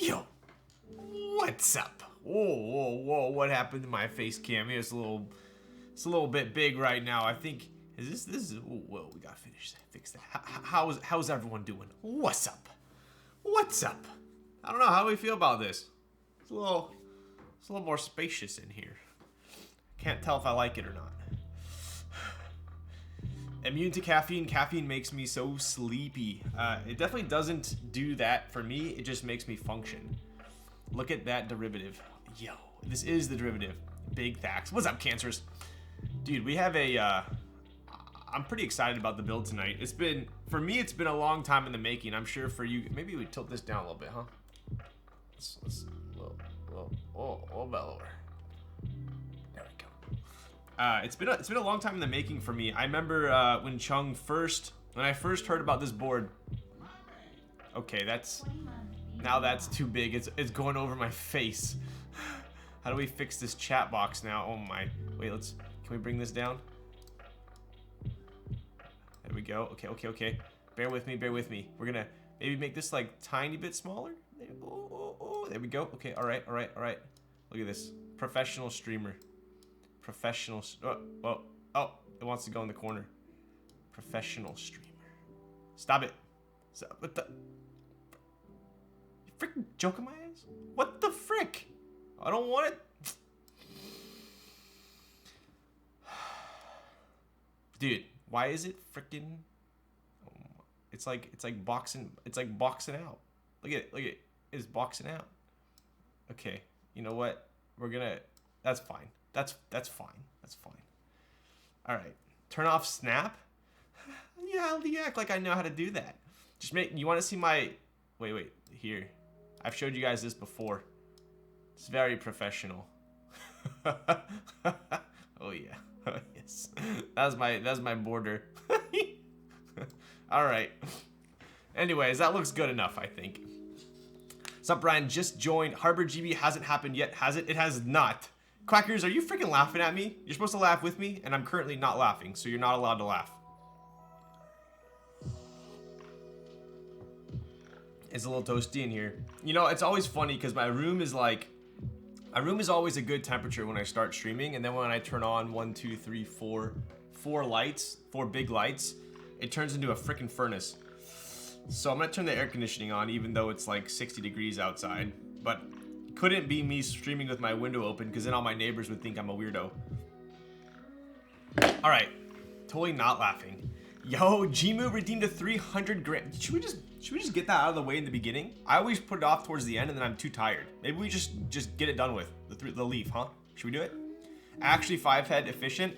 Yo, what's up? Whoa, what happened to my face cam? It's a little bit big right now. I think, this is, whoa, we gotta fix that. How's everyone doing? What's up? I don't know, how do we feel about this? It's a little more spacious in here. Can't tell if I like it or not. Immune to caffeine. Caffeine makes me so sleepy. It definitely doesn't do that for me. It just makes me function. Look at that derivative. Yo, this is the derivative. Big thanks. What's up, Cancers? Dude, we have a... I'm pretty excited about the build tonight. For me, it's been a long time in the making. I'm sure for you... Maybe we tilt this down a little bit, huh? Let's a little bit lower. There we go. It's been a long time in the making for me. I remember when I first heard about this board. Okay, that's too big. It's going over my face. How do we fix this chat box now? Oh my! Wait, can we bring this down? There we go. Okay. Bear with me. We're gonna maybe make this like tiny bit smaller. There we go. Okay, all right. Look at this professional streamer. Oh, it wants to go in the corner. Professional streamer. Stop it. What the? You freaking joking my ass? What the frick? I don't want it. Dude, why is it freaking? It's like boxing. It's like boxing out. Look at it. It's boxing out. Okay, you know what? That's fine. That's fine. All right. Turn off snap. Yeah, I'll act like I know how to do that. You want to see my? Wait. Here, I've showed you guys this before. It's very professional. Oh yeah. Yes. That's my border. All right. Anyways, that looks good enough, I think. What's up, Brian? Just joined. Harbour GB hasn't happened yet, has it? It has not. Quackers, are you freaking laughing at me? You're supposed to laugh with me, and I'm currently not laughing, so you're not allowed to laugh. It's a little toasty in here. You know, it's always funny because my room is always a good temperature when I start streaming, and then when I turn on 1, 2, 3, 4 big lights, it turns into a freaking furnace. So I'm gonna turn the air conditioning on even though it's like 60 degrees outside, but couldn't be me streaming with my window open because then all my neighbors would think I'm a weirdo. All right, totally not laughing. Yo, Gmu redeemed a 300 grand. Should we just get that out of the way in the beginning? I always put it off towards the end and then I'm too tired. Maybe we just get it done with the leaf, huh? Should we do it? Actually, 5-head efficient.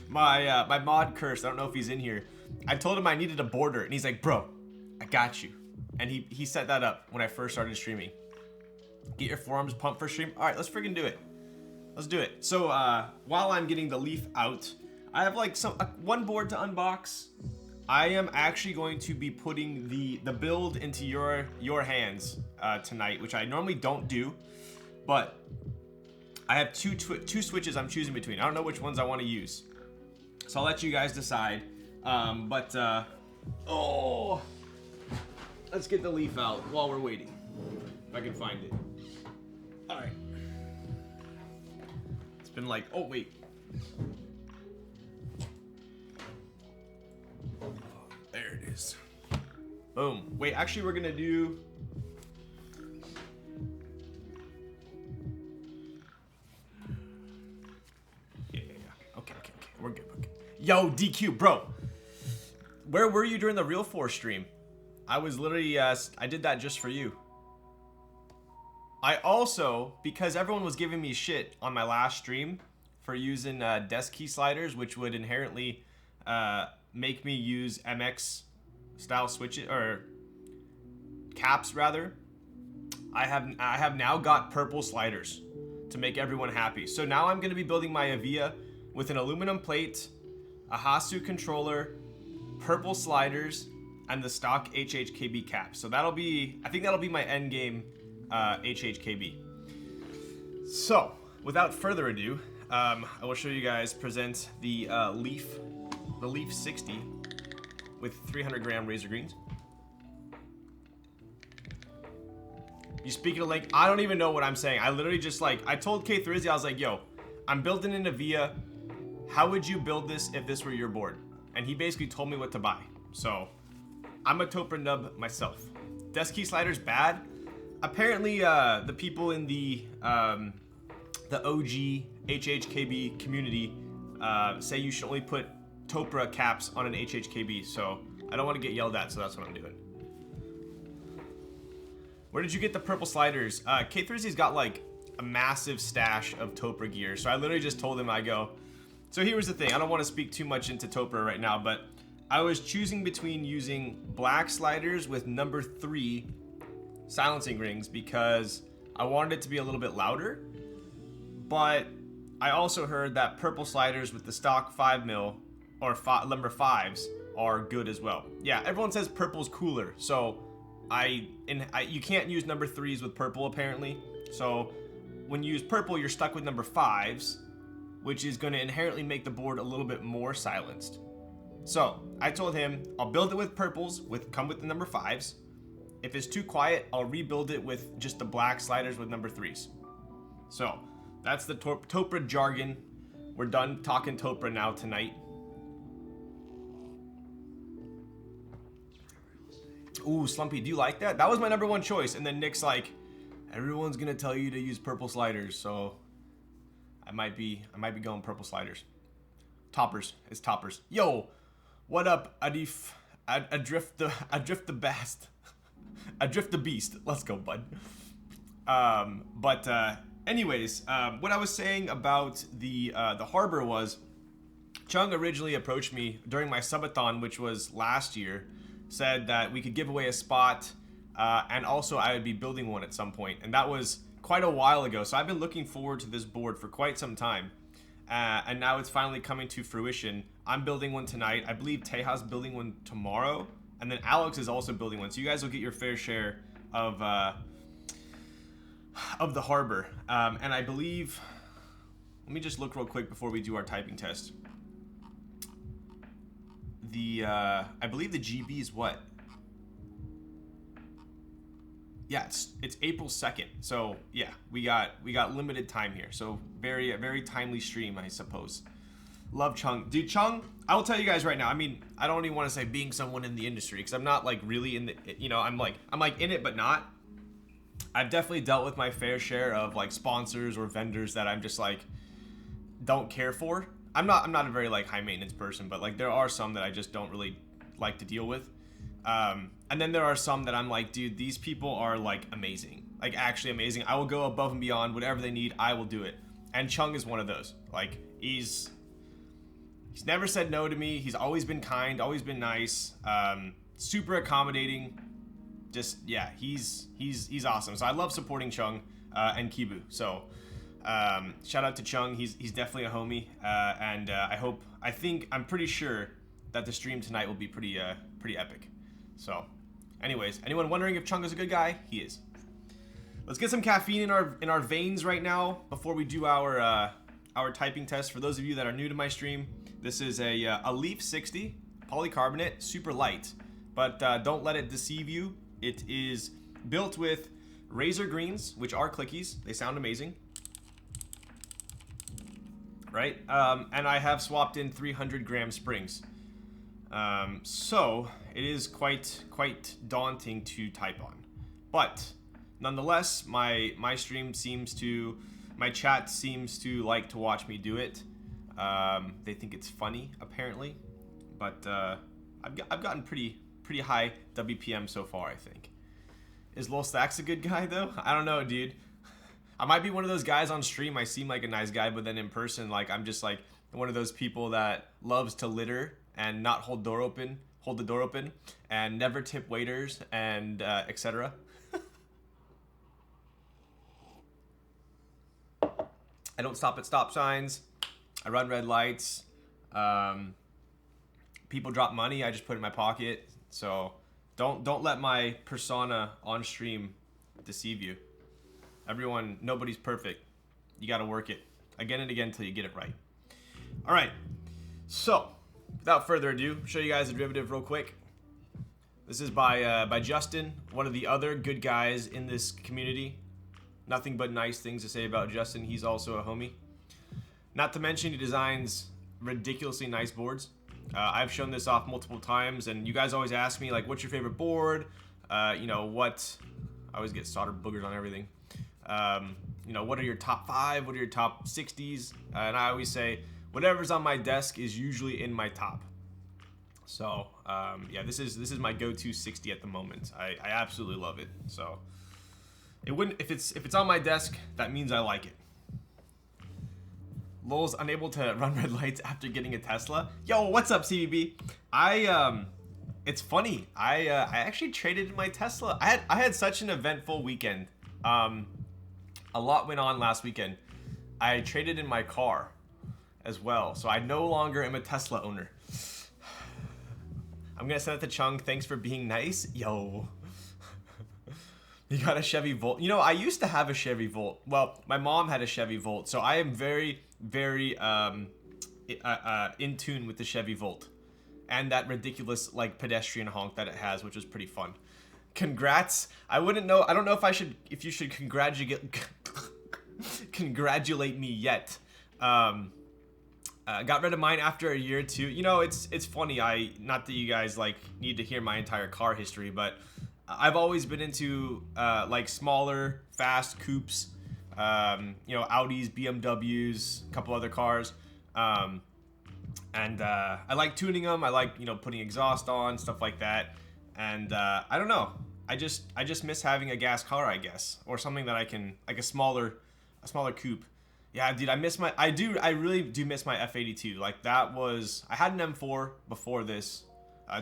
my mod cursed. I don't know if he's in here. I told him I needed a border and he's like, bro, I got you. And he set that up when I first started streaming. Get your forearms pumped for stream. All right, let's freaking do it. Let's do it. So while I'm getting the leaf out, I have like one board to unbox. I am actually going to be putting the build into your hands tonight, which I normally don't do, but I have two switches I'm choosing between. I don't know which ones I want to use, so I'll let you guys decide. Let's get the leaf out while we're waiting, if I can find it. All right. It's been like, oh wait. There it is. Boom. Wait, actually we're gonna do... Yeah. Okay. We're good. Yo, DQ, bro. Where were you during the Real Force stream? I was literally, I did that just for you. I also, because everyone was giving me shit on my last stream for using desk key sliders, which would inherently make me use MX style switches, or caps rather. I have now got purple sliders to make everyone happy. So now I'm going to be building my Avia with an aluminum plate, a Hasu controller, purple sliders, and the stock HHKB cap. So I think that'll be my end game HHKB. So without further ado, I will show you guys present the Leaf 60 with 300 gram razor greens. You speaking of link, I don't even know what I'm saying. I literally just like, I told K3, I was like, yo, I'm building in a VIA. How would you build this if this were your board? And he basically told me what to buy. So I'm a Topra nub myself. Desk key sliders bad. Apparently the people in the OG HHKB community say you should only put Topra caps on an HHKB. So I don't want to get yelled at, so that's what I'm doing. Where did you get the purple sliders? K3's got like a massive stash of Topra gear. So I literally just told him, I go, so here's the thing. I don't want to speak too much into Topra right now, but I was choosing between using black sliders with number 3 silencing rings because I wanted it to be a little bit louder. But I also heard that purple sliders with the stock 5mm or number 5s are good as well. Yeah, everyone says purple's cooler. So you can't use number 3s with purple apparently. So when you use purple, you're stuck with number 5s, which is going to inherently make the board a little bit more silenced. So I told him I'll build it with purples come with the number 5s. If it's too quiet, I'll rebuild it with just the black sliders with number 3s. So that's the Topra jargon. We're done talking Topra now tonight. Ooh, Slumpy, do you like that? That was my number 1 choice. And then Nick's like, everyone's gonna tell you to use purple sliders, so I might be going purple sliders. Toppers, it's toppers. Yo, what up, Adif? Adrift the best. Adrift the beast. Let's go, bud. Anyways, what I was saying about the Harbour was, Chung originally approached me during my subathon, which was last year, said that we could give away a spot, and also I would be building one at some point, and that was quite a while ago. So I've been looking forward to this board for quite some time, and now it's finally coming to fruition. I'm building one tonight. I believe Teja's building one tomorrow, and then Alex is also building one. So you guys will get your fair share of the Harbour, and I believe. Let me just look real quick before we do our typing test. I believe the GB is what? Yeah, it's April 2nd. So yeah, we got limited time here. So very timely stream, I suppose. Love Chung. Dude, Chung, I will tell you guys right now, I mean, I don't even want to say being someone in the industry, because I'm not like really in the, you know, I'm like in it but not. I've definitely dealt with my fair share of like sponsors or vendors that I'm just like don't care for. I'm not a very like high maintenance person, but like there are some that I just don't really like to deal with. And then there are some that I'm like, dude, these people are like amazing, like actually amazing. I will go above and beyond whatever they need. I will do it. And Chung is one of those. Like he's never said no to me. He's always been kind, always been nice, super accommodating. Just yeah, he's awesome. So I love supporting Chung and Kibou. So shout out to Chung. He's definitely a homie, and I'm pretty sure that the stream tonight will be pretty epic. So anyways, anyone wondering if Chung is a good guy? He is. Let's get some caffeine in our veins right now before we do our typing test. For those of you that are new to my stream, this is a Leaf 60 polycarbonate, super light, but don't let it deceive you. It is built with razor greens, which are clickies. They sound amazing. Right? And I have swapped in 300 gram springs. So it is quite daunting to type on. But nonetheless, my chat seems to like to watch me do it. They think it's funny, apparently. But I've gotten pretty high WPM so far, I think. Is Lil Stacks a good guy though? I don't know, dude. I might be one of those guys on stream. I seem like a nice guy, but then in person, like I'm just like one of those people that loves to litter and not hold the door open, and never tip waiters and etc. I don't stop at stop signs. I run red lights. People drop money, I just put it in my pocket. So don't let my persona on stream deceive you. Everyone, nobody's perfect. You got to work it again and again until you get it right. All right. So, without further ado, show you guys a derivative real quick. This is by Justin, one of the other good guys in this community. Nothing but nice things to say about Justin. He's also a homie. Not to mention, he designs ridiculously nice boards. I've shown this off multiple times, and you guys always ask me, like, what's your favorite board? You know, what... I always get solder boogers on everything. You know, what are your top 5? What are your top 60s? And I always say, whatever's on my desk is usually in my top. So, yeah, this is my go-to 60 at the moment. I absolutely love it. So, it wouldn't... If it's on my desk, that means I like it. Lol's unable to run red lights after getting a Tesla. Yo, what's up, CBB? It's funny. I actually traded in my Tesla. I had such an eventful weekend. A lot went on last weekend. I traded in my car as well, so I no longer am a Tesla owner. I'm gonna send it to Chung. Thanks for being nice. Yo. You got a Chevy Volt. You know, I used to have a Chevy Volt. Well, my mom had a Chevy Volt, so I am very, very in tune with the Chevy Volt. And that ridiculous, like, pedestrian honk that it has, which is pretty fun. Congrats. I wouldn't know. I don't know if you should congratulate me yet. Got rid of mine after a year or two. You know, it's funny. Not that you guys, like, need to hear my entire car history, but I've always been into, like, smaller, fast coupes. You know, Audis, BMWs, a couple other cars. And I like tuning them. I like, you know, putting exhaust on, stuff like that. And I don't know. I just miss having a gas car, I guess, or something that I can, like a smaller coupe. Yeah, dude, I really do miss my F82. Like, that was, I had an M4 before this,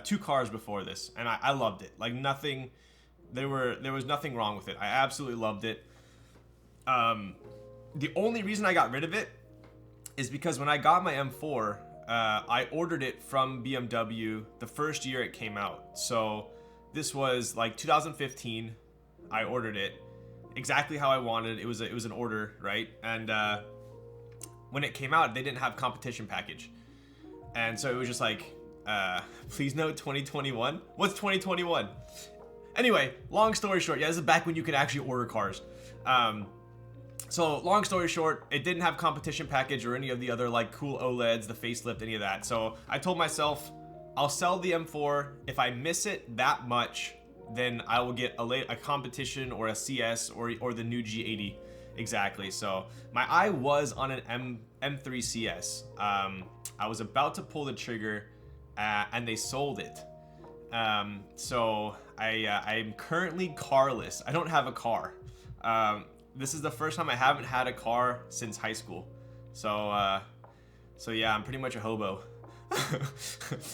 2 cars before this, and I loved it. Like, nothing, there was nothing wrong with it. I absolutely loved it. The only reason I got rid of it is because when I got my M4, I ordered it from BMW the first year it came out. So this was like 2015. I ordered it exactly how I wanted. It was an order, right? And when it came out, they didn't have competition package, and so it was just like, please note 2021. What's 2021? Anyway, long story short, yeah, this is back when you could actually order cars. So long story short, it didn't have competition package or any of the other, like, cool OLEDs, the facelift, any of that. So I told myself, I'll sell the M4. If I miss it that much, then I will get a competition or a CS or the new G80. Exactly. So my eye was on an M3 CS. I was about to pull the trigger, and they sold it. So I'm currently carless. I don't have a car. This is the first time I haven't had a car since high school. So yeah, I'm pretty much a hobo.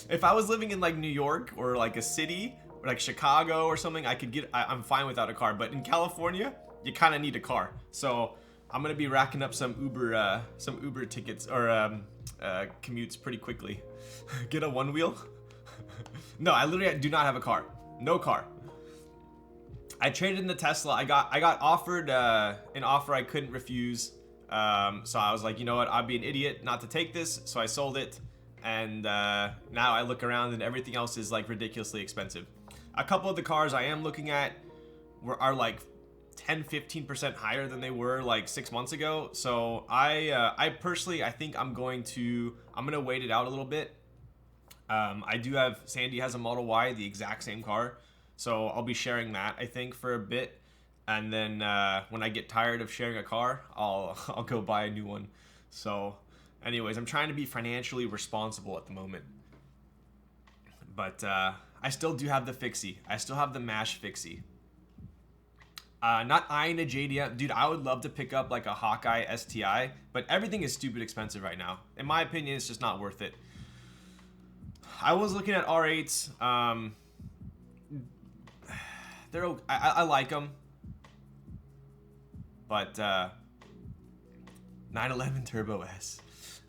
If I was living in, like, New York or, like, a city, or, like, Chicago or something, I'm fine without a car. But in California, you kind of need a car. So I'm gonna be racking up some Uber tickets or commutes pretty quickly. Get a one wheel? No, I literally do not have a car. No car. I traded in the Tesla. I got offered an offer I couldn't refuse. So I was like, you know what? I'd be an idiot not to take this. So I sold it. And now I look around and everything else is, like, ridiculously expensive. A couple of the cars I am looking at are like 10-15% higher than they were like 6 months ago. So I personally, I think I'm gonna wait it out a little bit. I do have, Sandy has a Model Y, the exact same car. So I'll be sharing that, I think, for a bit. And then when I get tired of sharing a car, I'll go buy a new one. So anyways, I'm trying to be financially responsible at the moment. But I still do have the fixie. I still have the MASH fixie. Not eyeing a JDM. Dude, I would love to pick up, like, a Hawkeye STI, but everything is stupid expensive right now. In my opinion, it's just not worth it. I was looking at R8s. I like them, but 911 Turbo S.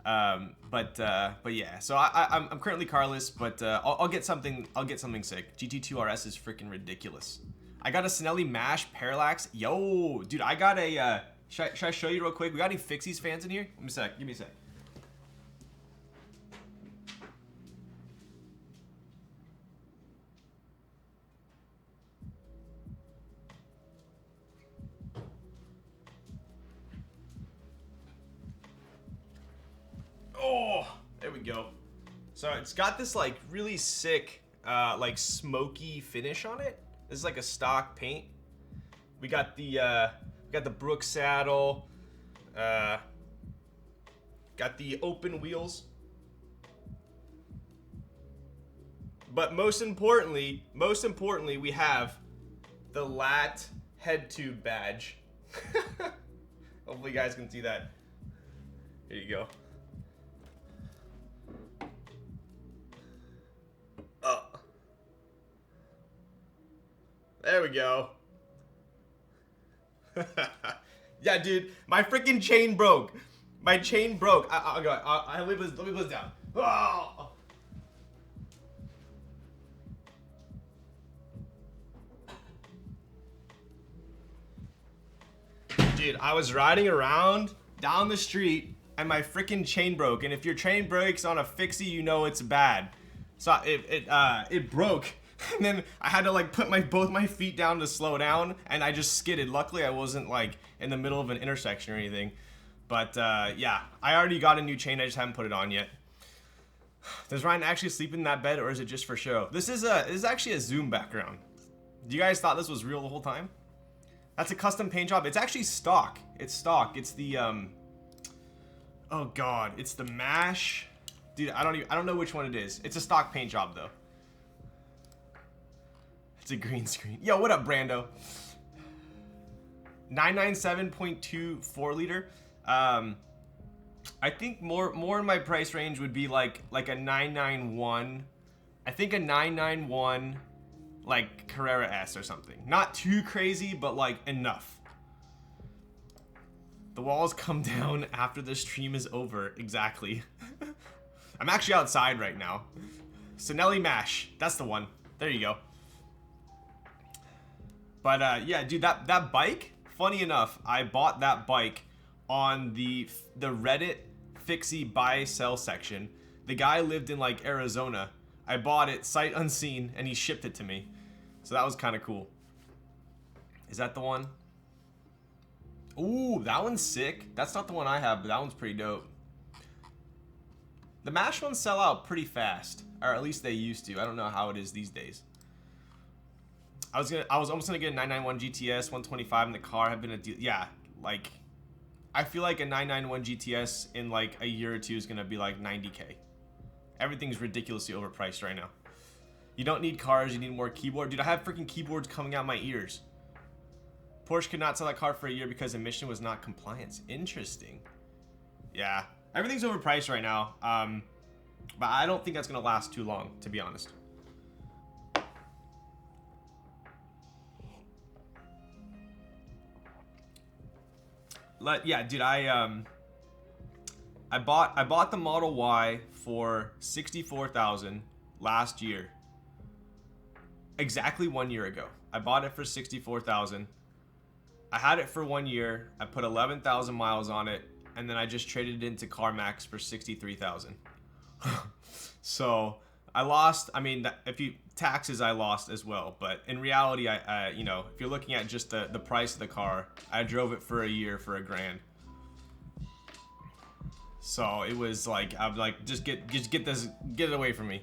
But yeah. So I'm currently carless, but I'll get something. I'll get something sick. GT2 RS is freaking ridiculous. I got a Snelly Mash Parallax. Yo, dude, I got a. Should I show you real quick? We got any Fixies fans in here? Give me a sec. Give me a sec. go. So it's got this like really sick, like smoky finish on it. This is like a stock paint. We got the Brooks saddle. Got the open wheels. But most importantly, we have the lat head tube badge. Hopefully you guys can see that. Here you go. Oh. There we go. Yeah, dude, my freaking chain broke. My chain broke. I'll go. Let me put this down. Oh. Dude, I was riding around down the street and my freaking chain broke. And if your chain breaks on a fixie, you know it's bad. So it broke. And then I had to like put both my feet down to slow down, and I just skidded. Luckily, I wasn't like in the middle of an intersection or anything. But yeah, I already got a new chain. I just haven't put it on yet. Does Ryan actually sleep in that bed, or is it just for show? This is actually a Zoom background. You guys thought this was real the whole time? That's a custom paint job. It's actually stock. It's stock. It's the oh god, it's the Mash. Dude, I don't know which one it is. It's a stock paint job though. It's a green screen. Yo, what up, Brando? 997.2 4-liter. I think more in my price range would be like a 991. I think a 991 like Carrera S or something. Not too crazy, but like enough. The walls come down after the stream is over. Exactly. I'm actually outside right now. Sonelli Mash. That's the one. There you go. But yeah, dude, that bike, funny enough, I bought that bike on the Reddit fixie buy sell section. The guy lived in like Arizona. I bought it sight unseen and he shipped it to me. So that was kind of cool. Is that the one? Ooh, that one's sick. That's not the one I have, but that one's pretty dope. The Mash ones sell out pretty fast, or at least they used to. I don't know how it is these days. I was almost gonna get a 991 GTS 125 in the car. Have been a deal. Yeah, like I feel like a 991 GTS in like a year or two is gonna be like 90K. Everything's ridiculously overpriced right now. You don't need cars, you need more keyboard. Dude, I have freaking keyboards coming out my ears. Porsche could not sell that car for a year because emission was not compliance. Interesting. Yeah, everything's overpriced right now. But I don't think that's gonna last too long, to be honest. Yeah, dude, I bought the Model Y for $64,000 last year. Exactly 1 year ago. I bought it for $64,000. I had it for 1 year. I put 11,000 miles on it, and then I just traded it into CarMax for $63,000. So I lost. I mean, if you taxes, I lost as well. But in reality, I you know, if you're looking at just the price of the car, I drove it for a year for $1,000. So it was like, I'm like, just get it away from me.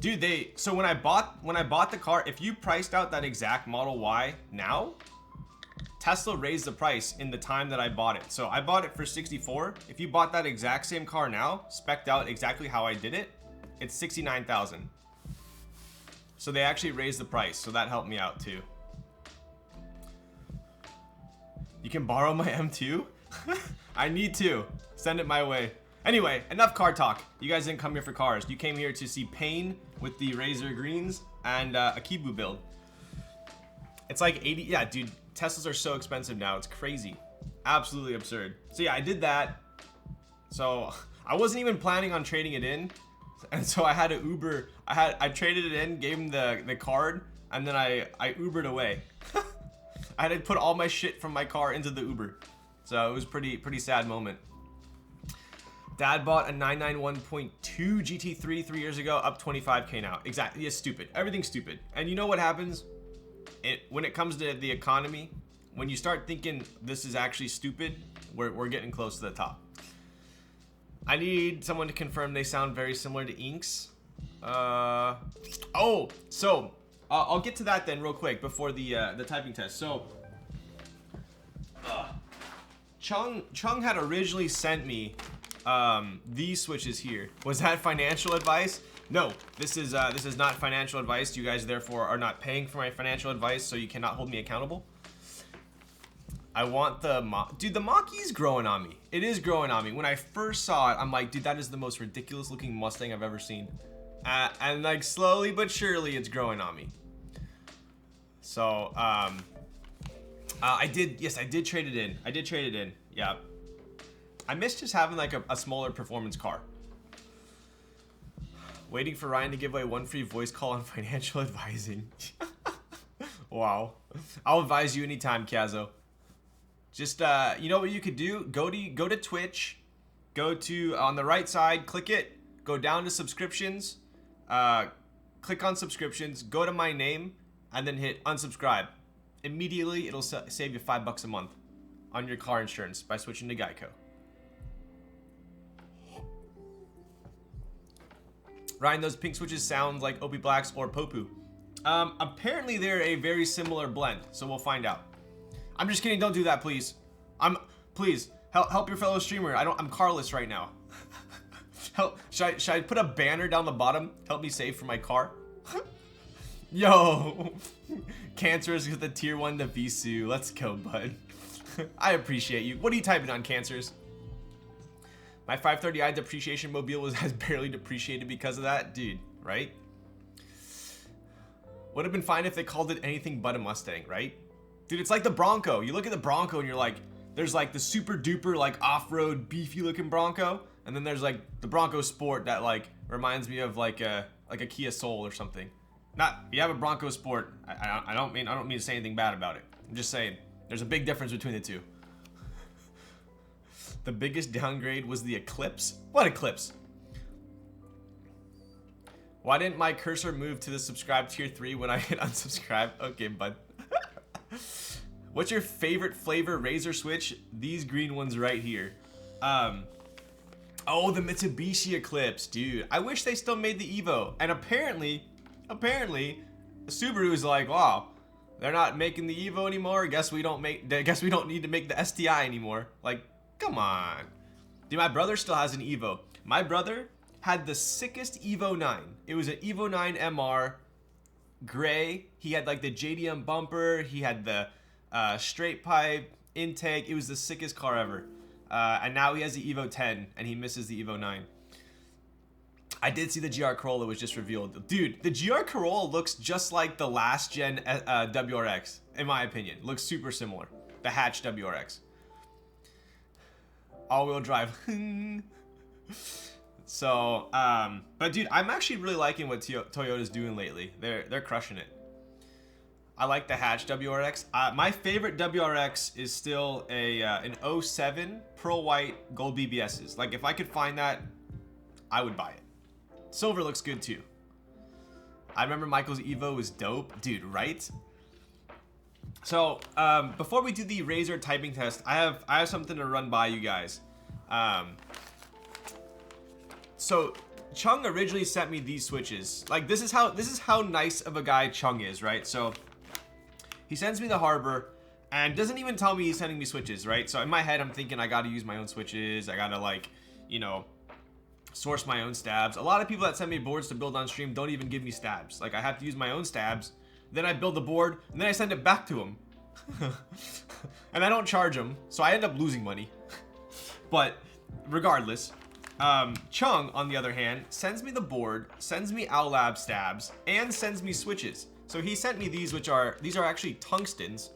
Dude, so when I bought the car, if you priced out that exact Model Y now, Tesla raised the price in the time that I bought it. So I bought it for 64. If you bought that exact same car now, spec'd out exactly how I did it, it's 69,000. So they actually raised the price, so that helped me out too. You can borrow my M2? I need to. Send it my way. Anyway, enough car talk. You guys didn't come here for cars. You came here to see Pain with the Razor Greens and a Kibou build. It's like 80. Yeah, dude, Teslas are so expensive now. It's crazy. Absolutely absurd. So yeah, I did that. So I wasn't even planning on trading it in. And so I had to Uber. I traded it in, gave him the card, and then I Ubered away. I had to put all my shit from my car into the Uber. So it was pretty sad moment. Dad bought a 991.2 GT3 3 years ago, up 25K now. Exactly. It's stupid. Everything's stupid. And you know what happens? When it comes to the economy, when you start thinking this is actually stupid, we're getting close to the top. I need someone to confirm they sound very similar to inks. I'll get to that then real quick before the typing test. So, Chung had originally sent me these switches here. Was that financial advice? No, this is not financial advice. You guys therefore are not paying for my financial advice, so you cannot hold me accountable. I want the dude, the Machi's growing on me. It is growing on me. When I first saw it, I'm like, dude, that is the most ridiculous looking Mustang I've ever seen. And like slowly but surely, it's growing on me. So, I did trade it in. I did trade it in. Yeah. I miss just having like a smaller performance car. Waiting for Ryan to give away one free voice call on financial advising. Wow. I'll advise you anytime, Kazo. Just, you know what you could do? Go to Twitch. Go to, on the right side, click it. Go down to subscriptions. Click on subscriptions. Go to my name. And then hit unsubscribe. Immediately, it'll save you $5 a month on your car insurance by switching to Geico. Ryan, those pink switches sound like OP Blacks or Popu. Apparently, they're a very similar blend, so we'll find out. I'm just kidding. Don't do that, please. Please help your fellow streamer. I'm carless right now. Help. Should I put a banner down the bottom? Help me save for my car. Yo, Cancerous with the tier 1 to Visu. Let's go, bud. I appreciate you. What are you typing on, Cancers? My 530i depreciation mobile has barely depreciated because of that, dude. Right? Would have been fine if they called it anything but a Mustang, right? Dude, it's like the Bronco. You look at the Bronco and you're like, there's like the super duper like off-road beefy looking Bronco, and then there's like the Bronco Sport that like reminds me of like a Kia Soul or something. Not, you have a Bronco Sport. I don't mean to say anything bad about it. I'm just saying there's a big difference between the two. The biggest downgrade was the Eclipse. What Eclipse? Why didn't my cursor move to the subscribe tier 3 when I hit unsubscribe? Okay, bud. What's your favorite flavor Razor switch? These green ones right here. Oh, the Mitsubishi Eclipse, dude. I wish they still made the Evo. And apparently, Subaru is like, wow, they're not making the Evo anymore. Guess we don't need to make the STI anymore. Like, come on. Dude, my brother still has an Evo. My brother had the sickest Evo 9. It was an Evo 9 MR, gray. He had like the JDM bumper. He had the straight pipe intake. It was the sickest car ever. And now he has the Evo 10 and he misses the Evo 9. I did see the GR Corolla was just revealed. Dude, the GR Corolla looks just like the last gen WRX, in my opinion. Looks super similar. The hatch WRX. All-wheel drive. So, but dude, I'm actually really liking what Toyota's doing lately. They're crushing it. I like the hatch WRX. My favorite WRX is still an 07 pearl white gold BBSs. Like, if I could find that, I would buy it. Silver looks good too. I remember Michael's Evo was dope, dude. Right? So, before we do the Razor typing test, I have something to run by you guys. So Chung originally sent me these switches. Like, this is how nice of a guy Chung is, right? So he sends me the Harbour and doesn't even tell me he's sending me switches, right? So in my head, I'm thinking I gotta use my own switches. I gotta, like, you know, source my own stabs. A lot of people that send me boards to build on stream don't even give me stabs. Like, I have to use my own stabs. Then I build the board and then I send it back to them. And I don't charge them, so I end up losing money. But regardless, Chung, on the other hand, sends me the board, sends me Owlabs stabs, and sends me switches. So he sent me these, these are actually tungstens.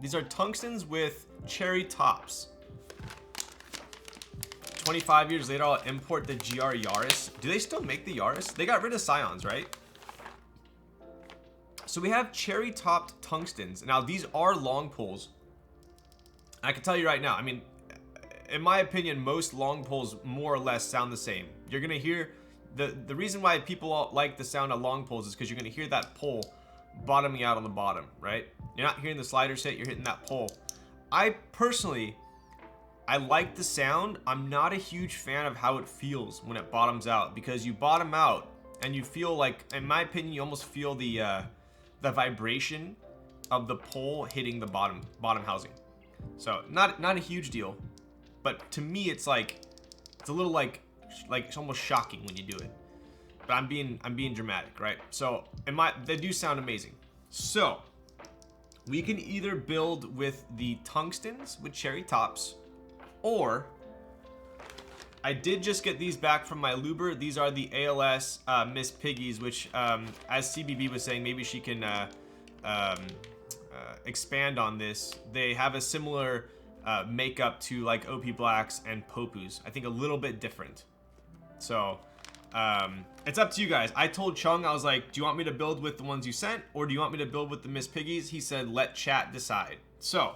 These are tungstens with cherry tops. 25 years later, I'll import the GR Yaris. Do they still make the Yaris? They got rid of Scions, right? So we have cherry topped tungstens. Now these are long poles. I can tell you right now, I mean, in my opinion, most long poles more or less sound the same. You're gonna hear, the reason why people like the sound of long poles is because you're gonna hear that pole bottoming out on the bottom, right? You're not hearing the slider set, you're hitting that pole. I personally I like the sound. I'm not a huge fan of how it feels when it bottoms out, because you bottom out and you feel like, in my opinion, you almost feel the vibration of the pole hitting the bottom housing. So not a huge deal, but to me it's like, it's a little like it's almost shocking when you do it. But I'm being dramatic, right? So they do sound amazing. So we can either build with the tungstens with cherry tops, or I did just get these back from my luber. These are the ALS Miss Piggies, which as CBB was saying, maybe she can expand on this. They have a similar makeup to like OP Blacks and Popus. I think a little bit different. So it's up to you guys. I told Chung, I was like, do you want me to build with the ones you sent, or do you want me to build with the Miss Piggies? He said, let chat decide. So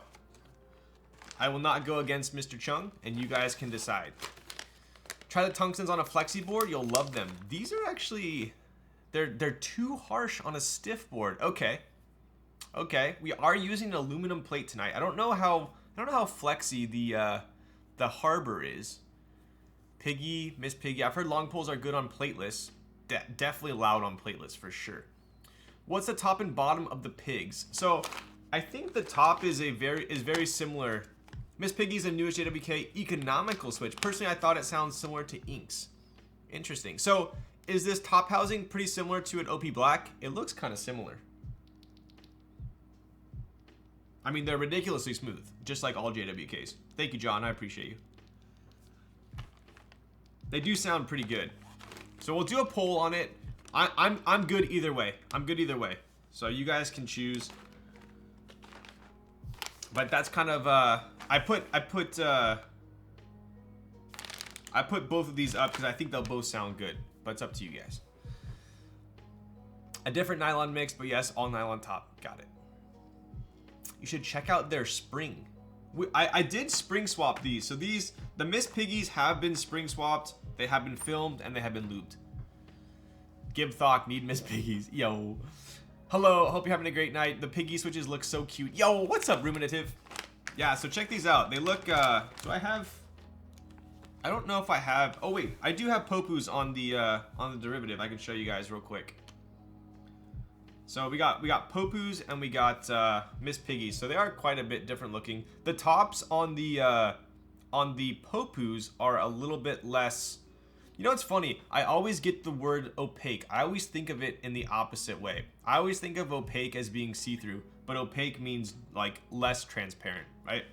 I will not go against Mr. Chung, and you guys can decide. Try the tungstens on a flexi board. You'll love them. These are actually, they're too harsh on a stiff board. Okay. Okay. We are using an aluminum plate tonight. I don't know how flexy the Harbour is. Piggy, Miss Piggy. I've heard long poles are good on plateless. Definitely loud on plateless for sure. What's the top and bottom of the pigs? So I think the top is very similar. Miss Piggy's a newest JWK economical switch. Personally, I thought it sounds similar to Inks. Interesting. So is this top housing pretty similar to an OP Black? It looks kind of similar. I mean, they're ridiculously smooth, just like all JWKs. Thank you, John. I appreciate you. They do sound pretty good. So we'll do a poll on it. I'm good either way. I'm good either way. So you guys can choose. But that's kind of I put both of these up because I think they'll both sound good. But it's up to you guys. A different nylon mix, but yes, all nylon top. Got it. You should check out their spring. I did spring swap these. So the Miss Piggies have been spring swapped. They have been filmed and they have been lubed. Gib Thok, need Miss Piggies. Yo. Hello, hope you're having a great night. The Piggy switches look so cute. Yo, what's up, Ruminative? Yeah, so check these out. They look, do I have, I don't know if I have, oh wait, I do have Popus on the derivative. I can show you guys real quick. So we got Popus and we got Miss Piggies. So they are quite a bit different looking. The tops on the Popus are a little bit less. You know what's funny? I always get the word opaque. I always think of it in the opposite way. I always think of opaque as being see-through, but opaque means like less transparent, right?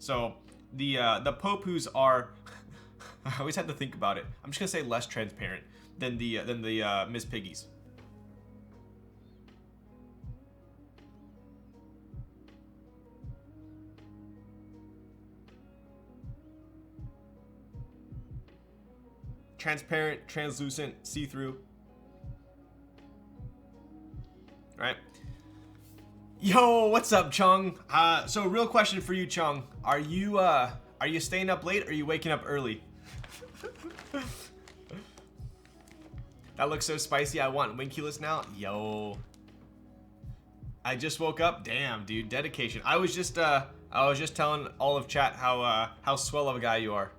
So the Popus are. I always have to think about it. I'm just gonna say less transparent than the Miss Piggies. Transparent, translucent, see-through. Right? Yo, what's up, Chung? So real question for you, Chung. Are you staying up late or are you waking up early? That looks so spicy. I want Winkulus now. Yo. I just woke up. Damn, dude, dedication. I was just telling all of chat how swell of a guy you are.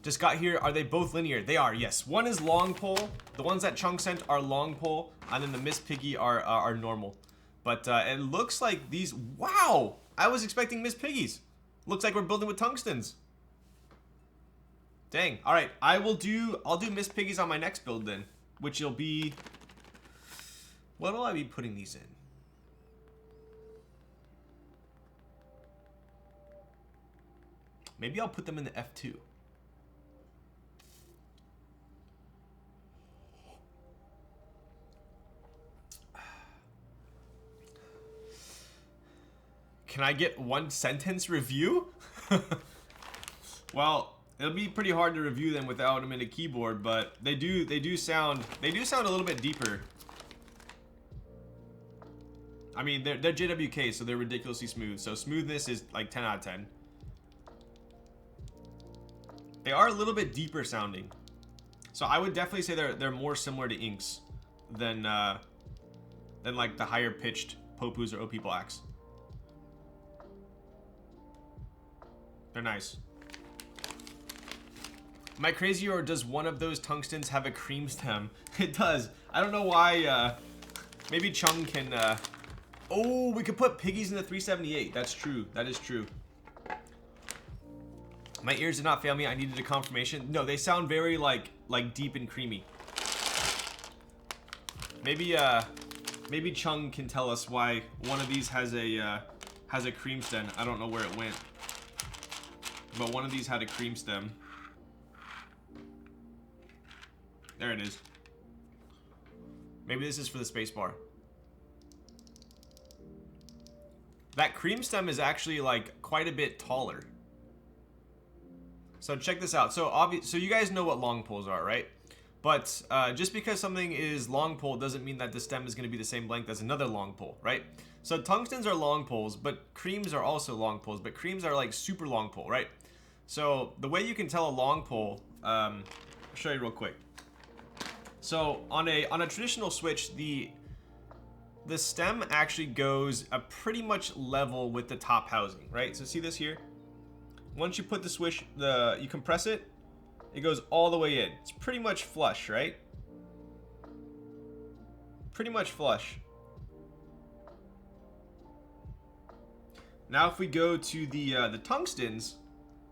Just got here. Are they both linear? They are, yes. One is long pole. The ones that Chung sent are long pole, and then the Miss Piggy are normal. But it looks like these. Wow! I was expecting Miss Piggies. Looks like we're building with tungstens. Dang. All right. I'll do Miss Piggies on my next build then, which will be. What will I be putting these in? Maybe I'll put them in the F2. Can I get one sentence review? Well, it'll be pretty hard to review them without them in a keyboard, but they do sound a little bit deeper. I mean, they're JWK, so they're ridiculously smooth. So smoothness is like 10 out of 10. They are a little bit deeper sounding. So I would definitely say they're more similar to Inks than like the higher pitched Popus or OP Blacks. They're nice. Am I crazy, or does one of those tungstens have a cream stem? It does. I don't know why. Maybe Chung can... Oh, we could put piggies in the 378. That's true. That is true. My ears did not fail me. I needed a confirmation. No, they sound very like deep and creamy. Maybe Chung can tell us why one of these has a cream stem. I don't know where it went, but one of these had a cream stem. There it is. Maybe this is for the spacebar. That cream stem is actually like quite a bit taller. So check this out. So you guys know what long poles are, right? But just because something is long pole doesn't mean that the stem is going to be the same length as another long pole, right? So tungstens are long poles, but creams are also long poles, but creams are like super long pole, right? So the way you can tell a long pole, I'll show you real quick. So on a traditional switch, the stem actually goes pretty much level with the top housing, right? So see this here? Once you put the switch, you compress it, it goes all the way in. It's pretty much flush, right? Pretty much flush. Now if we go to the tungstens,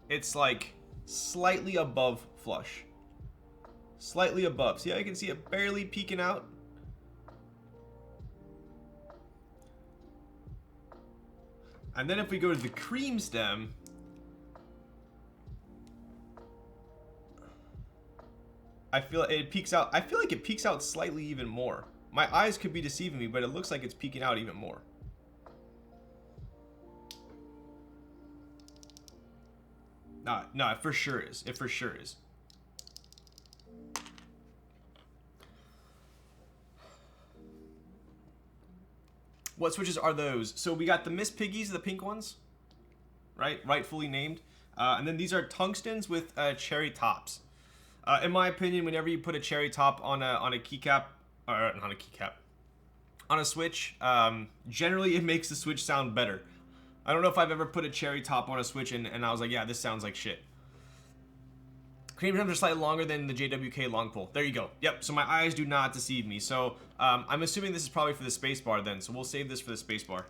it's like slightly above flush. Slightly above. See how you can see it barely peeking out? And then if we go to the cream stem, I feel it peeks out. I feel like it peeks out slightly even more. My eyes could be deceiving me, but it looks like it's peeking out even more. No, it for sure is. It for sure is. What switches are those? So we got the Miss Piggies, the pink ones, right? Rightfully named. And then these are tungstens with cherry tops. In my opinion, whenever you put a cherry top on a keycap, or not a keycap, on a switch, generally it makes the switch sound better. I don't know if I've ever put a cherry top on a switch and I was like, yeah, this sounds like shit. Cream stems are slightly longer than the JWK long pole. There you go. Yep, so my eyes do not deceive me. So I'm assuming this is probably for the spacebar then. So we'll save this for the spacebar.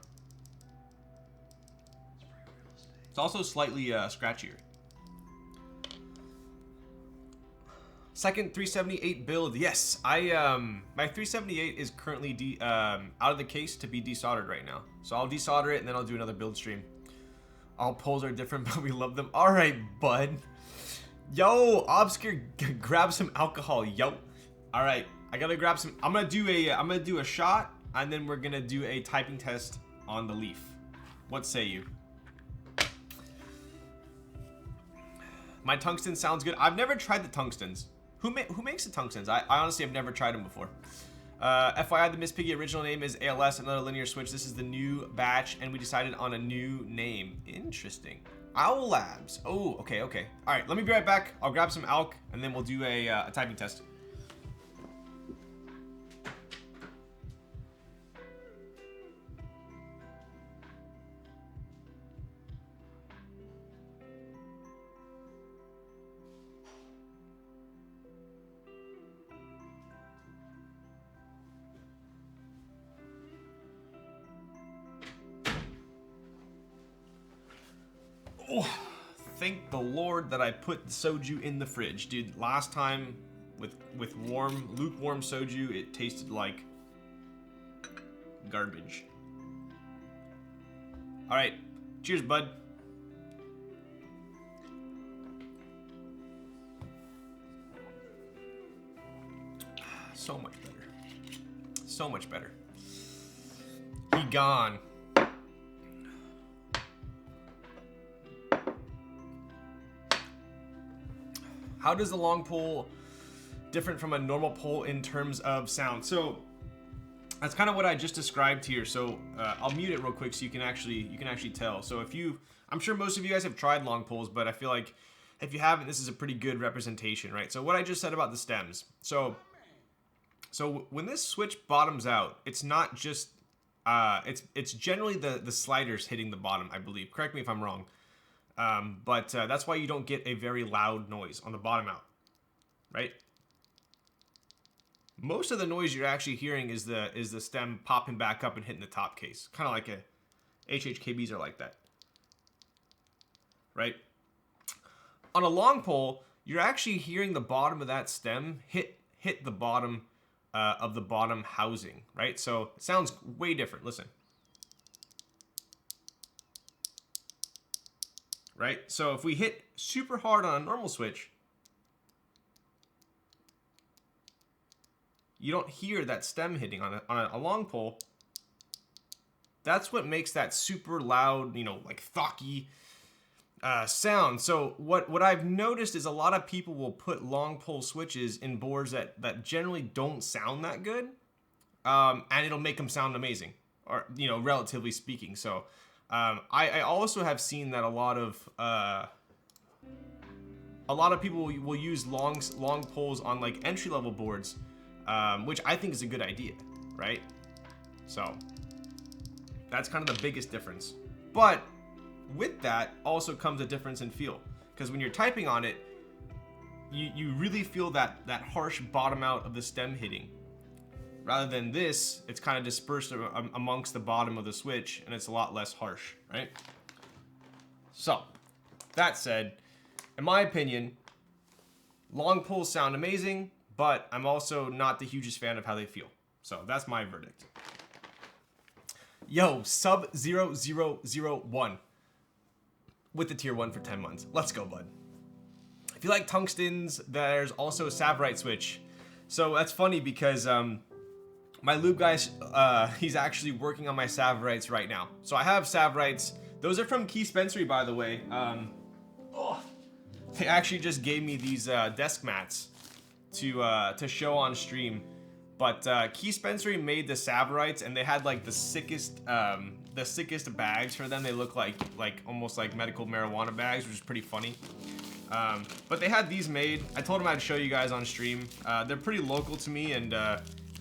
It's also slightly scratchier. Second 378 build. Yes, my 378 is currently out of the case to be desoldered right now. So I'll desolder it and then I'll do another build stream. All poles are different, but we love them. All right, bud. Yo, Obscure, grab some alcohol. Yo. All right, I gotta grab some. I'm gonna do a shot, and then we're gonna do a typing test on the leaf. What say you? My tungsten sounds good. I've never tried the tungstens. Who makes the tungstens? I honestly have never tried them before. FYI, the Miss Piggy original name is ALS, another linear switch. This is the new batch, and we decided on a new name. Interesting. Owlabs. Oh, okay. All right, let me be right back. I'll grab some alk, and then we'll do a typing test. Oh, thank the Lord that I put the soju in the fridge, dude. Last time with lukewarm soju, it tasted like garbage. All right, cheers, bud. So much better. So much better. Be gone. How does the long pole different from a normal pole in terms of sound? So that's kind of what I just described here. So I'll mute it real quick so you can actually tell. So I'm sure most of you guys have tried long poles, but I feel like if you haven't, this is a pretty good representation, right? So what I just said about the stems. So when this switch bottoms out, it's not just it's generally the sliders hitting the bottom, I believe. Correct me if I'm wrong. But that's why you don't get a very loud noise on the bottom out, right? Most of the noise you're actually hearing is the stem popping back up and hitting the top case. Kind of like HHKBs are like that, right? On a long pole, you're actually hearing the bottom of that stem hit the bottom of the bottom housing, right? So it sounds way different. Listen. Right? So if we hit super hard on a normal switch, you don't hear that stem hitting on a long pole. That's what makes that super loud, you know, like thocky sound. So what I've noticed is a lot of people will put long pole switches in boards that generally don't sound that good, and it'll make them sound amazing, or, you know, relatively speaking. So I also have seen that a lot of people will use long poles on like entry-level boards, which I think is a good idea, right? So that's kind of the biggest difference. But with that also comes a difference in feel, because when you're typing on it, you really feel that harsh bottom out of the stem hitting. Rather than this, it's kind of dispersed amongst the bottom of the switch, and it's a lot less harsh, right? So, that said, in my opinion, long poles sound amazing, but I'm also not the hugest fan of how they feel. So, that's my verdict. Yo, sub 0001 with the tier 1 for 10 months. Let's go, bud. If you like tungstens, there's also a Savorite switch. So, that's funny because my lube guy, he's actually working on my Savorites right now. So I have Savorites. Those are from Keycaps, by the way. They actually just gave me these desk mats to show on stream. But Keycaps made the Savorites, and they had like the sickest bags for them. They look like almost like medical marijuana bags, which is pretty funny. But they had these made. I told them I'd show you guys on stream. They're pretty local to me, and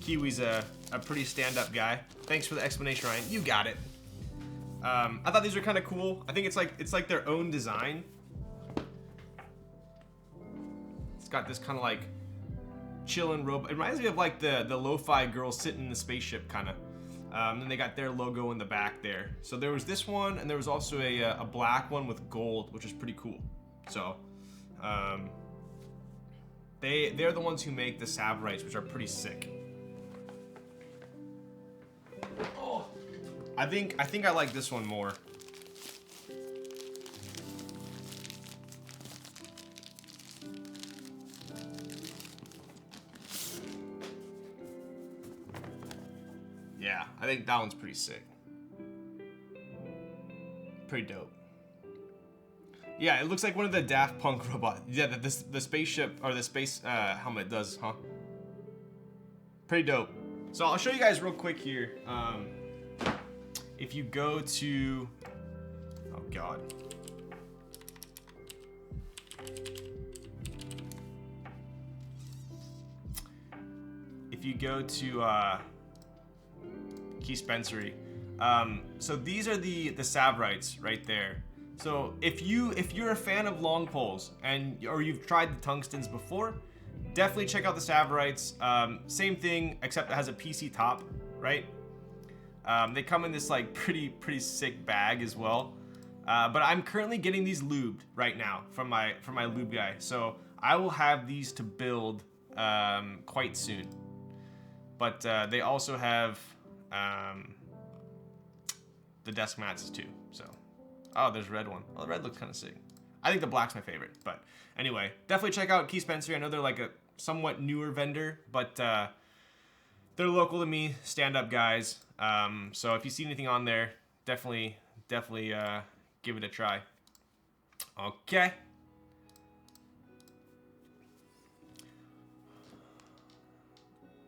Kiwi's a pretty stand-up guy. Thanks for the explanation, Ryan. You got it. I thought these were kind of cool. I think it's like their own design. It's got this kind of like chillin' robot. It reminds me of like the lo-fi girl sitting in the spaceship kind of. And they got their logo in the back there. So there was this one, and there was also a black one with gold, which is pretty cool. So they're the ones who make the Savorites, which are pretty sick. Oh, I think I like this one more. Yeah, I think that one's pretty sick. Pretty dope. Yeah, it looks like one of the Daft Punk robots. Yeah, the spaceship or the space helmet does, huh? Pretty dope. So I'll show you guys real quick here. If you go to, oh god. If you go to Keycaps, so these are the Savorites right there. So if you're a fan of long poles or you've tried the tungstens before, definitely check out the Savorites. Same thing, except it has a PC top, right? They come in this like pretty sick bag as well. But I'm currently getting these lubed right now from my lube guy. So I will have these to build quite soon. But they also have the desk mats too. So, oh, there's a red one. Oh, the red looks kind of sick. I think the black's my favorite. But anyway, definitely check out Keycaps. I know they're like a somewhat newer vendor, but they're local to me, stand-up guys. So if you see anything on there, definitely give it a try. Okay.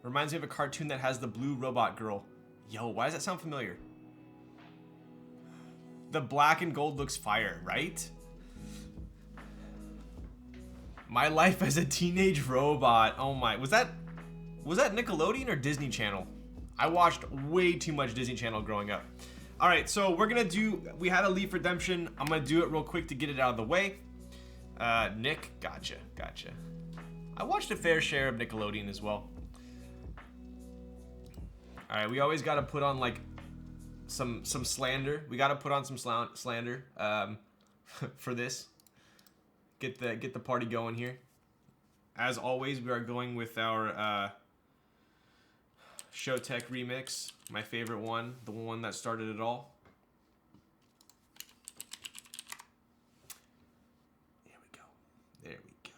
Reminds me of a cartoon that has the blue robot girl. Yo, why does that sound familiar? The black and gold looks fire, right? My life as a teenage robot. Oh my, was that Nickelodeon or Disney Channel? I watched way too much Disney Channel growing up. All right, so we're gonna do. We had a Leaf Redemption. I'm gonna do it real quick to get it out of the way. Nick, gotcha. I watched a fair share of Nickelodeon as well. All right, we always gotta put on like some slander. We gotta put on some slander for this. Get the party going here. As always, we are going with our Showtech remix, my favorite one, the one that started it all. There we go.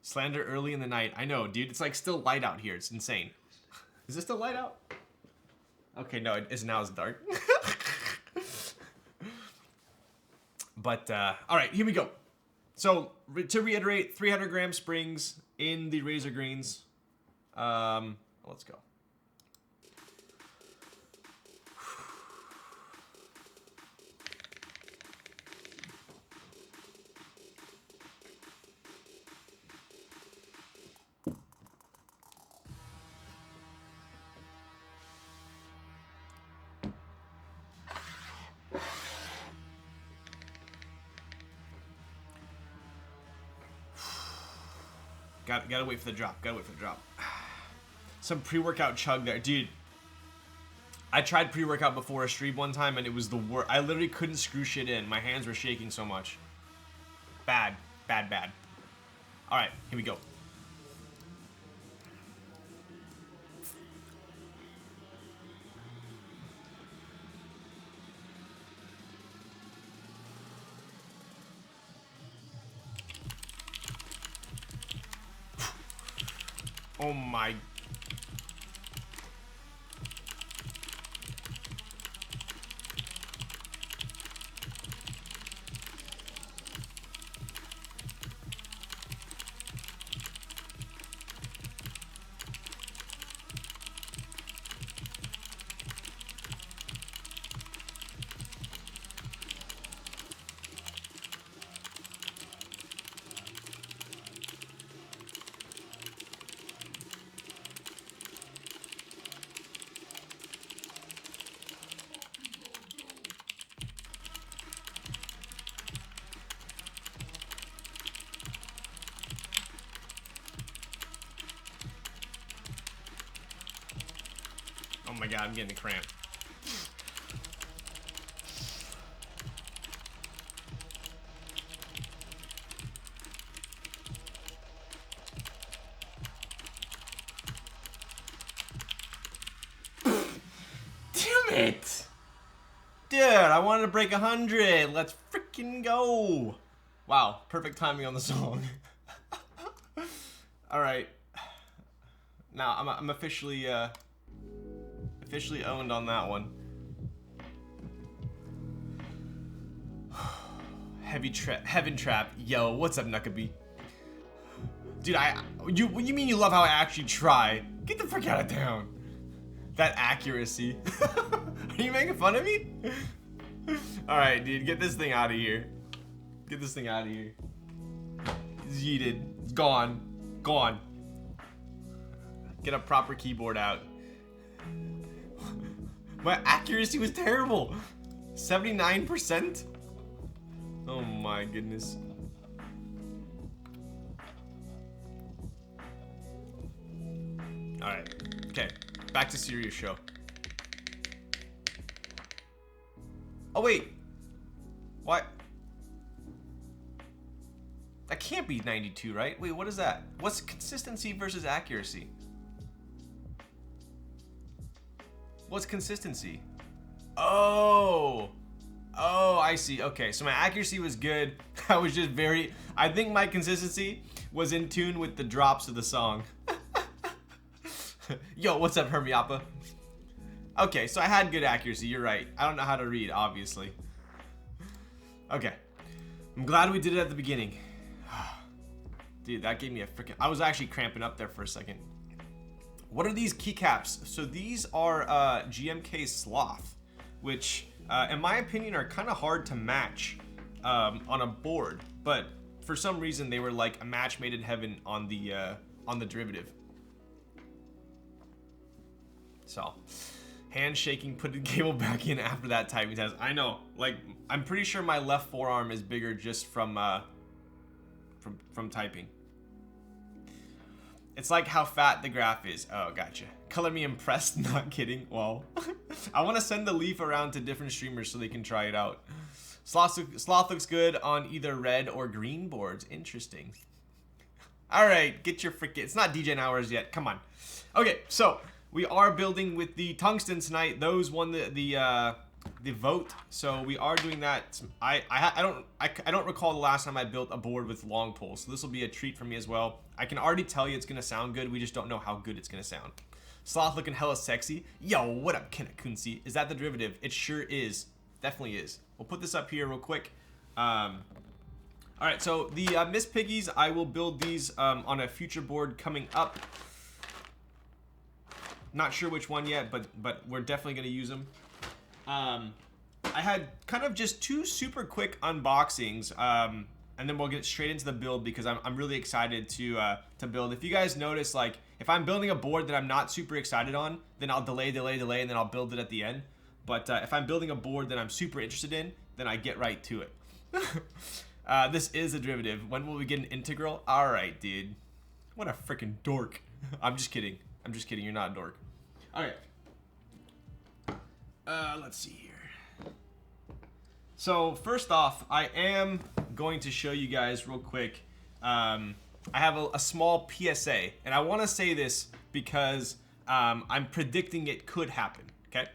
Slander early in the night. I know, dude. It's like still light out here. It's insane. Is it still light out? Okay, no, it is now. It's dark. But all right, here we go. So to reiterate, 300 gram springs in the Razor Greens. Let's go. Gotta wait for the drop. Some pre-workout chug there. Dude, I tried pre-workout before a stream one time and it was the worst. I literally couldn't screw shit in. My hands were shaking so much. Bad. Alright, here we go. Oh my. Oh my god, I'm getting a cramp. Damn it! Dude, I wanted to break 100. Let's freaking go. Wow, perfect timing on the song. All right. Now I'm officially owned on that one. Heaven Trap. Yo, what's up, Nuckabee? Dude, you mean you love how I actually try? Get the frick out of town. That accuracy. Are you making fun of me? Alright, dude, get this thing out of here. Get this thing out of here. It's yeeted. It's gone. Gone. Get a proper keyboard out. My accuracy was terrible. 79%? Oh my goodness. Alright. Okay. Back to serious show. Oh wait. What? That can't be 92, right? Wait, what is that? What's consistency versus accuracy? What's consistency? Oh, I see. Okay, so my accuracy was good. I was just I think my consistency was in tune with the drops of the song. Yo, what's up, Hermiappa? Okay, so I had good accuracy. You're right. I don't know how to read, obviously. Okay. I'm glad we did it at the beginning. Dude, that gave me a freaking... I was actually cramping up there for a second. What are these keycaps? So these are GMK Sloth, which, in my opinion, are kind of hard to match on a board. But for some reason, they were like a match made in heaven on the derivative. So, Handshaking, put the cable back in after that typing test. I know, like, I'm pretty sure my left forearm is bigger just from typing. It's like how fat the graph is. Oh, gotcha. Color me impressed, not kidding. Well, I want to send the leaf around to different streamers so they can try it out. Sloth looks good on either red or green boards. Interesting. All right, get your freaking... It's not DJ hours yet. Come on. Okay, so we are building with the Tungsten tonight. Those won the vote, so we are doing that. I don't recall the last time I built a board with long poles, so this will be a treat for me as well. I can already tell you it's gonna sound good. We just don't know how good it's gonna sound. Sloth looking hella sexy. Yo, what up, Kunzi? Is that the derivative? It sure is. Definitely is. We'll put this up here real quick. All right, so the Miss Piggies, I will build these on a future board coming up. Not sure which one yet, but we're definitely gonna use them. I had kind of just 2 super quick unboxings, and then we'll get straight into the build because I'm really excited to build. If you guys notice, like, if I'm building a board that I'm not super excited on, then I'll delay, and then I'll build it at the end. But if I'm building a board that I'm super interested in, then I get right to it. This is a derivative. When will we get an integral? All right, dude. What a freaking dork. I'm just kidding. I'm just kidding. You're not a dork. All right. Let's see here. So first off, I am going to show you guys real quick. I have a small PSA, and I want to say this because I'm predicting it could happen. Okay.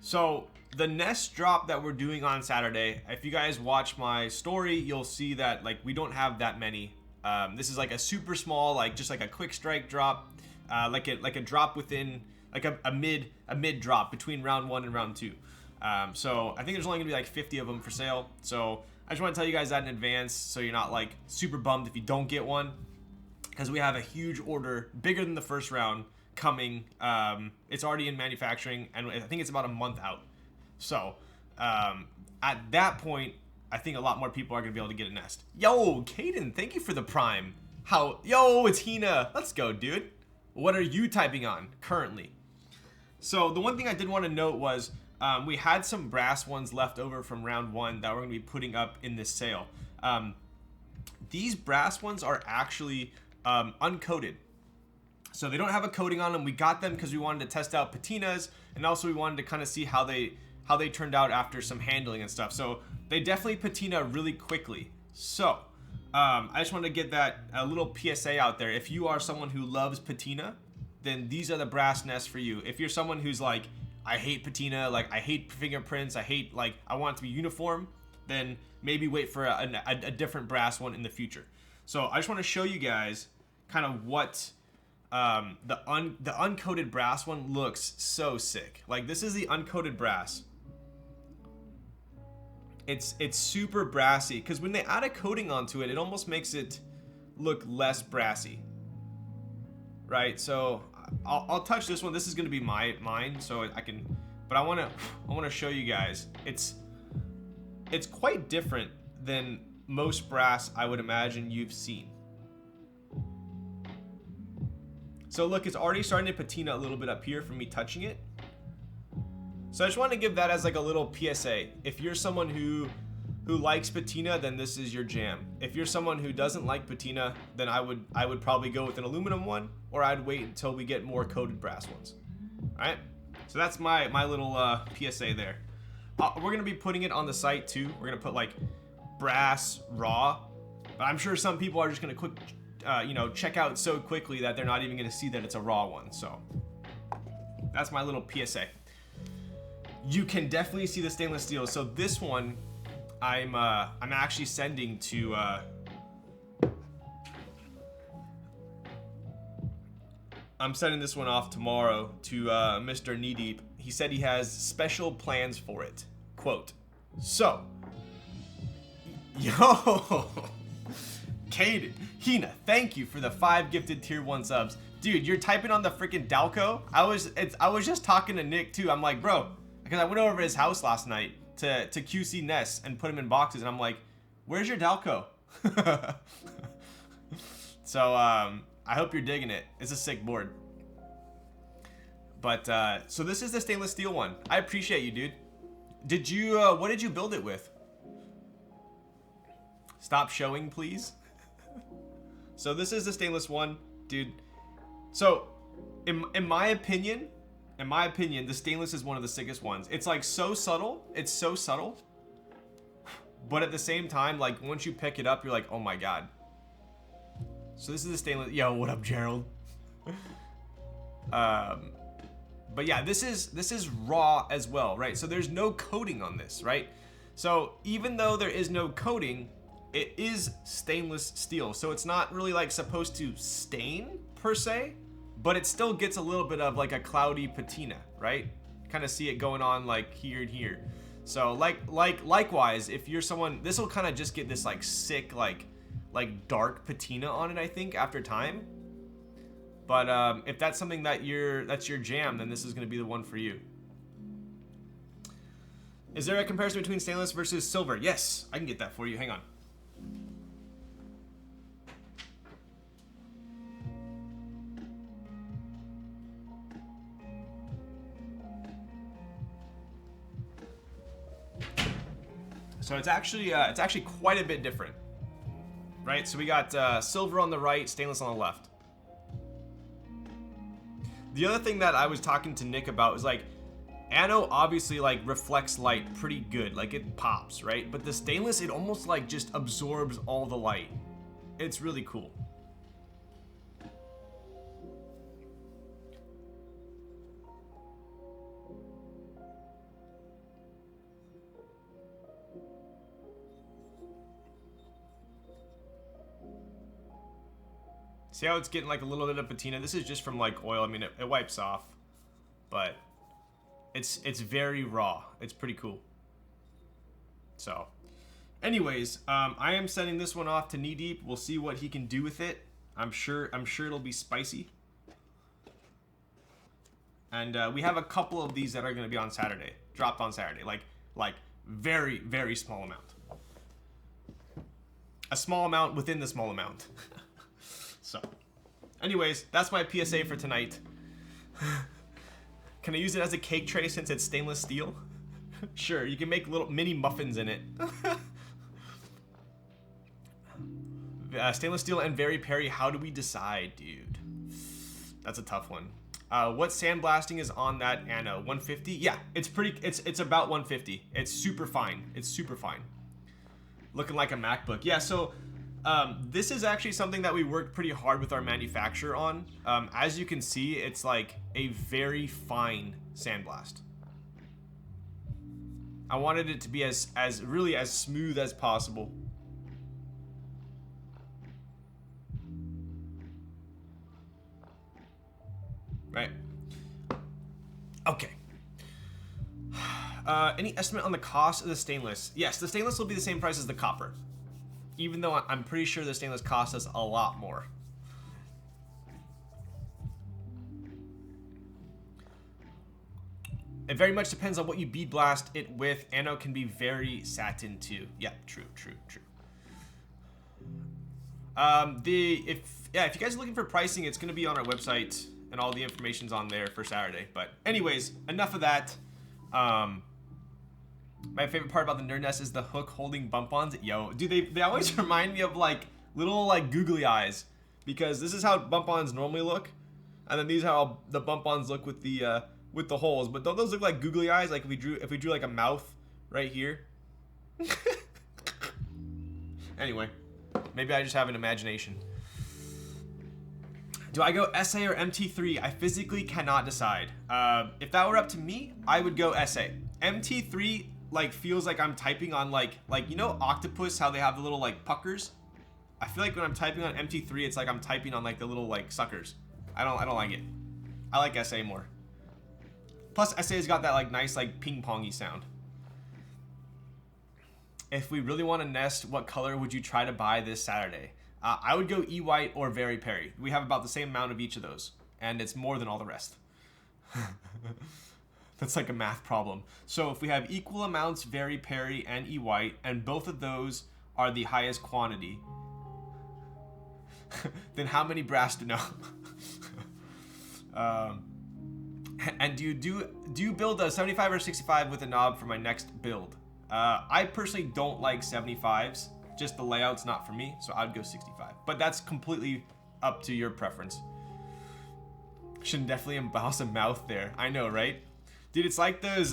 So the nest drop that we're doing on Saturday, if you guys watch my story, you'll see that, like, we don't have that many. This is like a super small, like, just like a quick strike drop, like a drop within, like a mid drop between round 1 and round 2. So I think there's only gonna be like 50 of them for sale. So I just want to tell you guys that in advance, so you're not like super bummed if you don't get one, because we have a huge order, bigger than the first round, coming. It's already in manufacturing, and I think it's about a month out. So at that point, I think a lot more people are gonna be able to get a nest. Yo, Caden, thank you for the prime. Yo, it's Hina. Let's go, dude. What are you typing on currently? So the one thing I did want to note was we had some brass ones left over from round 1 that we're gonna be putting up in this sale. These brass ones are actually uncoated. So they don't have a coating on them. We got them because we wanted to test out patinas, and also we wanted to kind of see how they turned out after some handling and stuff. So they definitely patina really quickly. So I just wanted to get that a little PSA out there. If you are someone who loves patina, then these are the brass nests for you. If you're someone who's like, I hate patina, like I hate fingerprints, I want it to be uniform, then maybe wait for a different brass one in the future. So I just want to show you guys kind of what the uncoated brass one looks so sick. Like, this is the uncoated brass. It's super brassy, because when they add a coating onto it, it almost makes it look less brassy, right? So I'll touch this one. This is going to be mine, so I can, but I want to show you guys. It's quite different than most brass I would imagine you've seen. So look, it's already starting to patina a little bit up here from me touching it. So I just want to give that as like a little PSA. If you're someone who likes patina, then this is your jam. If you're someone who doesn't like patina, then I would probably go with an aluminum one, or I'd wait until we get more coated brass ones. All right. So that's my little PSA there. We're gonna be putting it on the site too. We're gonna put like brass raw, but I'm sure some people are just gonna check out so quickly that they're not even gonna see that it's a raw one. So that's my little PSA. You can definitely see the stainless steel. So this one, I'm actually sending to I'm sending this one off tomorrow to Mr. Knee Deep. He said he has special plans for it. Quote. So, yo, Caden, Hina, thank you for the 5 gifted tier 1 subs. Dude, you're typing on the freaking Dalco? I was just talking to Nick too. I'm like, bro, because I went over his house last night to QC nests and put them in boxes, and I'm like, where's your Dalco? So I hope you're digging it. It's a sick board. But so this is the stainless steel one. I appreciate you, dude. Did you what did you build it with? Stop showing, please. So this is the stainless one, dude. So in my opinion, the stainless is one of the sickest ones. It's like so subtle. It's so subtle. But at the same time, like once you pick it up, you're like, oh my god. So this is the stainless. Yo, what up, Gerald? But yeah, this is raw as well, right? So there's no coating on this, right? So even though there is no coating, it is stainless steel. So it's not really like supposed to stain per se, but it still gets a little bit of like a cloudy patina, right? Kind of see it going on like here and here. So likewise, if you're someone, this will kind of just get this like sick, like dark patina on it, I think, after time. But if that's something that's your jam, then this is going to be the one for you. Is there a comparison between stainless versus silver? Yes, I can get that for you. Hang on. So it's actually quite a bit different, right? So we got silver on the right, stainless on the left. The other thing that I was talking to Nick about was like, Anno obviously like reflects light pretty good, like it pops, right? But the stainless, it almost like just absorbs all the light. It's really cool. See how it's getting like a little bit of patina? This is just from like oil. I mean, it wipes off, but it's very raw. It's pretty cool. So, anyways, I am sending this one off to Knee Deep. We'll see what he can do with it. I'm sure it'll be spicy. And we have a couple of these that are going to be on Saturday, dropped on Saturday, like very, very small amount. A small amount within the small amount. So, anyways, that's my PSA for tonight. Can I use it as a cake tray since it's stainless steel? Sure, you can make little mini muffins in it. Stainless steel and very Perry, how do we decide, dude? That's a tough one. What sandblasting is on that Anno? 150? Yeah, it's about 150. It's super fine. It's super fine. Looking like a MacBook. Yeah, so this is actually something that we worked pretty hard with our manufacturer on. As you can see, it's like a very fine sandblast. I wanted it to be as really as smooth as possible. Right. Okay. Any estimate on the cost of the stainless? Yes, the stainless will be the same price as the copper. Even though I'm pretty sure the stainless costs us a lot more. It very much depends on what you bead blast it with. Anno can be very satin too. Yeah, true. If you guys are looking for pricing, it's gonna be on our website and all the information's on there for Saturday. But anyways, enough of that. My favorite part about the Nerd Nest is the hook holding bump-ons. Yo, dude, they always remind me of like little like googly eyes, because this is how bump-ons normally look, and then these are how the bump-ons look with the holes. But don't those look like googly eyes? Like if we drew like a mouth right here. Anyway, maybe I just have an imagination. Do I go SA or MT3? I physically cannot decide. If that were up to me, I would go SA. MT3 like feels like I'm typing on like you know Octopus, how they have the little like puckers. I feel like when I'm typing on MT3, it's like I'm typing on like the little like suckers. I don't like it. I like SA more. Plus SA's got that like nice like ping pongy sound. If we really want to nest, what color would you try to buy this Saturday? I would go E-White or Very Perry. We have about the same amount of each of those, and it's more than all the rest. That's like a math problem. So if we have equal amounts Very Perry and E-White, and both of those are the highest quantity, then how many brass do no? And do you build a 75 or 65 with a knob for my next build? I personally don't like 75s. Just the layout's not for me, so I'd go 65. But that's completely up to your preference. Should definitely emboss a mouth there. I know, right? Dude, it's like those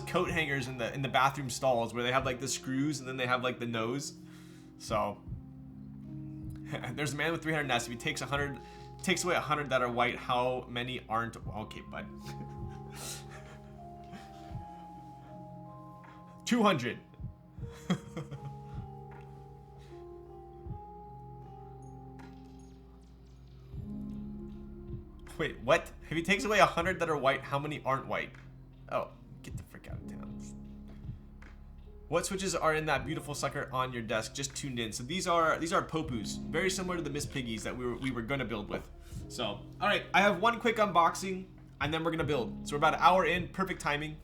coat hangers in the bathroom stalls where they have like the screws and then they have like the nose. So there's a man with 300 nests. If he takes away 100 that are white, how many aren't? Okay, bud. 200. Wait, what? If he takes away 100 that are white, how many aren't white? Oh, get the frick out of town. What switches are in that beautiful sucker on your desk? Just tuned in. So these are Popus, very similar to the Miss Piggies that we were gonna build with. So, all right, I have one quick unboxing, and then we're gonna build. So we're about an hour in, perfect timing.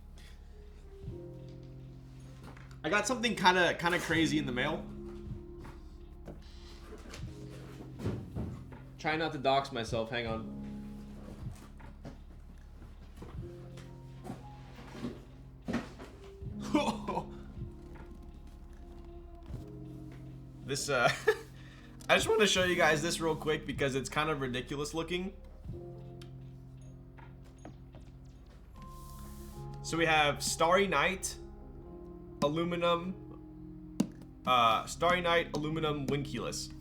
I got something kind of crazy in the mail. Try not to dox myself. Hang on. This I just want to show you guys this real quick because it's kind of ridiculous looking. So we have Starry Night aluminum Winkeyless.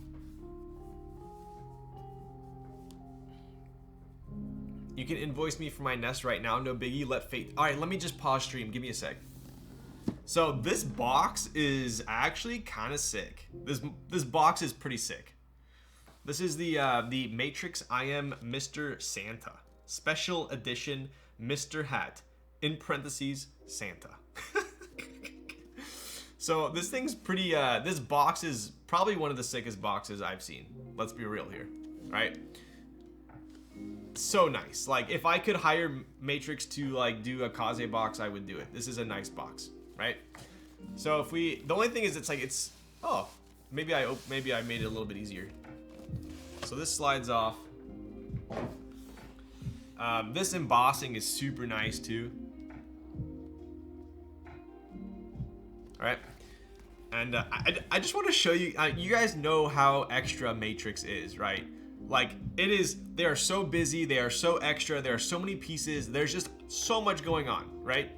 You can invoice me for my nest right now, no biggie, let fate. All right, let me just pause stream, give me a sec. So this box is actually kind of sick. This box is pretty sick. This is the Matrix I Am Mr. Santa Special Edition Mr. Hat in parentheses Santa. So this thing's pretty. This box is probably one of the sickest boxes I've seen. Let's be real here, right? So nice. Like if I could hire Matrix to like do a Kaze box, I would do it. This is a nice box. Right, so if the only thing is oh, maybe I made it a little bit easier. So this slides off. This embossing is super nice too. All right, and I just want to show you. You guys know how extra Matrix is, right? Like it is. They are so busy. They are so extra. There are so many pieces. There's just so much going on, right?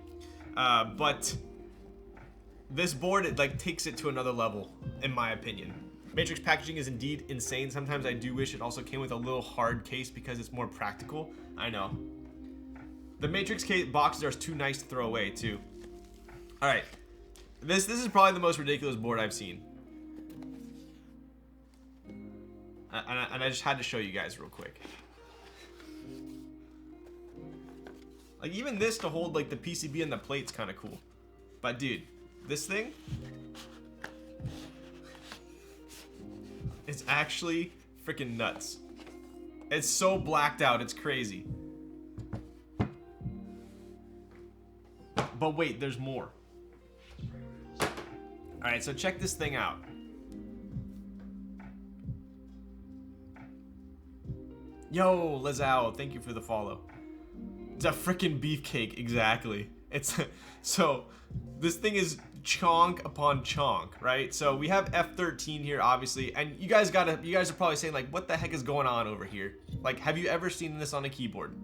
But this board, it like takes it to another level, in my opinion. Matrix packaging is indeed insane. Sometimes I do wish it also came with a little hard case because it's more practical. I know. The Matrix case boxes are too nice to throw away too. All right, this is probably the most ridiculous board I've seen, and I just had to show you guys real quick. Like even this to hold like the PCB and the plate's kind of cool, but dude. This thing is actually freaking nuts. It's so blacked out, it's crazy. But wait, there's more. Alright, so check this thing out. Yo, Lazao, thank you for the follow. It's a freaking beefcake, exactly. It's so this thing is chonk upon chonk, right? So we have F13 here, obviously, and you guys are probably saying like, what the heck is going on over here? Like, have you ever seen this on a keyboard?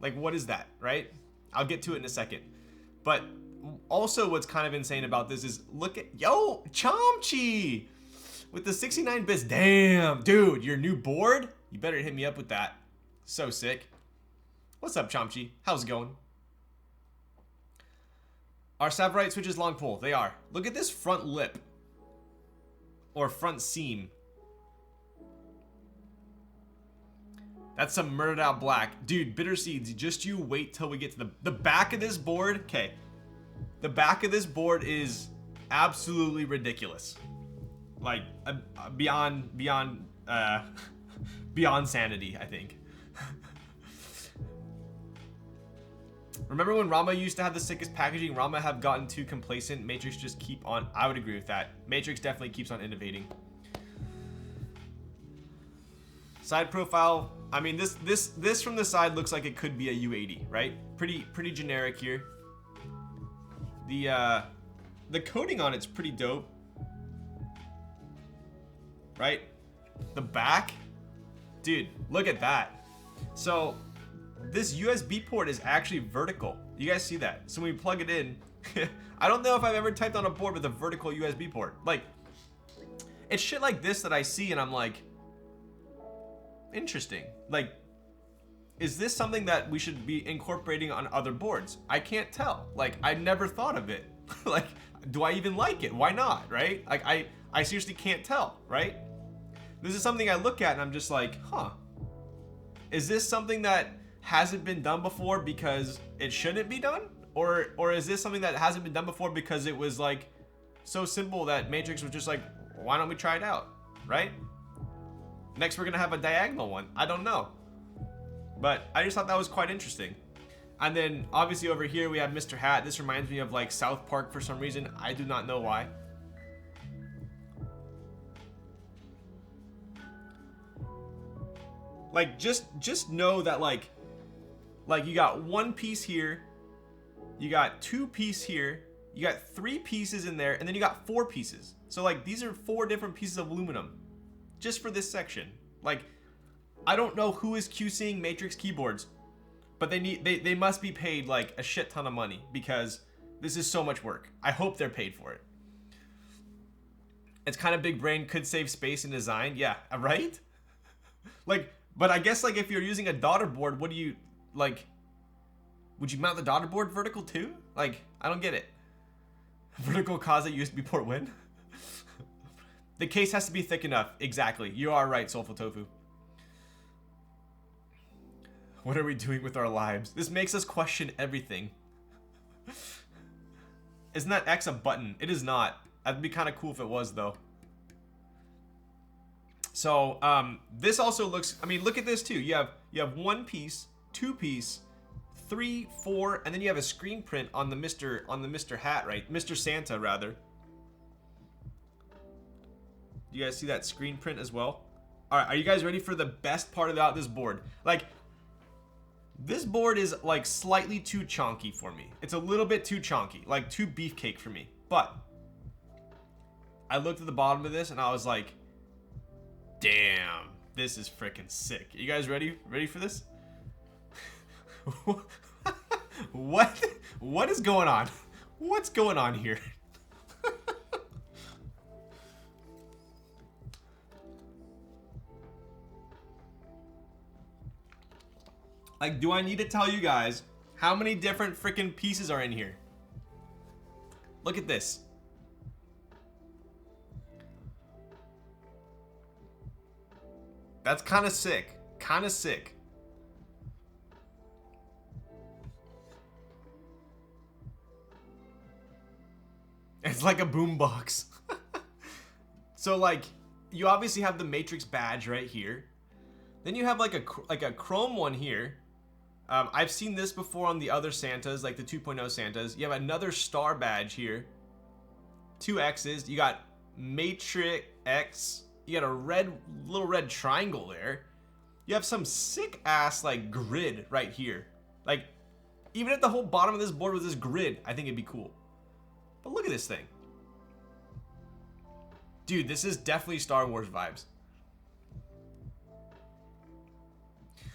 Like, what is that, right? I'll get to it in a second. But also what's kind of insane about this is look at, yo, Chomchi with the 69 bits. Damn, dude, your new board? You better hit me up with that. So sick. What's up, Chomchi? How's it going? Are Savarite switches long pull? They are. Look at this front lip. Or front seam. That's some murdered out black. Dude, bitter seeds, just you wait till we get to the back of this board. Okay. The back of this board is absolutely ridiculous. Like, beyond sanity, I think. Remember when Rama used to have the sickest packaging? Rama have gotten too complacent. Matrix just keep on. I would agree with that. Matrix definitely keeps on innovating. Side profile I mean, this from the side looks like it could be a U80, right? Pretty generic here. The coating on it's pretty dope, right? The back, dude, look at that. So this USB port is actually vertical. You guys see that? So when we plug it in, I don't know if I've ever typed on a board with a vertical USB port. Like, it's shit like this that I see and I'm like, interesting. Like, is this something that we should be incorporating on other boards? I can't tell. Like, I never thought of it. Like, do I even like it? Why not, right? Like, I seriously can't tell, right? This is something I look at and I'm just like, huh. Is this something that hasn't been done before because it shouldn't be done? Or is this something that hasn't been done before because it was like so simple that Matrix was just like, why don't we try it out, right? Next we're gonna have a diagonal one. I don't know. But I just thought that was quite interesting. And then obviously over here we have Mr. Hat. This reminds me of like South Park for some reason. I do not know why. Like just know that like you got one piece here, you got two pieces here, you got three pieces in there, and then you got four pieces. So like these are four different pieces of aluminum just for this section. Like, I don't know who is QCing Matrix keyboards, but they must be paid like a shit ton of money because this is so much work. I hope they're paid for it. It's kind of big brain, could save space in design. Yeah, right? Like, but I guess like if you're using a daughter board, what do you like? Would you mount the daughter board vertical too? Like, I don't get it. Vertical cause a USB port win? The case has to be thick enough. Exactly. You are right, Soulful Tofu. What are we doing with our lives? This makes us question everything. Isn't that X a button? It is not. That'd be kind of cool if it was, though. So, this also looks... I mean, look at this, too. You have one piece, two piece, 3, 4, and then you have a screen print on the Mr. Hat, right? Mr. Santa, rather. You guys see that screen print as well? All right, are you guys ready for the best part about this board? Like, this board is like slightly too chonky for me. It's a little bit too chonky, like too beefcake for me. But I looked at the bottom of this and I was like, damn, this is freaking sick. You guys ready? Ready for this? What is going on? What's going on here? Like, do I need to tell you guys how many different freaking pieces are in here? Look at this. That's kind of sick. Kind of sick. It's like a boombox. So, like, you obviously have the Matrix badge right here. Then you have like a chrome one here. I've seen this before on the other Santas, like the 2.0 Santas. You have another star badge here. 2 X's. You got Matrix X. You got a little red triangle there. You have some sick ass like grid right here. Like, even if the whole bottom of this board was this grid, I think it'd be cool. But look at this thing. Dude, this is definitely Star Wars vibes.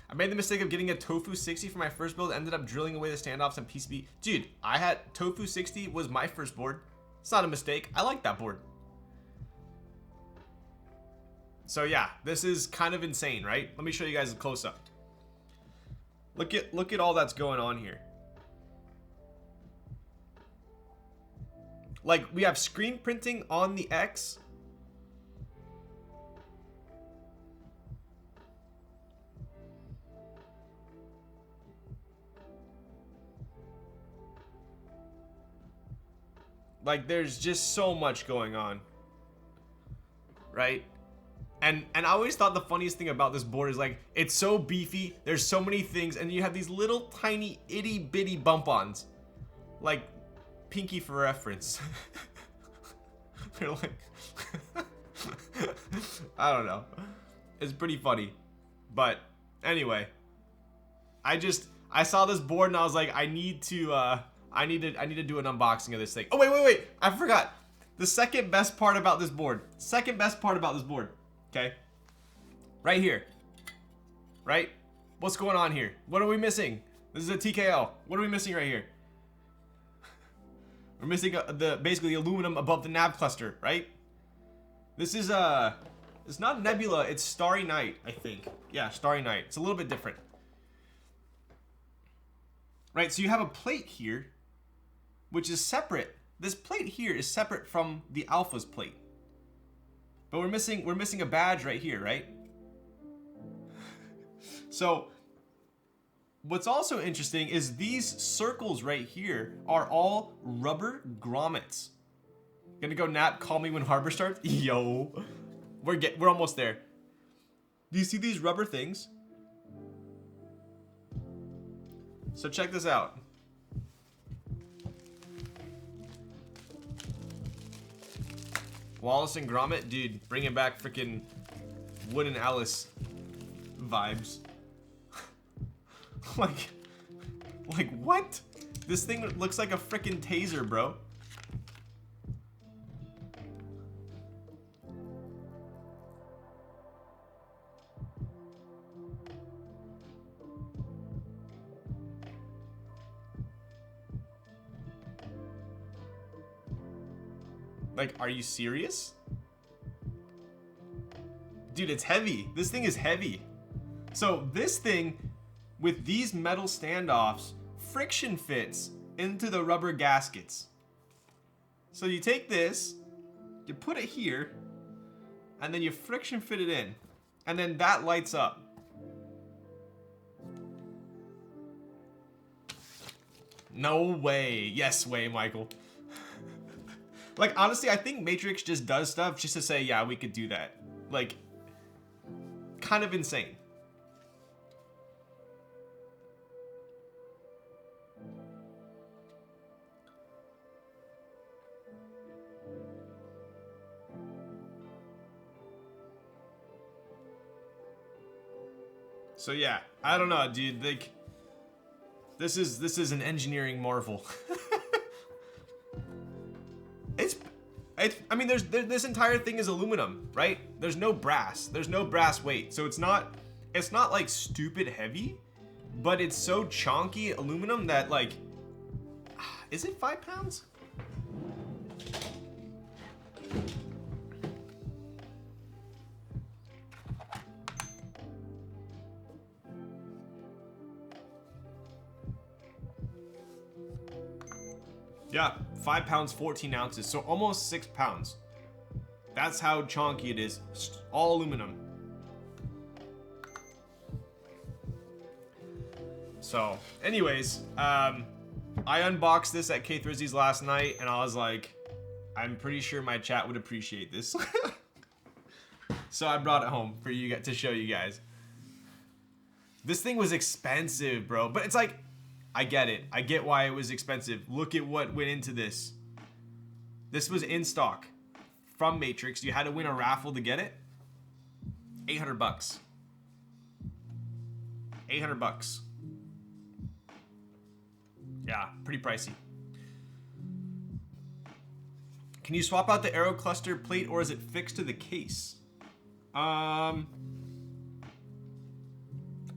I made the mistake of getting a Tofu 60 for my first build, ended up drilling away the standoffs and PCB. Dude, I had Tofu 60 was my first board. It's not a mistake. I like that board. So yeah, this is kind of insane, right? Let me show you guys a close up. Look at all that's going on here. Like, we have screen printing on the X. Like, there's just so much going on, right? And I always thought the funniest thing about this board is like, it's so beefy, there's so many things, and you have these little tiny itty bitty bump-ons. Like, Pinky for reference. They're like, I don't know. It's pretty funny. But Anyway, I saw this board and I was like, I need to do an unboxing of this thing. Oh wait, I forgot. The second best part about this board. Okay, right here. Right? What's going on here? What are we missing? This is a TKL. What are we missing right here? We're missing basically the aluminum above the nav cluster, right? This is it's not Nebula, it's Starry Night, I think. Yeah, Starry Night. It's a little bit different. Right, so you have a plate here, which is separate. This plate here is separate from the Alpha's plate. But we're missing a badge right here, right? So what's also interesting is these circles right here are all rubber grommets. Gonna go nap, call me when Harbour starts? Yo. We're almost there. Do you see these rubber things? So check this out. Wallace and Gromit, dude, bringing back freaking Wood and Alice vibes. like what? This thing looks like a freaking taser, bro. Like, are you serious? Dude, it's heavy. This thing is heavy. So this thing, with these metal standoffs, friction fits into the rubber gaskets. So you take this, you put it here, and then you friction fit it in. And then that lights up. No way. Yes way, Michael. Like, honestly, I think Matrix just does stuff just to say, yeah, we could do that. Like, kind of insane. So yeah, I don't know, dude. Like, this is an engineering marvel. I mean, this entire thing is aluminum, right? There's no brass. There's no brass weight. So it's not like stupid heavy, but it's so chonky aluminum that, like, is it 5 pounds? Yeah, 5 pounds, 14 ounces, so almost 6 pounds. That's how chonky it is. All aluminum. So, anyways, I unboxed this at K Thrizzy's last night, and I was like, I'm pretty sure my chat would appreciate this. So I brought it home for you guys to show you guys. This thing was expensive, bro, but it's like, I get it. I get why it was expensive. Look at what went into this. This was in stock from Matrix. You had to win a raffle to get it. 800 bucks. 800 bucks. Yeah, pretty pricey. Can you swap out the aero cluster plate, or is it fixed to the case? I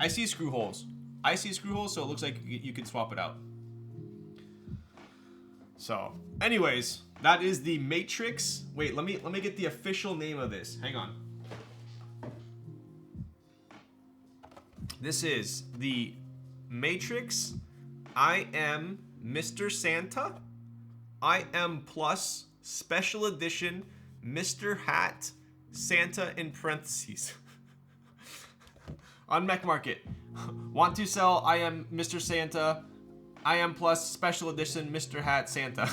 see screw holes. So it looks like you can swap it out. So, anyways, that is the Matrix. Wait, let me get the official name of this. Hang on. This is the Matrix I Am Mr. Santa I Am Plus Special Edition Mr. Hat Santa in parentheses. On Mech Market. Want to sell I Am Mr. Santa I Am Plus Special Edition Mr. Hat Santa.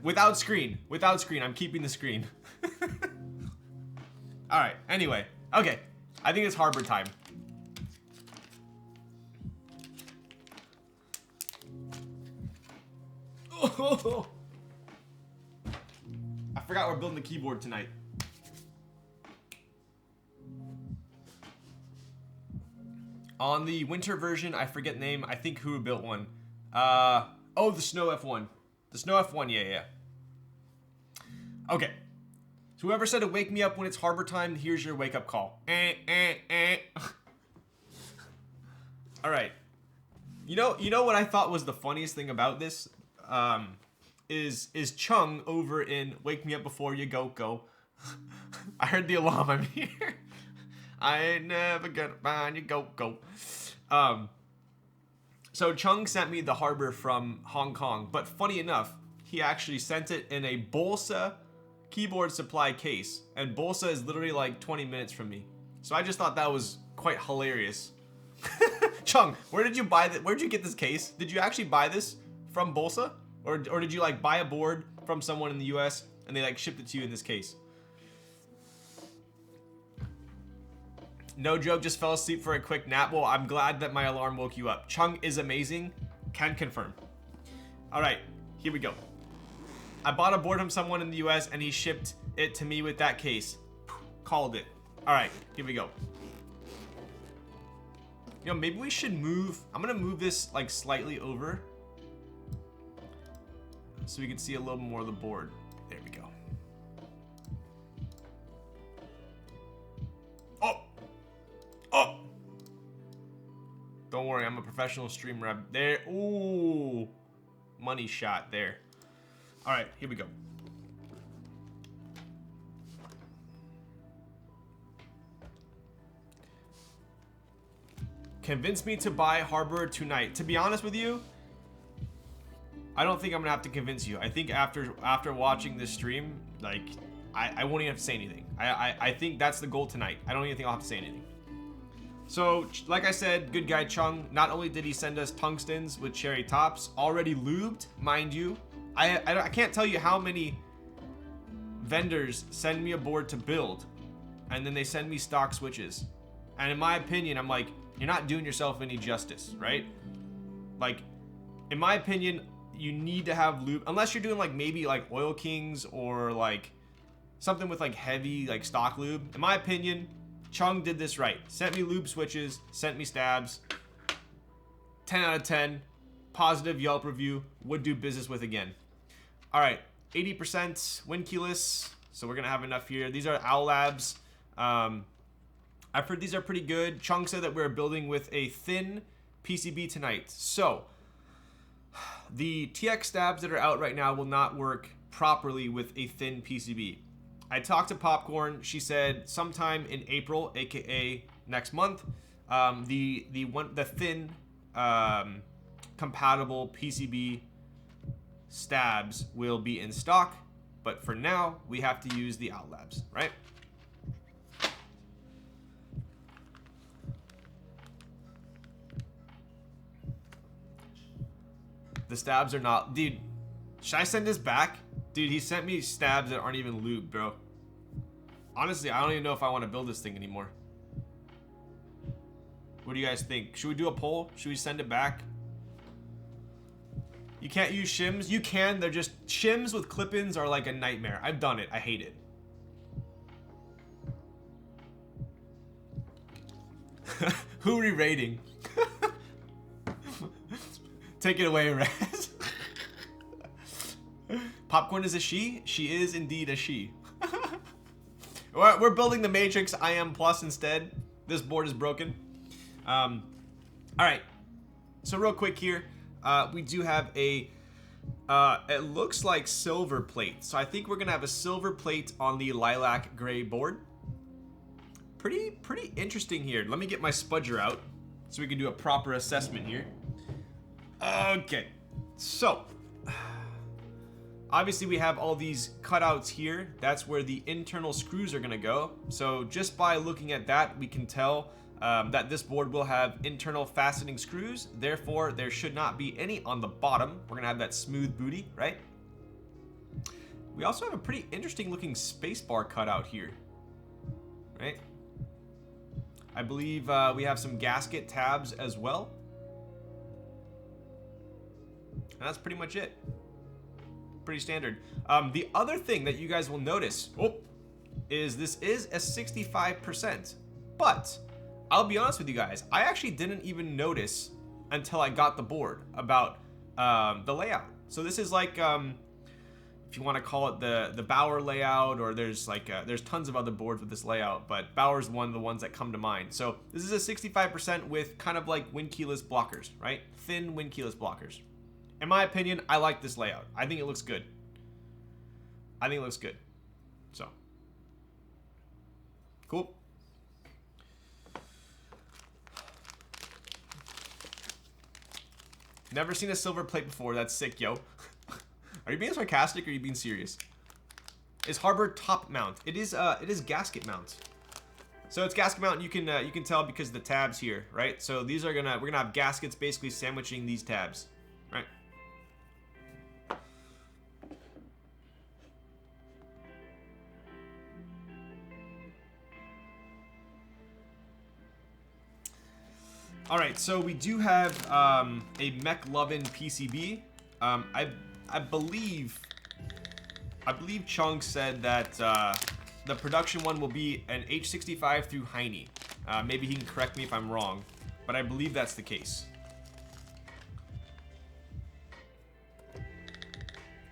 Without screen. I'm keeping the screen. Alright, anyway. Okay. I think it's Harbour time. Oh. I forgot we're building the keyboard tonight. On the winter version, I forget the name. I think who built one. Oh, the Snow F1. The Snow F1, yeah. Okay. So whoever said to wake me up when it's Harbour time, here's your wake-up call. All right. You know what I thought was the funniest thing about this? Is Chung over in Wake Me Up Before You Go. I heard the alarm, I'm here. I ain't never gonna find you, go. So Chung sent me the Harbour from Hong Kong, but funny enough, he actually sent it in a Bolsa keyboard supply case, and Bolsa is literally like 20 minutes from me. So I just thought that was quite hilarious. Chung, where did you buy that? Where did you get this case? Did you actually buy this from Bolsa? Or did you like buy a board from someone in the US and they like shipped it to you in this case? No joke, just fell asleep for a quick nap. Well, I'm glad that my alarm woke you up. Chung is amazing, can confirm. All right, here we go. I bought a board from someone in the US and he shipped it to me with that case. Called it. All right, here we go. You know, maybe we should move. I'm gonna move this like slightly over so we can see a little more of the board. There we go. Oh! Don't worry, I'm a professional streamer. There. Ooh. Money shot there. All right, here we go. Convince me to buy Harbour tonight. To be honest with you, I don't think I'm gonna have to convince you. I think after watching this stream, like, I won't even have to say anything. I think that's the goal tonight. I don't even think I'll have to say anything. So, like I said, good guy Chung, not only did he send us tungstens with cherry tops, already lubed, mind you. I can't tell you how many vendors send me a board to build, and then they send me stock switches. And in my opinion, I'm like, you're not doing yourself any justice, right? Like, in my opinion, you need to have lube, unless you're doing like maybe like Oil Kings or like something with like heavy like stock lube. In my opinion, Chung did this right. Sent me lube switches, sent me stabs. 10 out of 10. Positive Yelp review. Would do business with again. All right, 80% Winculus. So we're gonna have enough here. These are Owlabs. I've heard these are pretty good. Chung said that we're building with a thin PCB tonight. So the TX stabs that are out right now will not work properly with a thin PCB. I talked to Popcorn. She said sometime in April, aka next month, the thin compatible PCB stabs will be in stock. But for now, we have to use the Owlabs, right? The stabs are not... Dude, should I send this back? Dude, he sent me stabs that aren't even lubed, bro. Honestly, I don't even know if I want to build this thing anymore. What do you guys think? Should we do a poll? Should we send it back? You can't use shims? You can. They're just... Shims with clip-ins are like a nightmare. I've done it. I hate it. Who re-rating? Take it away, Raz. Popcorn is a she? She is indeed a she. We're building the Matrix IM Plus instead. This board is broken. Alright. So real quick here. We do have a... it looks like silver plate. So I think we're going to have a silver plate on the lilac gray board. Pretty interesting here. Let me get my spudger out so we can do a proper assessment here. Okay, so obviously we have all these cutouts here. That's where the internal screws are gonna go. So just by looking at that, we can tell that this board will have internal fastening screws. Therefore, there should not be any on the bottom. We're gonna have that smooth booty, right? We also have a pretty interesting looking spacebar cutout here, right? I believe we have some gasket tabs as well. And that's pretty much it. Pretty standard. The other thing that you guys will notice is this is a 65%, but I'll be honest with you guys, I actually didn't even notice until I got the board about the layout. So this is like, if you want to call it the Bower layout, or there's like there's tons of other boards with this layout, but Bower's one of the ones that come to mind. So this is a 65% with kind of like wind keyless blockers, right? Thin wind keyless blockers. In my opinion, I like this layout. I think it looks good. I think it looks good. So cool. Never seen a silver plate before. That's sick, yo. Are you being sarcastic or are you being serious? Is Harbour top mount? It is gasket mount. So it's gasket mount, and you can tell because of the tabs here, right? So these are we're gonna have gaskets basically sandwiching these tabs, right? All right, so we do have a McLovin PCB. I believe Chung said that the production one will be an H65 through Heine. Maybe he can correct me if I'm wrong, but I believe that's the case.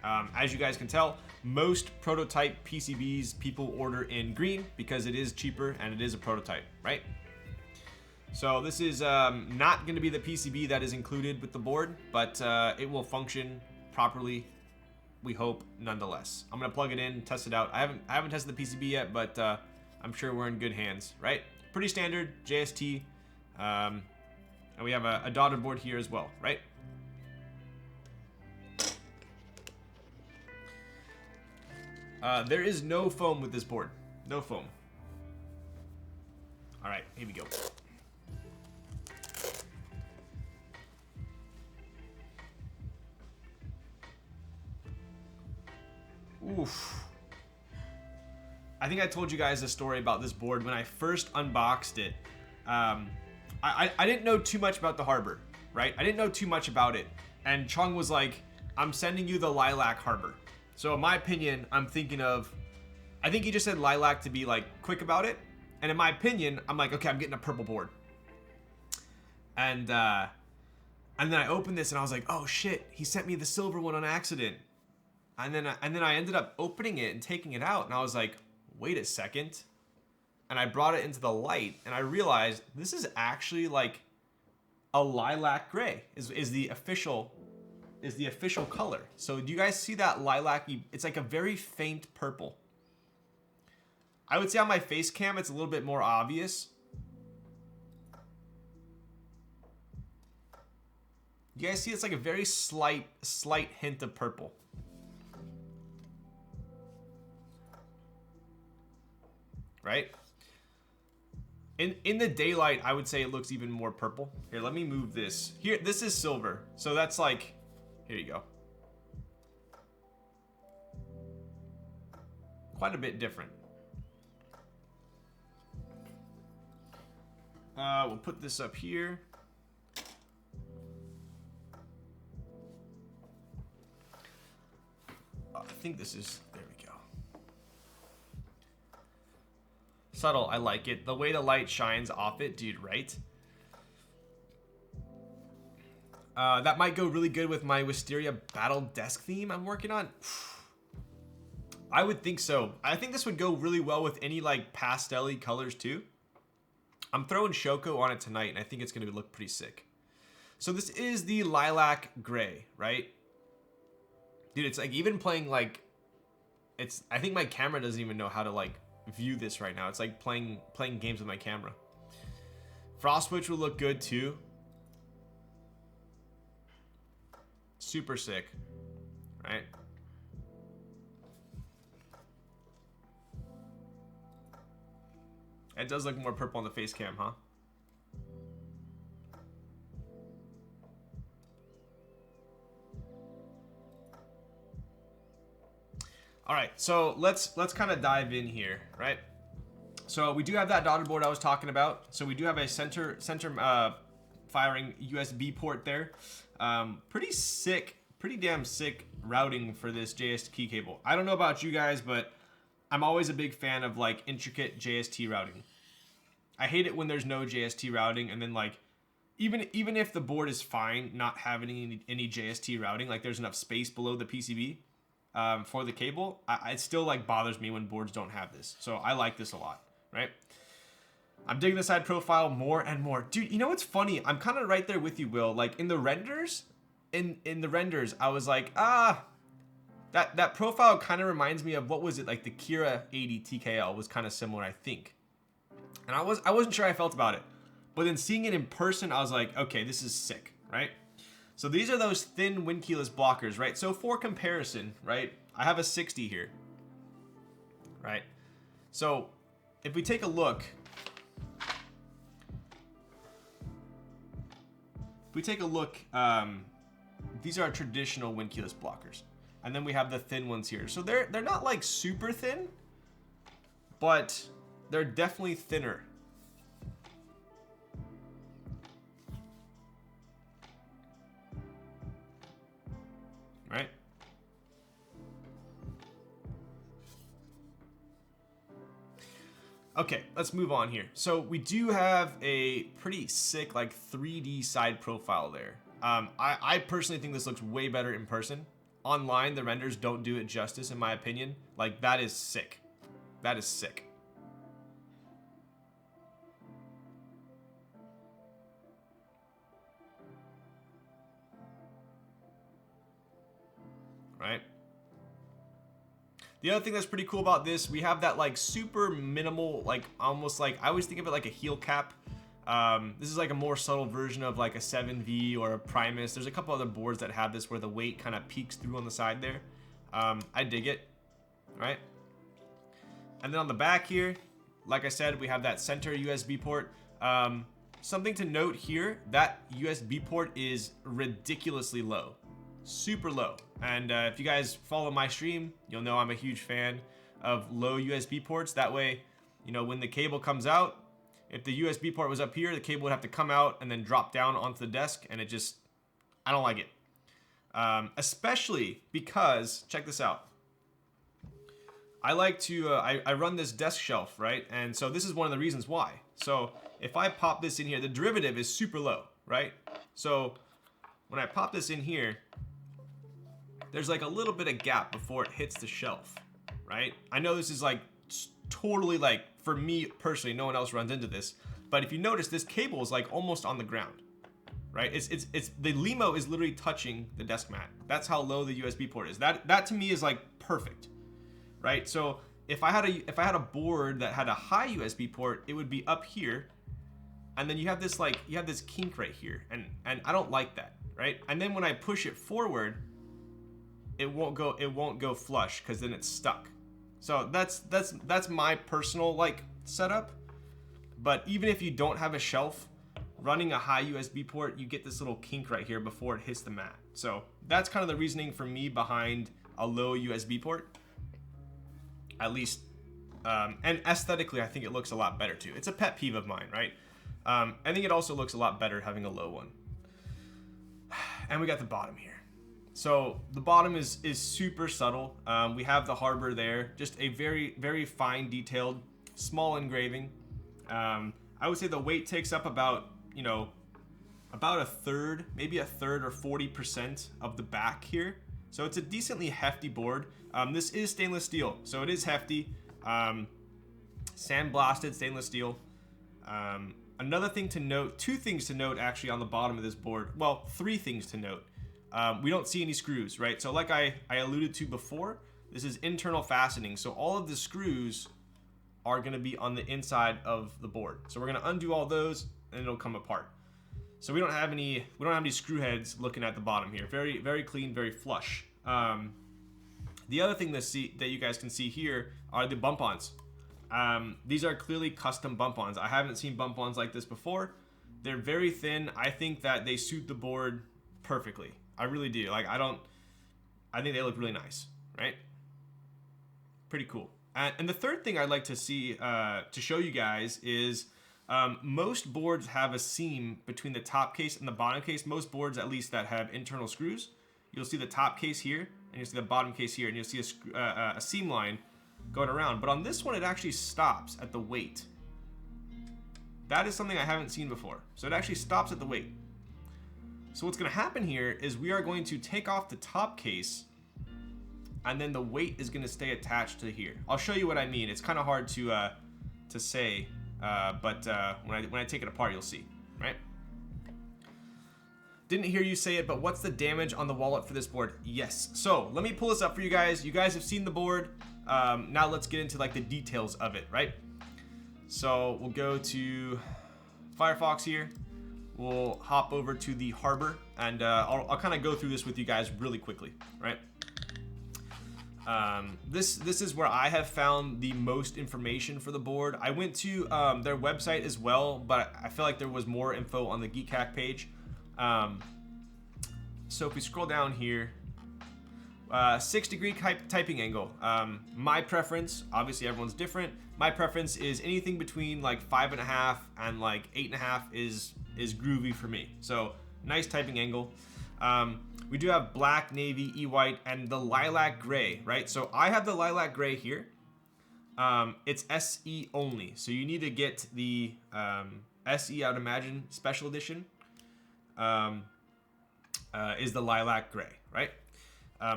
As you guys can tell, most prototype PCBs people order in green because it is cheaper and it is a prototype, right? So this is not going to be the PCB that is included with the board, but it will function properly, we hope, nonetheless. I'm going to plug it in, test it out. I haven't tested the PCB yet, but I'm sure we're in good hands, right? Pretty standard JST, and we have a dotted board here as well, right? There is no foam with this board. No foam. All right, here we go. Oof. I think I told you guys a story about this board when I first unboxed it. I didn't know too much about the Harbour, right? I didn't know too much about it. And Chung was like, I'm sending you the Lilac Harbour. So in my opinion, I'm thinking of, I think he just said lilac to be like quick about it. And in my opinion, I'm like, okay, I'm getting a purple board. And then I opened this and I was like, oh shit, he sent me the silver one on accident. And then I ended up opening it and taking it out, and I was like, wait a second. And I brought it into the light, and I realized this is actually like a lilac gray is the official color. So do you guys see that lilac? It's like a very faint purple. I would say on my face cam it's a little bit more obvious. You guys see it's like a very slight hint of purple. Right? In the daylight, I would say it looks even more purple. Here, let me move this. Here, this is silver. So that's like, here you go. Quite a bit different. We'll put this up here. I think this is, there we go. Subtle, I like it. The way the light shines off it, dude, right? That might go really good with my Wisteria Battle Desk theme I'm working on. I would think so. I think this would go really well with any like pastel-y colors too. I'm throwing Shoko on it tonight, and I think it's going to look pretty sick. So this is the lilac gray, right? Dude, it's like even playing like, I think my camera doesn't even know how to like view this right now. It's like playing games with my camera. Frost Switch will look good too. Super sick, right? It does look more purple on the face cam, huh? All right, so let's kind of dive in here, right? So we do have that dotted board I was talking about. So we do have a center firing USB port there. Pretty sick, pretty damn sick routing for this JST key cable. I don't know about you guys, but I'm always a big fan of like intricate JST routing. I hate it when there's no JST routing, and then like even if the board is fine not having any JST routing, like there's enough space below the PCB for the cable, it still like bothers me when boards don't have this. So I like this a lot, right? I'm digging the side profile more and more. Dude, you know what's funny? I'm kind of right there with you, Will. Like in the renders, in the renders, I was like, that profile kind of reminds me of, what was it, like the Kira 80 TKL was kind of similar, I think. And I wasn't sure how I felt about it. But then seeing it in person, I was like, okay, this is sick, right? So these are those thin wind keyless blockers, right? So for comparison, right, I have a 60 here, right? So if we take a look, these are traditional wind keyless blockers. And then we have the thin ones here. So they're not like super thin, but they're definitely thinner. Right? Okay, let's move on here. So we do have a pretty sick like 3D side profile there. I personally think this looks way better in person. Online, the renders don't do it justice, in my opinion. Like, that is sick. That is sick. Right? The other thing that's pretty cool about this, we have that like super minimal, like almost like, I always think of it like a heel cap. This is like a more subtle version of like a 7V or a Primus. There's a couple other boards that have this where the weight kind of peeks through on the side there. I dig it, right? And then on the back here, like I said, we have that center USB port. Something to note here, that USB port is ridiculously low, super low. And if you guys follow my stream, you'll know I'm a huge fan of low USB ports. That way, you know, when the cable comes out, if the USB port was up here, the cable would have to come out and then drop down onto the desk, and it just, I don't like it. Especially because, check this out. I like to, I run this desk shelf, right? And so this is one of the reasons why. So if I pop this in here, the derivative is super low, right? So when I pop this in here, there's like a little bit of gap before it hits the shelf, right? I know this is like totally like, for me personally, no one else runs into this, but if you notice, this cable is like almost on the ground, right? It's the limo is literally touching the desk mat. That's how low the USB port is. That to me is like perfect, right? So if I had a board that had a high USB port, it would be up here, and then you have this like, you have this kink right here, and I don't like that, right? And then when I push it forward, it won't go flush, because then it's stuck. So that's my personal like setup. But even if you don't have a shelf, running a high USB port, you get this little kink right here before it hits the mat. So that's kind of the reasoning for me behind a low USB port. At least, and aesthetically, I think it looks a lot better too. It's a pet peeve of mine, right? I think it also looks a lot better having a low one. And we got the bottom here. So the bottom is super subtle. We have the Harbour there, just a very, very fine detailed, small engraving. I would say the weight takes up about, you know, about a third, maybe a third or 40% of the back here. So it's a decently hefty board. This is stainless steel, so it is hefty. Sandblasted stainless steel. Another thing to note, two things to note actually on the bottom of this board. Well, three things to note. We don't see any screws, right? So like I alluded to before, this is internal fastening. So all of the screws are gonna be on the inside of the board. So we're gonna undo all those and it'll come apart. So we don't have any screw heads looking at the bottom here. Very, very clean, very flush. The other thing that you guys can see here are the bump-ons. These are clearly custom bump-ons. I haven't seen bump-ons like this before. They're very thin. I think that they suit the board perfectly. I really do. Like, I think they look really nice, right? Pretty cool. And the third thing I'd like to see, to show you guys is, most boards have a seam between the top case and the bottom case. Most boards, at least, that have internal screws, you'll see the top case here, and you'll see the bottom case here, and you'll see a seam line going around. But on this one, it actually stops at the weight. That is something I haven't seen before. So it actually stops at the weight. So what's going to happen here is we are going to take off the top case, and then the weight is going to stay attached to here. I'll show you what I mean. It's kind of hard to say, but when I take it apart, you'll see, right? Didn't hear you say it, but what's the damage on the wallet for this board? Yes. So let me pull this up for you guys. You guys have seen the board. Now let's get into like the details of it, right? So we'll go to Firefox here. We'll hop over to the Harbour, and I'll kind of go through this with you guys really quickly, right? This is where I have found the most information for the board. I went to their website as well, but I feel like there was more info on the Keycaps page. So if we scroll down here, 6-degree typing angle. My preference, obviously everyone's different. My preference is anything between like 5.5 and like 8.5 is groovy for me. So nice typing angle. We do have black, navy, e-white, and the lilac gray, right? So I have the lilac gray here. It's SE only, so you need to get the SE, I would imagine, special edition. Is the lilac gray, right?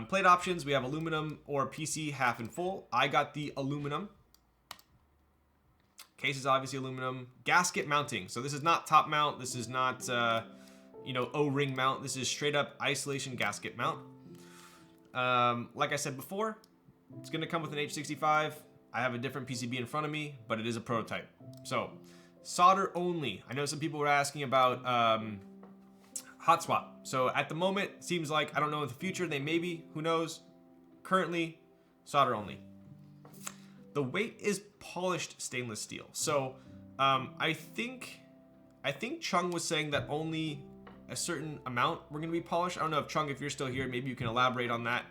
Plate options, we have aluminum or PC half and full. I got the aluminum. Case is obviously aluminum. Gasket mounting. So this is not top mount. This is not, O-ring mount. This is straight up isolation gasket mount. Like I said before, it's going to come with an H65. I have a different PCB in front of me, but it is a prototype. So solder only. I know some people were asking about hot swap. So at the moment, seems like, I don't know in the future, they maybe, who knows. Currently, solder only. The weight is polished stainless steel. So I think Chung was saying that only a certain amount were going to be polished. I don't know if Chung, if you're still here, maybe you can elaborate on that.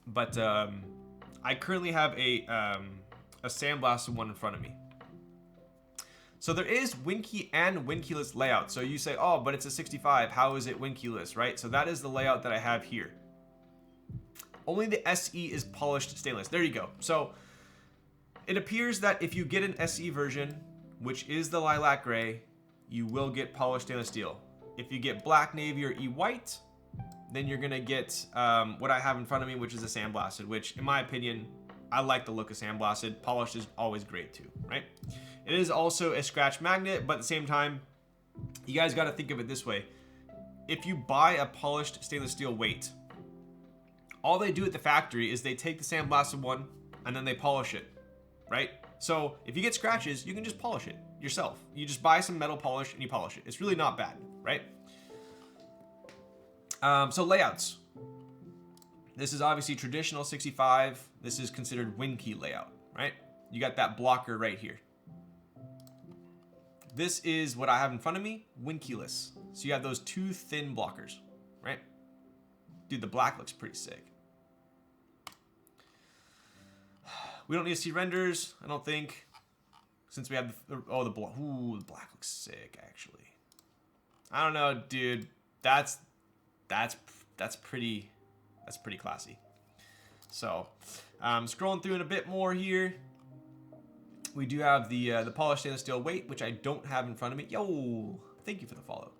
But I currently have a sandblasted one in front of me. So there is WinKey and WinKeyless layout. So you say, oh, but it's a 65. How is it WinKeyless, right? So that is the layout that I have here. Only the SE is polished stainless. There you go. So it appears that if you get an SE version, which is the lilac gray, you will get polished stainless steel. If you get black, navy, or e-white, then you're going to get what I have in front of me, which is a sandblasted, which in my opinion, I like the look of sandblasted. Polished is always great too, right? It is also a scratch magnet, but at the same time, you guys got to think of it this way. If you buy a polished stainless steel weight, all they do at the factory is they take the sandblasted one and then they polish it, right? So if you get scratches, you can just polish it yourself. You just buy some metal polish and you polish it. It's really not bad, right? So layouts. This is obviously traditional 65. This is considered WinKey layout, right? You got that blocker right here. This is what I have in front of me, WinKeyless. So you have those two thin blockers, right? Dude, the black looks pretty sick. We don't need to see renders, I don't think, since we have the black. Ooh, the black looks sick, actually. I don't know, dude. That's pretty classy. So, scrolling through in a bit more here. We do have the polished stainless steel weight, which I don't have in front of me. Yo, thank you for the follow.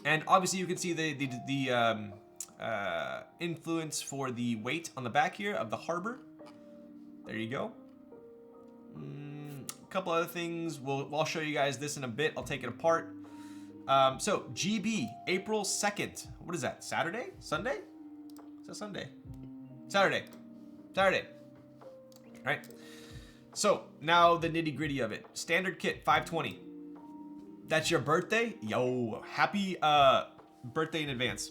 And obviously you can see the influence for the weight on the back here of the Harbour. There you go. A couple other things. I'll show you guys this in a bit. I'll take it apart. So GB, April 2nd. What is that? Saturday? Sunday? Is that Sunday? Saturday. Right. So now the nitty gritty of it. Standard kit, 520. That's your birthday? Yo, happy birthday in advance.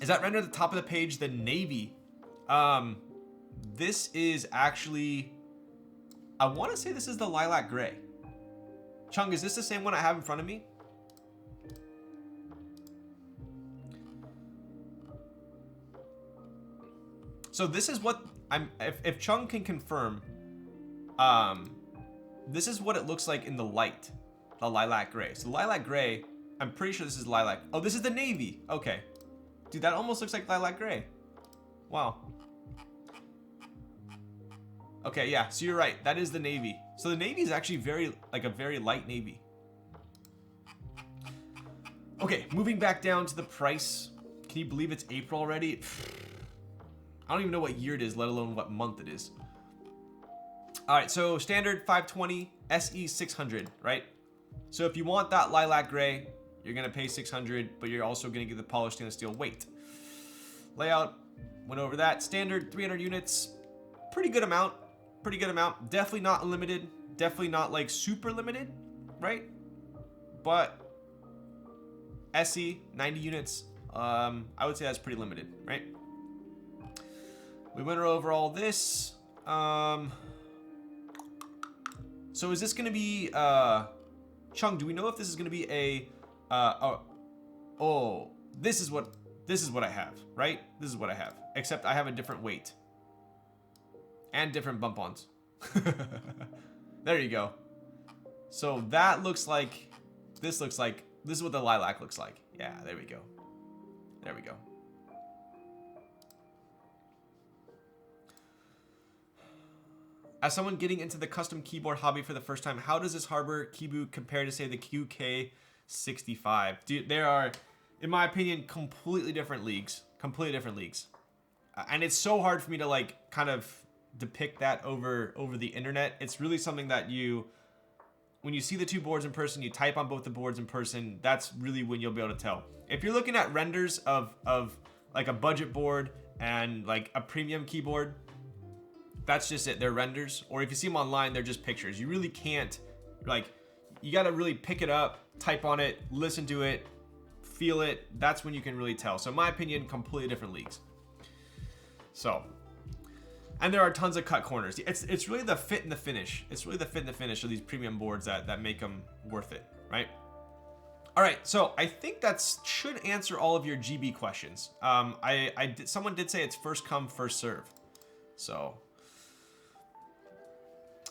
Is that rendered at the top of the page, the navy? This is actually, I want to say this is the lilac gray. Chung, is this the same one I have in front of me? So this is what if Chung can confirm, this is what it looks like in the light, the lilac gray. So lilac gray, I'm pretty sure this is lilac. Oh, this is the navy. Okay. Dude, that almost looks like lilac gray. Wow. Okay, yeah, so you're right. That is the navy. So the navy is actually a very light navy. Okay, moving back down to the price. Can you believe it's April already? I don't even know what year it is, let alone what month it is. All right, so standard 520, SE 600, right? So if you want that lilac gray, you're gonna pay 600, but you're also gonna get the polished stainless steel weight. Layout, went over that. Standard 300 units, pretty good amount. Pretty good amount. Definitely not unlimited. Definitely not like super limited, right? But SE 90 units. I would say that's pretty limited, right? We went over all this. So is this gonna be Chung? Do we know if this is gonna be a oh, this is what I have, right? This is what I have. Except I have a different weight. And different bump-ons. There you go. So that looks like, this is what the lilac looks like. Yeah, there we go. There we go. As someone getting into the custom keyboard hobby for the first time, how does this Harbour Kibou compare to, say, the QK65? Dude, there are, in my opinion, completely different leagues. Completely different leagues. And it's so hard for me to, like, kind of depict that over the internet. It's really something that when you see the two boards in person, you type on both the boards in person, that's really when you'll be able to tell. If you're looking at renders of like a budget board and like a premium keyboard, that's just it. They're renders. Or if you see them online, they're just pictures. You really can't, like, you got to really pick it up, type on it, listen to it, feel it. That's when you can really tell. So in my opinion, completely different leagues. So, and there are tons of cut corners. It's really the fit and the finish. It's really the fit and the finish of these premium boards that make them worth it, right? All right, so I think that should answer all of your GB questions. Someone did say it's first come, first serve. So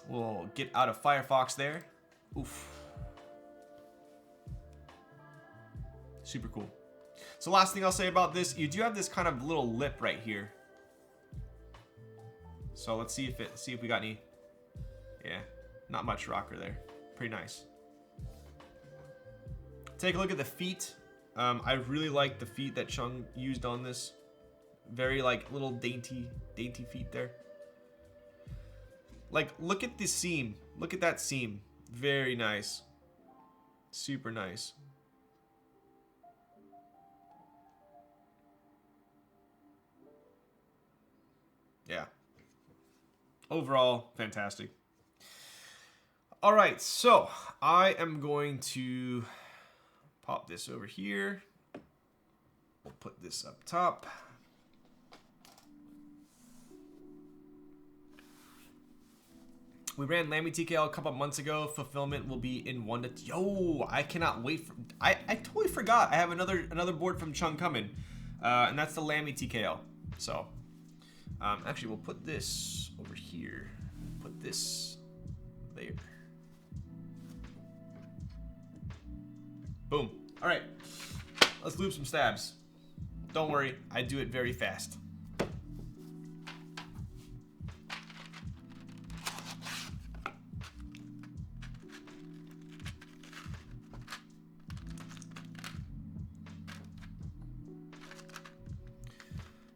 we'll get out of Firefox there. Oof. Super cool. So last thing I'll say about this, you do have this kind of little lip right here. So let's see if we got any. Yeah, not much rocker there. Pretty nice. Take a look at the feet. I really like the feet that Chung used on this. Very like little dainty feet there. Like, look at this seam. Look at that seam. Very nice. Super nice. Yeah. Overall, fantastic. All right, so I am going to pop this over here. We'll put this up top. We ran Lammy TKL a couple months ago. Fulfillment will be in 1 to... Yo, I cannot wait for... I totally forgot. I have another board from Chung coming. And that's the Lammy TKL. So... actually, we'll put this over here. Put this there. Boom. All right. Let's loop some stabs. Don't worry. I do it very fast.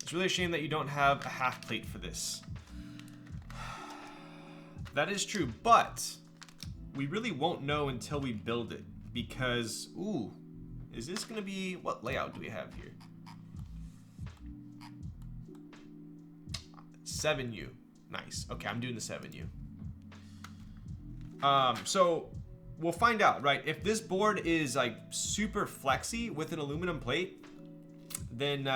It's really a shame that you don't have a half plate for this. That is true, but we really won't know until we build it because, ooh, is this gonna be, what layout do we have here? 7U, nice. Okay, I'm doing the 7U. So we'll find out, right? If this board is like super flexy with an aluminum plate, then,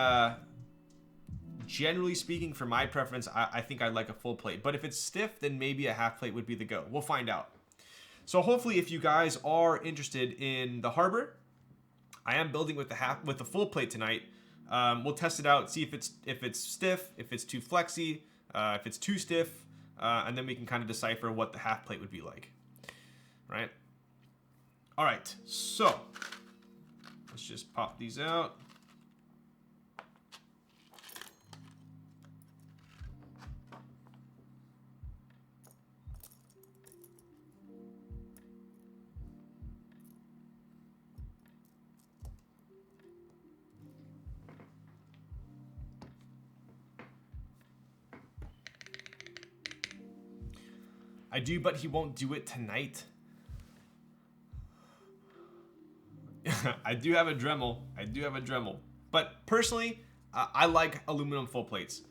generally speaking, for my preference, I think I'd like a full plate. But if it's stiff, then maybe a half plate would be the go. We'll find out. So hopefully, if you guys are interested in the Harbour, I am building with the full plate tonight. We'll test it out, see if it's stiff, if it's too flexy, if it's too stiff, and then we can kind of decipher what the half plate would be like. Right? All right. So let's just pop these out. I do, but he won't do it tonight. I do have a Dremel. I do have a Dremel. But personally, I like aluminum full plates.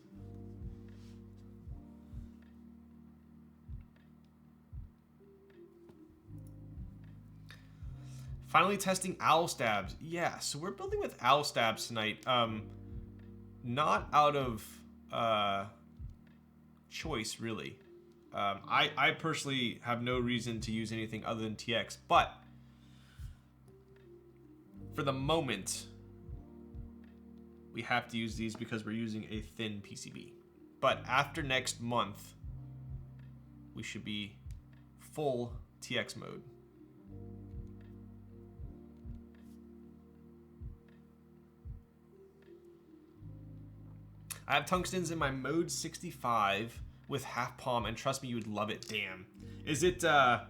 Finally testing Owlstabs. Yeah, so we're building with Owlstabs tonight. Not out of choice, really. I personally have no reason to use anything other than TX, but for the moment, we have to use these because we're using a thin PCB. But after next month, we should be full TX mode. I have tungstens in my mode 65 with half palm, and trust me, you would love it. Damn. Is it, how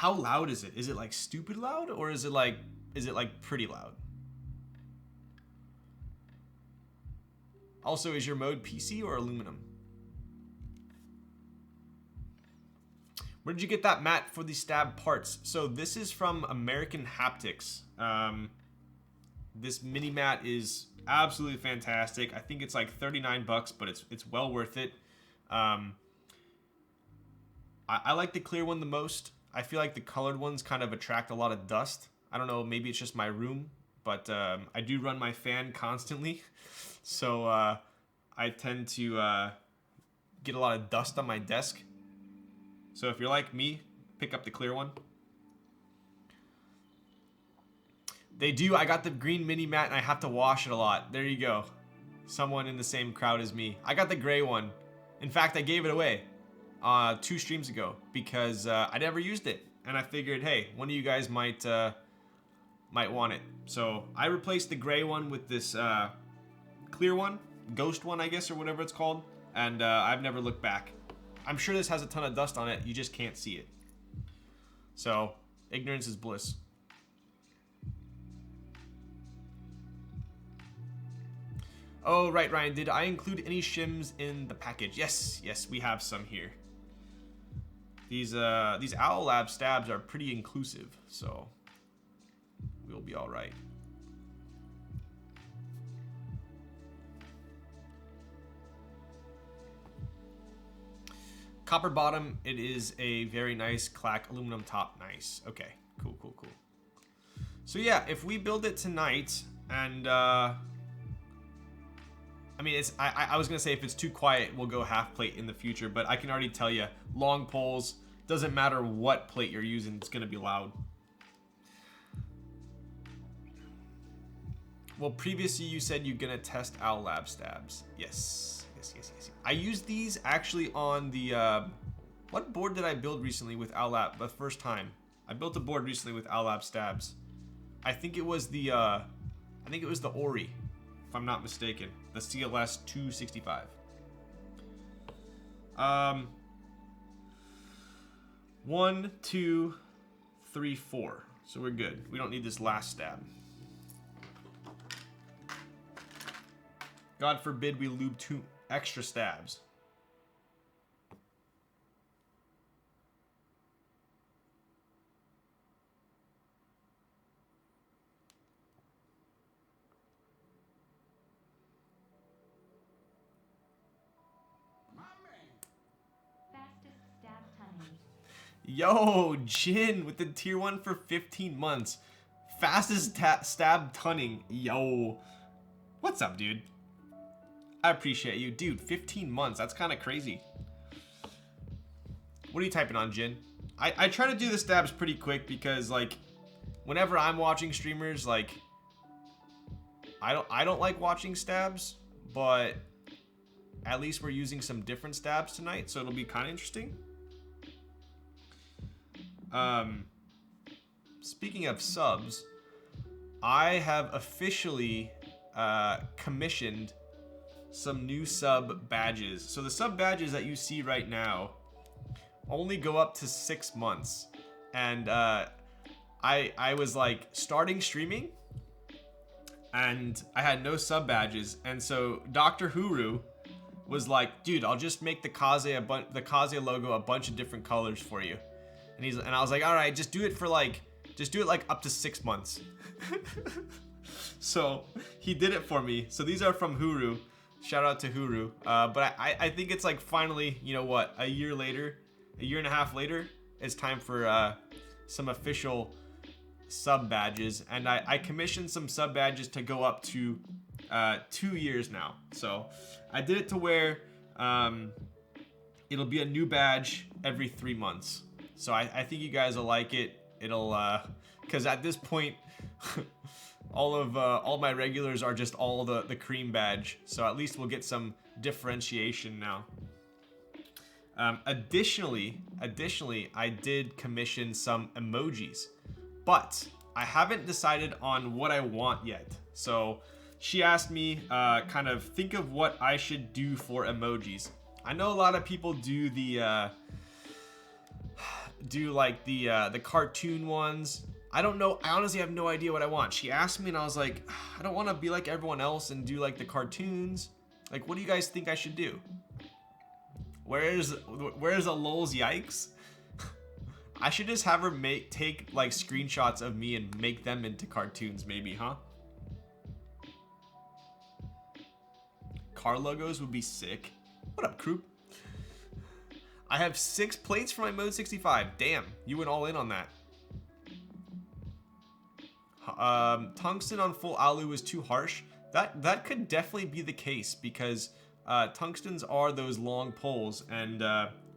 loud is it? Is it like stupid loud, or is it like pretty loud? Also, is your mode PC or aluminum? Where did you get that mat for the stab parts? So this is from American Haptics. This mini mat is absolutely fantastic. I think it's like 39 bucks, but it's well worth it. I like the clear one the most. I feel like the colored ones kind of attract a lot of dust. I don't know, maybe it's just my room, but I do run my fan constantly. So I tend to get a lot of dust on my desk. So if you're like me, pick up the clear one. They do. I got the green mini mat and I have to wash it a lot. There you go. Someone in the same crowd as me. I got the gray one. In fact, I gave it away 2 streams ago because I never used it. And I figured, hey, one of you guys might want it. So I replaced the gray one with this clear one. Ghost one, I guess, or whatever it's called. And I've never looked back. I'm sure this has a ton of dust on it. You just can't see it. So ignorance is bliss. Oh, right, Ryan. Did I include any shims in the package? Yes, yes, we have some here. These Owlabs stabs are pretty inclusive, so we'll be all right. Copper bottom. It is a very nice clack aluminum top. Nice. Okay. Cool, cool, cool. So yeah, if we build it tonight, and I mean, I was gonna say if it's too quiet, we'll go half plate in the future, but I can already tell you, long poles, doesn't matter what plate you're using, it's gonna be loud. Well, previously you said you're gonna test Owlabs stabs. Yes. I used these actually on the, what board did I build recently with Owlab, the first time? I built a board recently with Owlab stabs. I think it was the Ori, if I'm not mistaken. The CLS 265. 1, 2, 3, 4. So we're good. We don't need this last stab. God forbid we lube 2 extra stabs. Yo, Jin with the tier 1 for 15 months. Fastest stab tunning. Yo. What's up, dude? I appreciate you. Dude, 15 months. That's kind of crazy. What are you typing on, Jin? I try to do the stabs pretty quick because, like, whenever I'm watching streamers, like, I don't like watching stabs, but at least we're using some different stabs tonight, so it'll be kind of interesting. Speaking of subs, I have officially commissioned some new sub badges. So the sub badges that you see right now only go up to 6 months. And I was like starting streaming and I had no sub badges. And so Dr. Huru was like, dude, I'll just make the Kaze logo a bunch of different colors for you. And I was like, all right, just do it like up to 6 months. So he did it for me. So these are from Huru. Shout out to Huru. But I think it's like finally, you know what, a year and a half later, it's time for some official sub badges. And I commissioned some sub badges to go up to 2 years now. So I did it to where it'll be a new badge every 3 months. So I think you guys will like it. It'll because at this point all my regulars are just all the cream badge, so at least we'll get some differentiation now. Additionally, I did commission some emojis, but I haven't decided on what I want yet. So she asked me kind of think of what I should do for emojis. I know a lot of people do the the cartoon ones. I don't know. I honestly have no idea what I want. She asked me and I was like, I don't want to be like everyone else and do like the cartoons. Like, what do you guys think I should do? Where's a lol's yikes? I should just have her take like screenshots of me and make them into cartoons maybe, huh? Car logos would be sick. What up, crew? I have 6 plates for my Mode 65. Damn, you went all in on that. Tungsten on full alu is too harsh. That could definitely be the case because tungstens are those long poles, and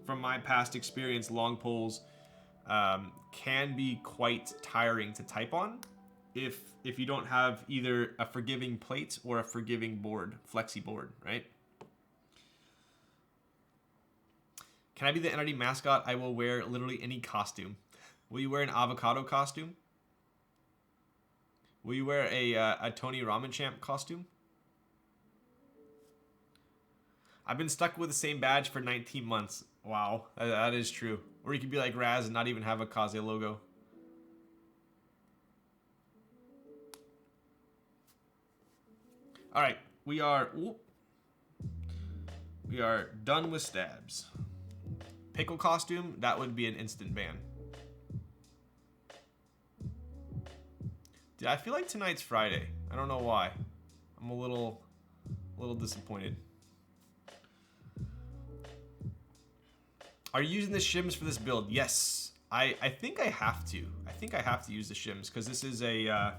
from my past experience, long poles can be quite tiring to type on if you don't have either a forgiving plate or a forgiving board, flexi board, right? Can I be the NRD mascot? I will wear literally any costume. Will you wear an avocado costume? Will you wear a Tony Ramen Champ costume? I've been stuck with the same badge for 19 months. Wow, that is true. Or you could be like Raz and not even have a Kaze logo. All right, we are done with stabs. Pickle costume, that would be an instant ban. Dude, I feel like tonight's Friday. I don't know why. I'm a little disappointed. Are you using the shims for this build? Yes. I think I have to. I think I have to use the shims because this is a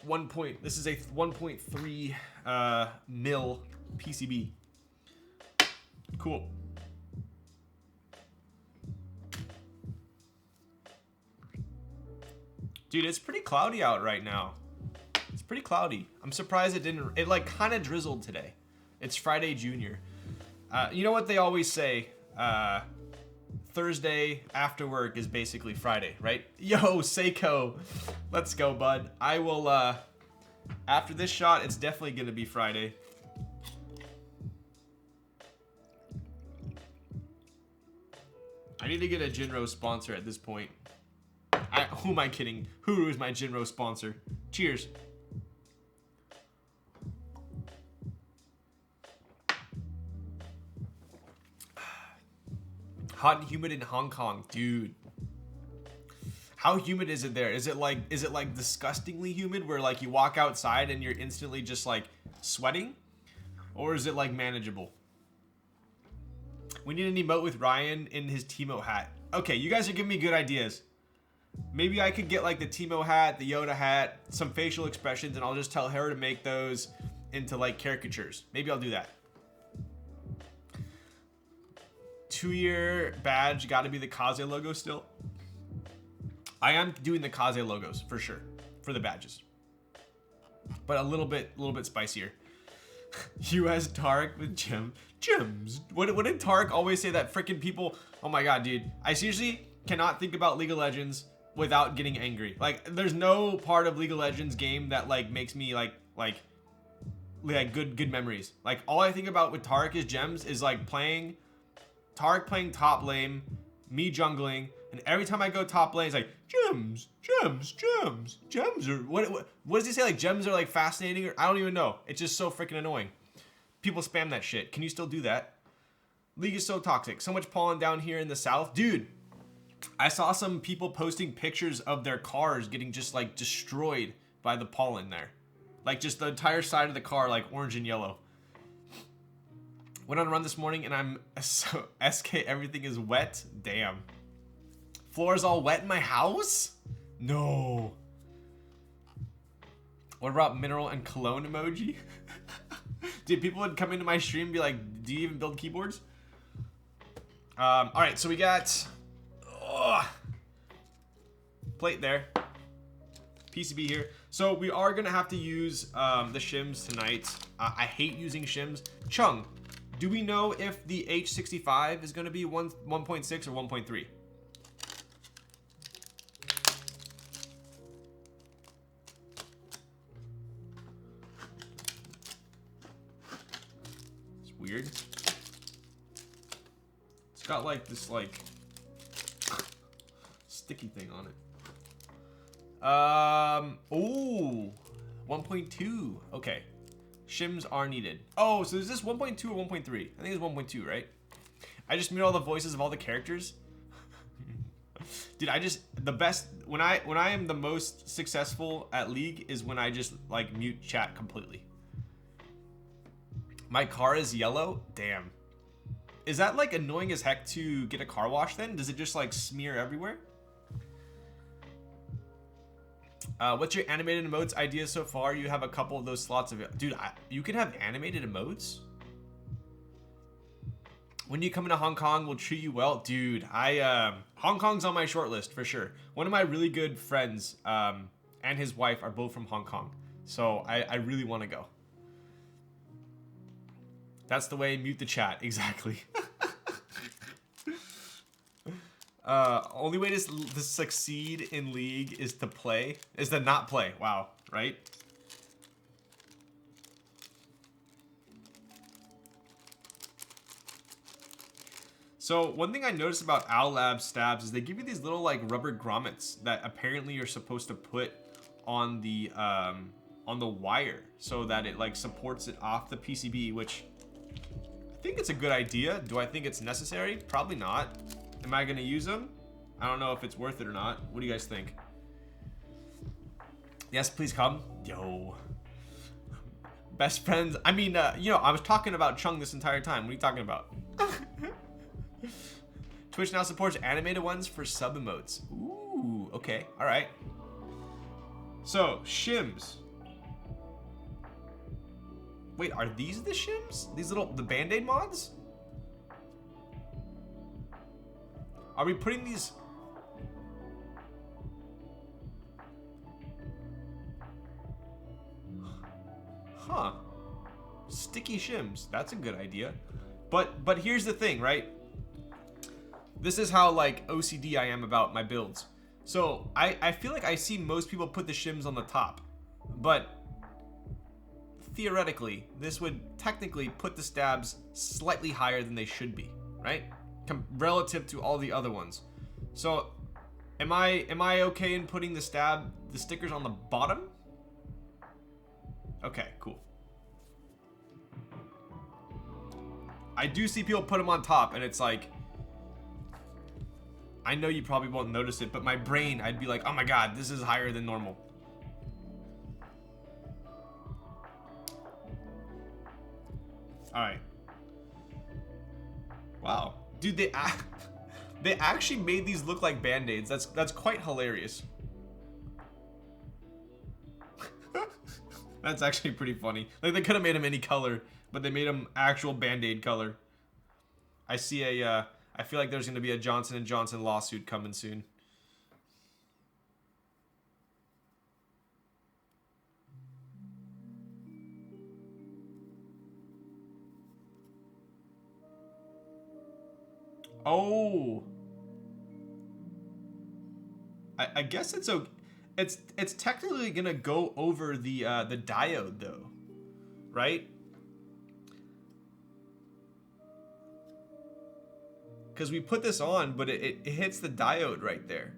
1.3 mil PCB. Cool. Dude, it's pretty cloudy out right now. It's pretty cloudy. I'm surprised it like kind of drizzled today. It's Friday Junior. You know what they always say? Thursday after work is basically Friday, right? Yo, Seiko. Let's go, bud. I will, after this shot, it's definitely going to be Friday. I need to get a Jinro sponsor at this point. Who am I kidding? Huru is my Jinro sponsor. Cheers. Hot and humid in Hong Kong, dude. How humid is it there? Is it like disgustingly humid where like you walk outside and you're instantly just like sweating? Or is it like manageable? We need an emote with Ryan in his Teemo hat. Okay, you guys are giving me good ideas. Maybe I could get like the Teemo hat, the Yoda hat, some facial expressions, and I'll just tell her to make those into like caricatures. Maybe I'll do that. 2-year badge, gotta be the Kaze logo still. I am doing the Kaze logos for sure, for the badges. But a little bit spicier. US Tarek with gems. What did Tarek always say that freaking people? Oh my god, dude. I seriously cannot think about League of Legends without getting angry. Like, there's no part of League of Legends game that like makes me like good memories. Like, all I think about with Tarek is gems is like Tarek playing top lane, me jungling, and every time I go top lane, it's like gems. Or what does he say? Like gems are like fascinating, or I don't even know. It's just so freaking annoying. people spam that shit. Can you still do that? League is so toxic. So much pollen down here in the south. Dude, I saw some people posting pictures of their cars getting just like destroyed by the pollen there. Like just the entire side of the car like orange and yellow. Went on a run this morning and I'm so SK, everything is wet. Damn. Floor is all wet in my house? No. What about mineral and cologne emoji? Dude, people would come into my stream and be like, do you even build keyboards? All right, so we got plate there, PCB here. So we are gonna have to use the shims tonight. I hate using shims. Chung, do we know if the H65 is gonna be 1.6 or 1.3? It's weird. It's got like this like sticky thing on it. Oh, 1.2. Okay. Shims are needed. Oh, so is this 1.2 or 1.3? I think it's 1.2, right? I just mute all the voices of all the characters. Dude, the best when I am the most successful at League is when I just like mute chat completely. My car is yellow. Damn. Is that like annoying as heck to get a car wash then? Does it just like smear everywhere? What's your animated emotes idea so far? You have a couple of those slots of it. Dude, you can have animated emotes? When you come into Hong Kong, we'll treat you well. Dude, Hong Kong's on my short list for sure. One of my really good friends and his wife are both from Hong Kong. So I really want to go. That's the way, mute the chat. Exactly. Only way to succeed in League is to not play. Wow, right? So one thing I noticed about Owlstabs is they give you these little like rubber grommets that apparently you're supposed to put on the wire so that it like supports it off the PCB, which I think it's a good idea. Do I think it's necessary? Probably not. Am I gonna use them? I don't know if it's worth it or not. What do you guys think? Yes, please come. Yo. Best friends. I mean, you know, I was talking about Chung this entire time. What are you talking about? Twitch now supports animated ones for sub emotes. Ooh, okay, all right. So, shims. Wait, are these the shims? These the Band-Aid mods? Are we putting these? Huh. Sticky shims. That's a good idea. But here's the thing, right? This is how like OCD I am about my builds. So I feel like I see most people put the shims on the top, but theoretically, this would technically put the stabs slightly higher than they should be, right? Relative to all the other ones. So am I okay in putting the stickers on the bottom? Okay, cool. I do see people put them on top and it's like, I know you probably won't notice it, but my brain, I'd be like, oh my god, this is higher than normal. Alright. Wow. Dude, they actually made these look like Band-Aids. That's quite hilarious. That's actually pretty funny. Like, they could have made them any color, but they made them actual Band-Aid color. I see I feel like there's going to be a Johnson & Johnson lawsuit coming soon. Oh. I guess it's okay. It's technically going to go over the diode though. Right? Because we put this on, but it hits the diode right there.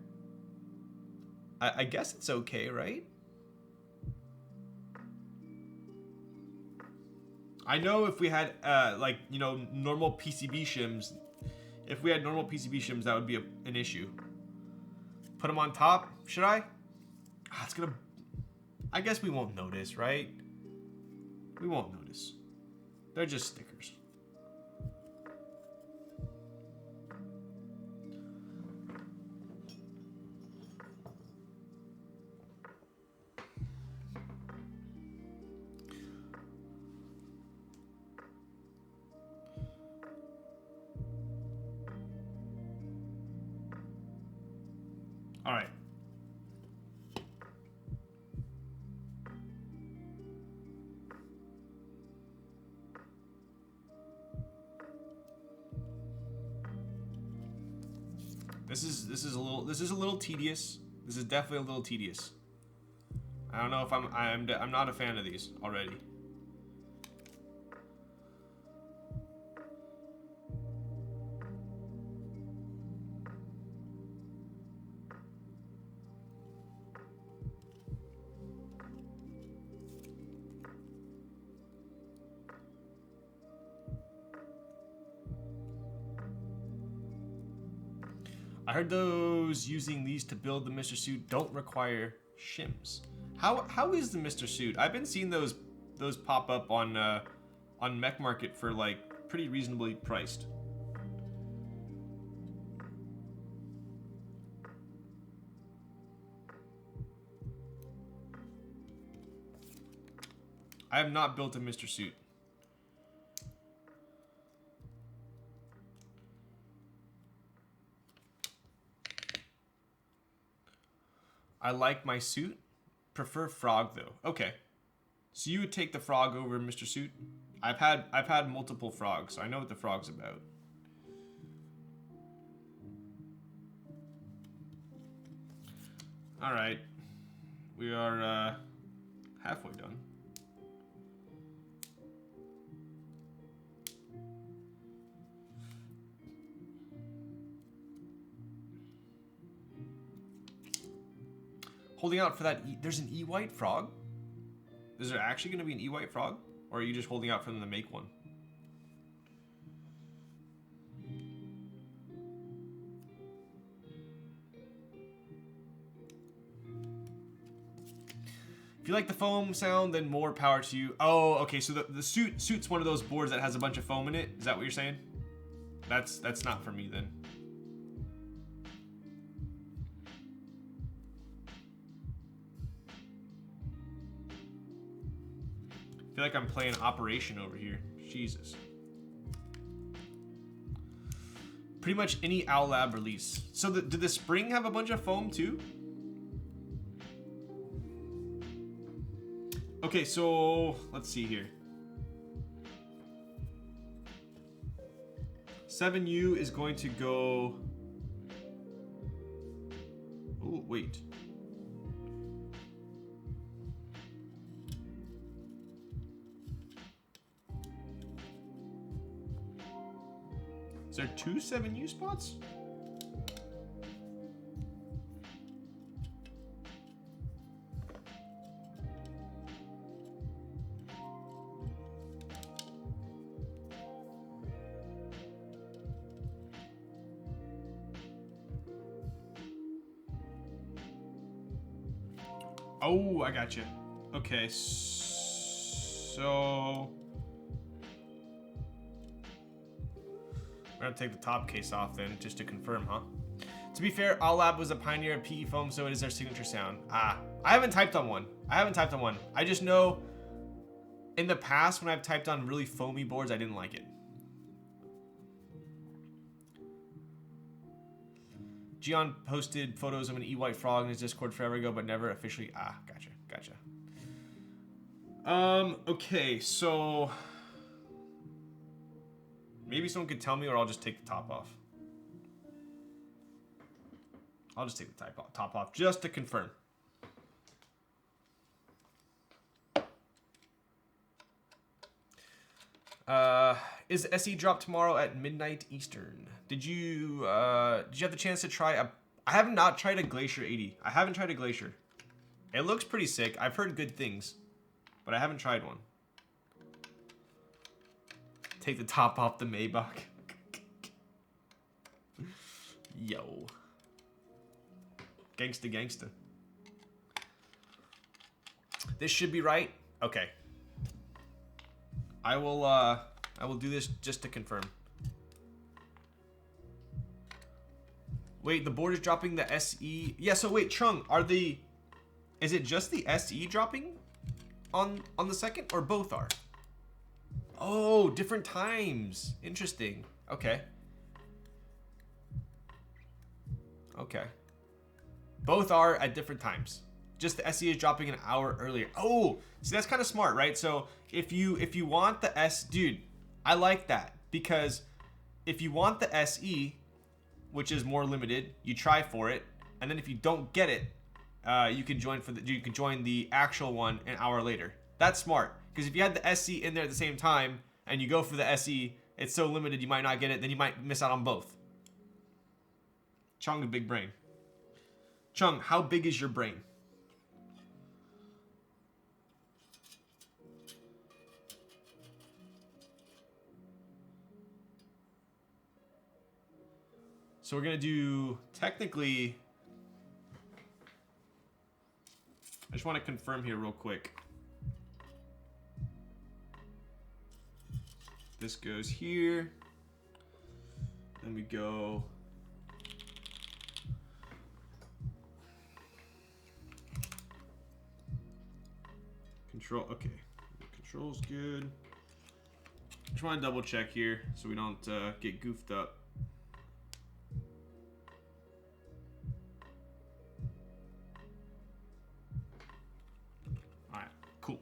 I guess it's okay, right? I know if we had, like, you know, normal PCB shims, if we had normal PCB shims, that would be an issue. Put them on top, should I? Ah, it's gonna, I guess we won't notice, right? We won't notice. They're just stickers. All right. This is a little tedious. This is definitely a little tedious. I don't know if I'm not a fan of these already. I heard those using these to build the Mr. Suit don't require shims. How is the Mr. Suit? I've been seeing those pop up on Mech Market for like pretty reasonably priced. I have not built a Mr. Suit. I like my suit. Prefer frog though. Okay. So you would take the frog over Mr. Suit? I've had multiple frogs, so I know what the frog's about. Alright. We are halfway done. Holding out for that there's an E-White frog? Is there actually going to be an E-White frog? Or are you just holding out for them to make one? If you like the foam sound, then more power to you. Oh, okay, so the suit's one of those boards that has a bunch of foam in it? Is that what you're saying? That's not for me then. I feel like I'm playing Operation over here. Jesus. Pretty much any Owlab release. So did the spring have a bunch of foam too? Okay, so let's see here. 7U is going to go... Oh, wait. Is there 2 7U spots? Oh, I got you. Okay, so... We're gonna take the top case off then, just to confirm, huh? To be fair, Owlab was a pioneer of PE foam, so it is their signature sound. Ah, I haven't typed on one. I just know in the past when I've typed on really foamy boards, I didn't like it. Gian posted photos of an E-White frog in his Discord forever ago, but never officially. Ah, gotcha. Okay, so maybe someone could tell me, or I'll just take the top off. I'll just take the top off just to confirm. Is SE drop tomorrow at midnight Eastern? Did you have the chance to try a... I have not tried a Glacier 80. I haven't tried a Glacier. It looks pretty sick. I've heard good things, but I haven't tried one. Take the top off the Maybach. Yo. Gangsta gangsta. This should be right. Okay. I will do this just to confirm. Wait, the board is dropping the SE. Yeah, so wait, Chung, is it just the SE dropping on the second, or both are? Oh, different times. Interesting. Okay. Okay. Both are at different times. Just the SE is dropping an hour earlier. Oh, see, that's kind of smart, right? So if you want the dude, I like that, because if you want the SE, which is more limited, you try for it, and then if you don't get it, you can join the actual one an hour later. That's smart, because if you had the SE in there at the same time and you go for the SE, it's so limited you might not get it, then you might miss out on both. Chung, a big brain. Chung, how big is your brain? So we're gonna do, technically, I just want to confirm here real quick. This goes here. Then we go. Control, okay. Control's good. Just want to double check here so we don't get goofed up. Alright, cool.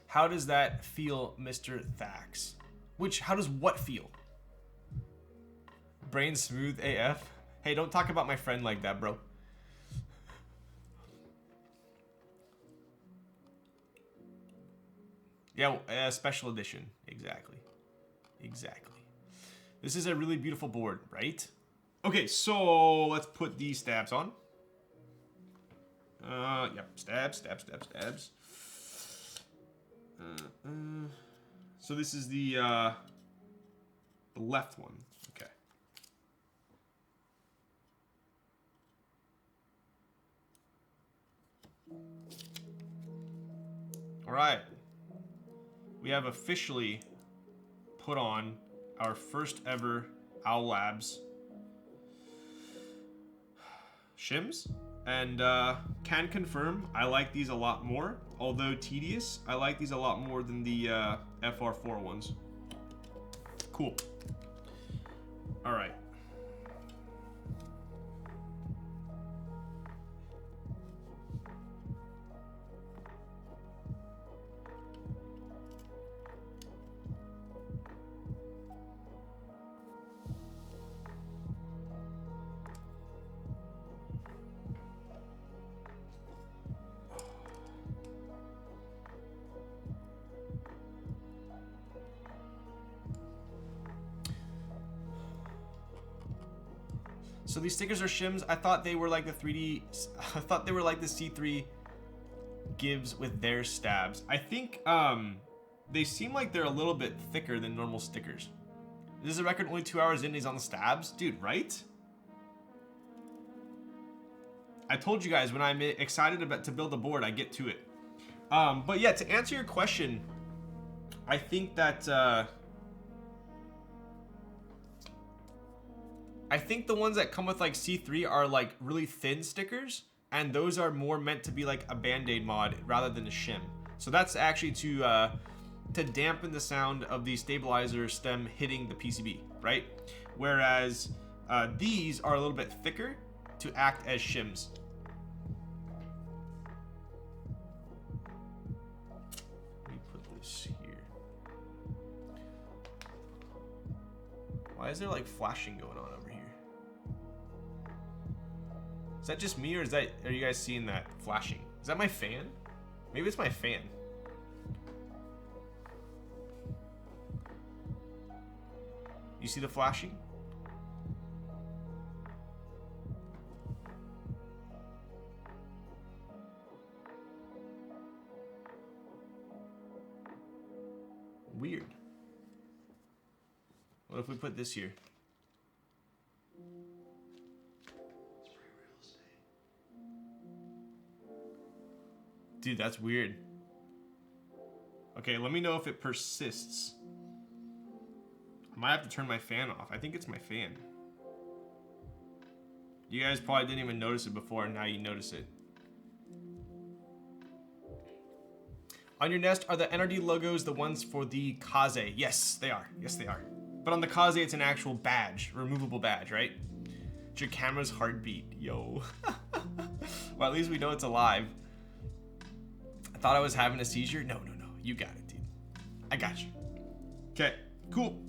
How does that feel, Mr. Thax? How does what feel? Brain smooth AF? Hey, don't talk about my friend like that, bro. Yeah, special edition. Exactly. Exactly. This is a really beautiful board, right? Okay, so let's put these stabs on. Yep, stabs. So this is the left one. Okay. All right. We have officially put on our first ever Owlabs shims, and can confirm I like these a lot more. Although tedious, I like these a lot more than the FR4 ones. Cool. All right. So these stickers are shims. I thought they were like the 3D. I thought they were like the C3 gives with their stabs. I think they seem like they're a little bit thicker than normal stickers. This is a record only 2 hours in. He's on the stabs, dude. Right? I told you guys when I'm excited to build a board, I get to it. But yeah, to answer your question, I think that. I think the ones that come with like C3 are like really thin stickers, and those are more meant to be like a band-aid mod rather than a shim. So that's actually to dampen the sound of the stabilizer stem hitting the PCB, right? Whereas these are a little bit thicker to act as shims. Let me put this here. Why is there like flashing going on over here? Is that just me, or are you guys seeing that flashing? Is that my fan? Maybe it's my fan. You see the flashing? Weird. What if we put this here? Dude, that's weird. Okay, let me know if it persists. I might have to turn my fan off. I think it's my fan. You guys probably didn't even notice it before, and now you notice it. On your nest, are the NRD logos the ones for the Kaze? Yes, they are. Yes, they are. But on the Kaze, it's an actual badge, removable badge, right? It's your camera's heartbeat, yo. Well, at least we know it's alive. I thought I was having a seizure. No, no, no. You got it, dude. I got you. Okay, cool.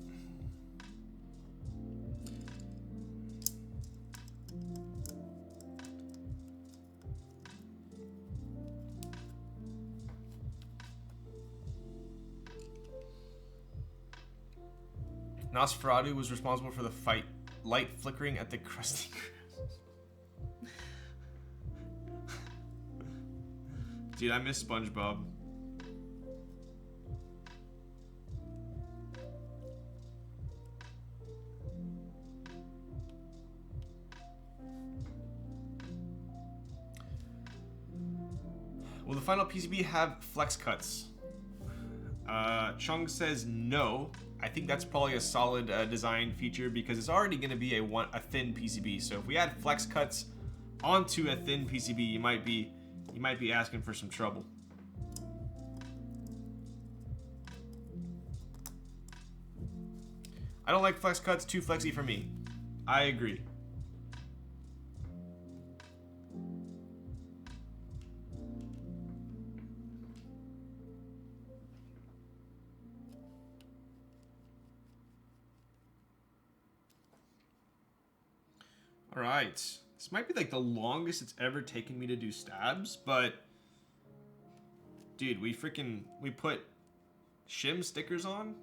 Nosferatu was responsible for the light flickering at the Krusty Krab. Dude, I miss SpongeBob. Will the final PCB have flex cuts? Chung says no. I think that's probably a solid design feature because it's already going to be a thin PCB. So if we add flex cuts onto a thin PCB, you might be asking for some trouble. I don't like flex cuts, too flexy for me. I agree. All right, this might be like the longest it's ever taken me to do stabs, but dude, we put shim stickers on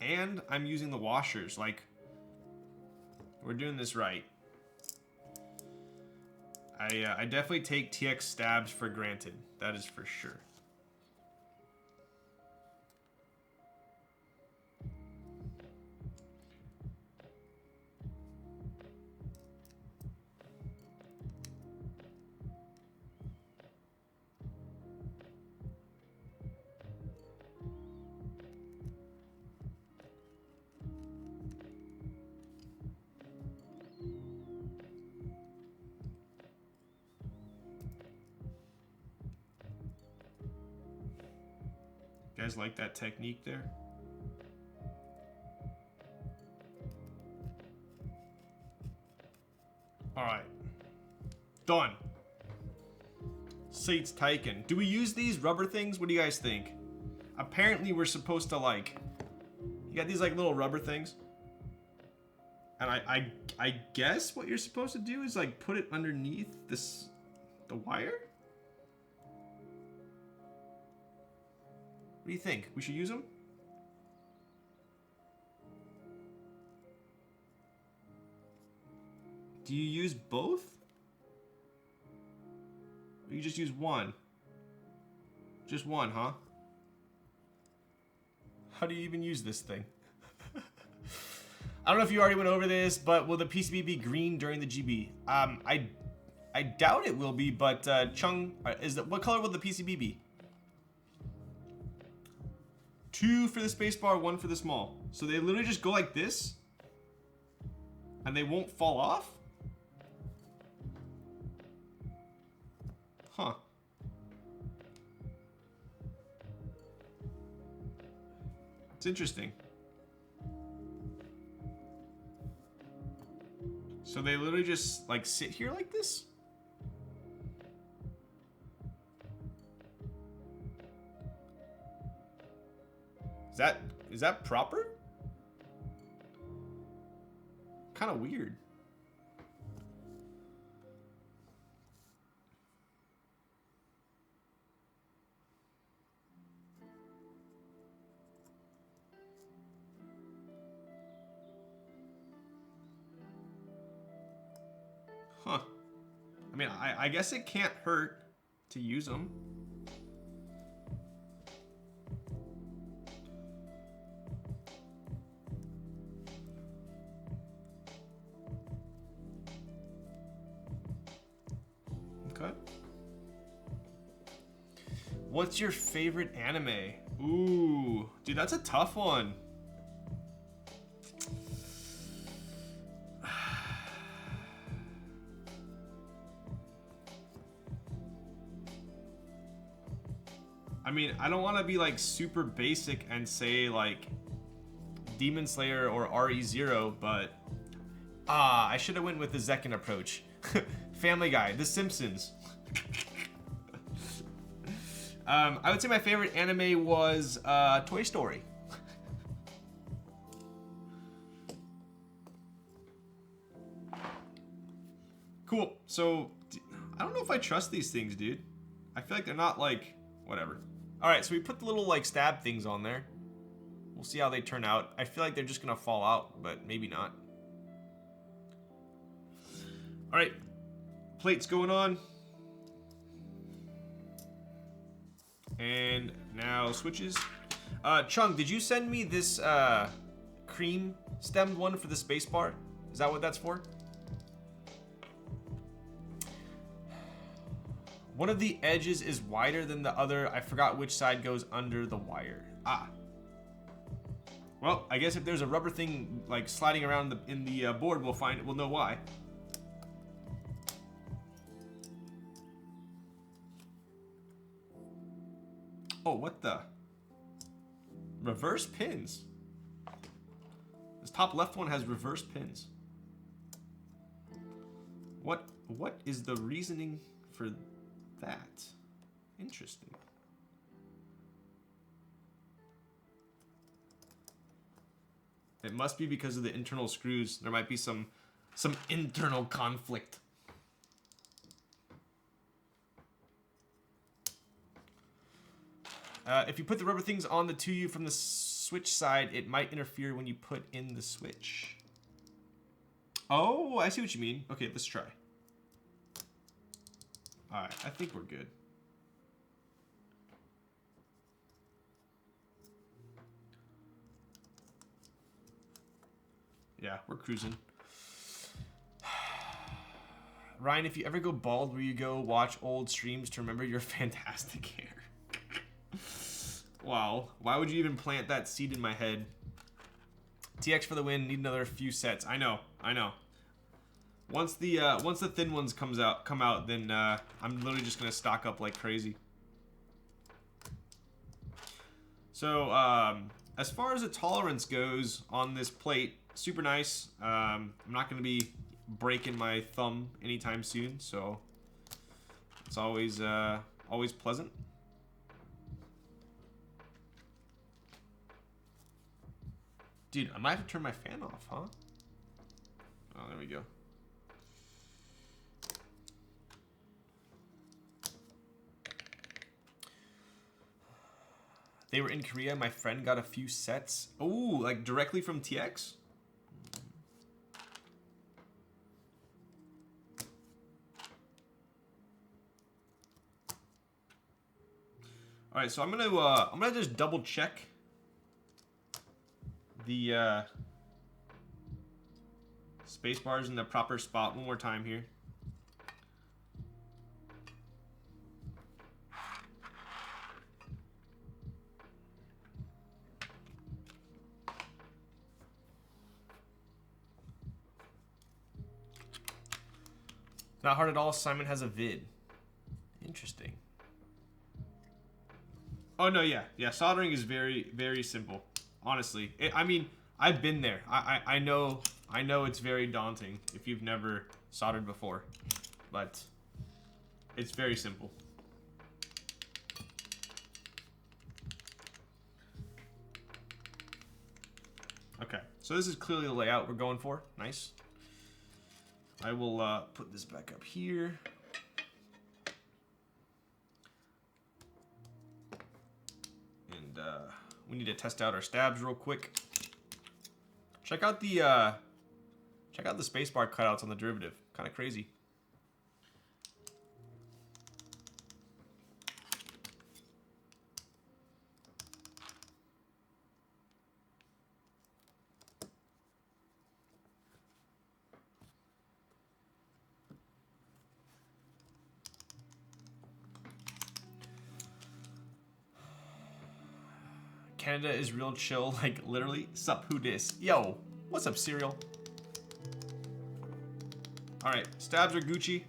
and I'm using the washers. Like, we're doing this right. I definitely take TX stabs for granted. That is for sure. You guys like that technique there? All right, done. Seats taken. Do we use these rubber things? What do you guys think? Apparently we're supposed to like, you got these like little rubber things. And I guess what you're supposed to do is like put it underneath the wire? What do you think? We should use them? Do you use both? Or you just use one? Just one, huh? How do you even use this thing? I don't know if you already went over this, but will the PCB be green during the GB? I doubt it will be, but Chung, what color will the PCB be? 2 for the spacebar, 1 for the small. So they literally just go like this, and they won't fall off? Huh. It's interesting. So they literally just like sit here like this? Is that proper? Kind of weird. Huh. I mean, I guess it can't hurt to use them. What's your favorite anime? Ooh, dude, that's a tough one. I mean, I don't want to be like super basic and say like Demon Slayer or RE0, but I should have went with the Zekken approach. Family Guy, The Simpsons. I would say my favorite anime was Toy Story. Cool. So I don't know if I trust these things, dude. I feel like they're not like whatever. All right, so we put the little like stab things on there. We'll see how they turn out. I feel like they're just gonna fall out, but maybe not. All right, plates going on. And now switches. Chung, did you send me this cream stemmed one for the spacebar? Is that what that's for? One of the edges is wider than the other. I forgot which side goes under the wire. Ah. Well, I guess if there's a rubber thing like sliding around in the board, we'll find it. We'll know why. Oh, what the? Reverse pins. This top left one has reverse pins. What is the reasoning for that? Interesting. It must be because of the internal screws. There might be some internal conflict. If you put the rubber things on the 2U from the switch side, it might interfere when you put in the switch. Oh, I see what you mean. Okay, let's try. Alright, I think we're good. Yeah, we're cruising. Ryan, if you ever go bald, will you go watch old streams to remember your fantastic hair? Wow, why would you even plant that seed in my head? TX for the win, need another few sets. I know. Once the thin ones come out, then I'm literally just gonna stock up like crazy. So as far as the tolerance goes on this plate, super nice. I'm not gonna be breaking my thumb anytime soon, so it's always pleasant. Dude, I might have to turn my fan off, huh? Oh, there we go. They were in Korea. My friend got a few sets. Oh, like directly from TX? All right, so I'm gonna just double check the space bars in the proper spot one more time here. Not hard at all. Simon has a vid. Interesting. Oh no, yeah. Soldering is very, very simple. Honestly, I mean, I've been there. I know it's very daunting if you've never soldered before, but it's very simple. Okay, so this is clearly the layout we're going for. Nice. I will put this back up here. And we need to test out our stabs real quick. Check out the spacebar cutouts on the derivative. Kind of crazy. Canada is real chill, like literally. Sup, who dis? Yo, what's up, cereal? All right, stabs are Gucci.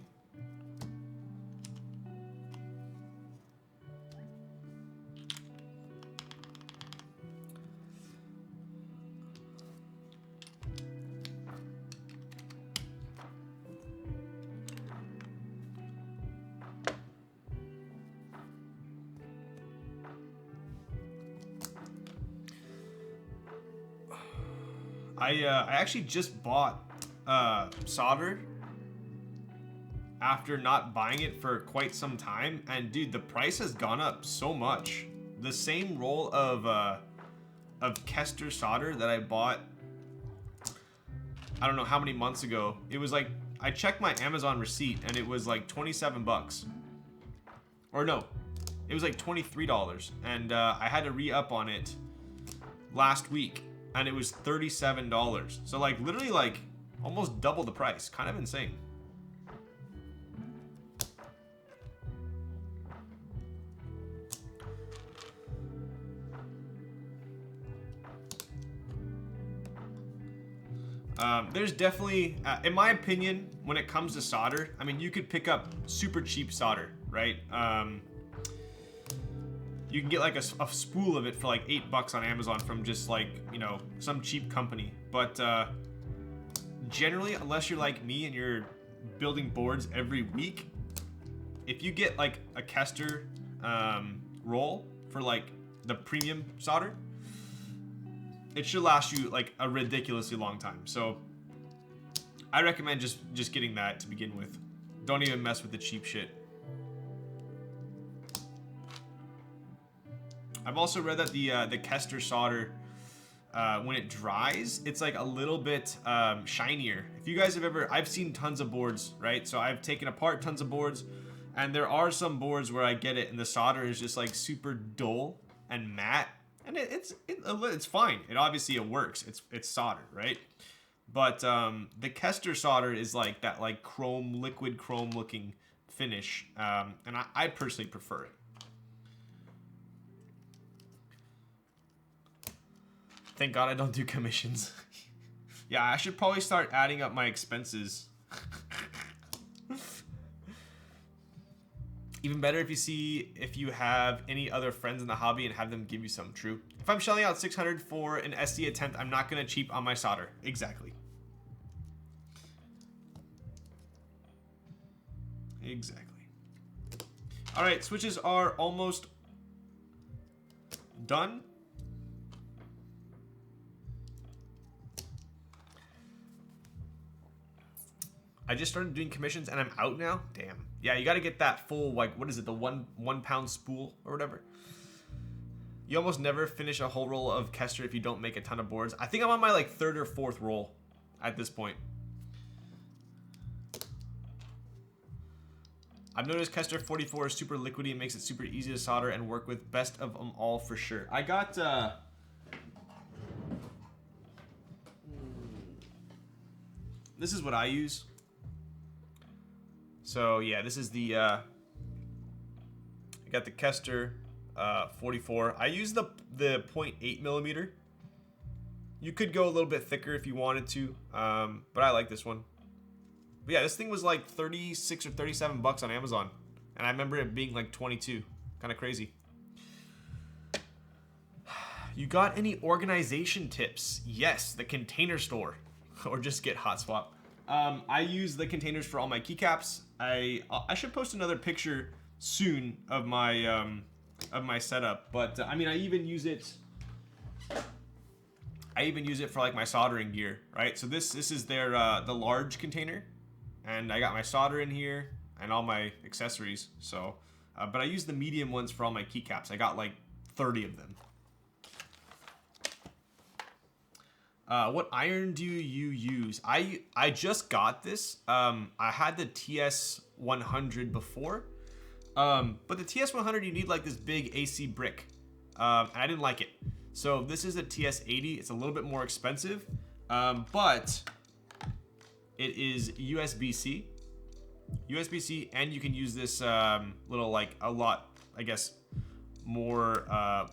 I actually just bought solder after not buying it for quite some time, and dude, the price has gone up so much. The same roll of Kester solder that I bought, I don't know how many months ago, it was like, I checked my Amazon receipt and it was like 27 bucks. Or no, it was like $23, and I had to re-up on it last week, and it was $37. So like literally like almost double the price. Kind of insane. There's definitely, in my opinion, when it comes to solder, I mean, you could pick up super cheap solder, right? You can get like a spool of it for like $8 on Amazon from just like, you know, some cheap company. But generally, unless you're like me and you're building boards every week, if you get like a Kester roll for like the premium solder, it should last you like a ridiculously long time. So I recommend just getting that to begin with. Don't even mess with the cheap shit. I've also read that the Kester solder, when it dries, it's like a little bit shinier. If you guys have ever, I've seen tons of boards, right? So I've taken apart tons of boards, and there are some boards where I get it and the solder is just like super dull and matte, and it's fine. It obviously it works. It's solder, right? But the Kester solder is like that like chrome, liquid chrome looking finish, and I personally prefer it. Thank God I don't do commissions. Yeah, I should probably start adding up my expenses. Even better if you have any other friends in the hobby and have them give you some. True. If I'm shelling out 600 for an SD attempt, I'm not gonna cheap on my solder. Exactly. Exactly. All right, switches are almost done. I just started doing commissions and I'm out now. Damn. Yeah, you got to get that full, like, what is it? The one pound spool or whatever. You almost never finish a whole roll of Kester if you don't make a ton of boards. I think I'm on my like third or fourth roll at this point. I've noticed Kester 44 is super liquidy and makes it super easy to solder and work with. Best of them all for sure. I got this is what I use. So yeah, this is the I got the Kester 44. I use the 0.8 millimeter. You could go a little bit thicker if you wanted to, but I like this one. But yeah, this thing was like 36 or 37 bucks on Amazon, and I remember it being like 22. Kind of crazy. You got any organization tips? Yes, the Container Store, or just get Hot Swap. I use the containers for all my keycaps. I should post another picture soon of my setup, but I mean I even use it for like my soldering gear, right? So this is their the large container, and I got my solder in here and all my accessories. So but I use the medium ones for all my keycaps. I got like 30 of them. What iron do you use? I just got this. I had the TS100 before, but the TS100 you need like this big AC brick, and I didn't like it. So this is a TS80. It's a little bit more expensive, but it is USB-C, and you can use this little like I guess more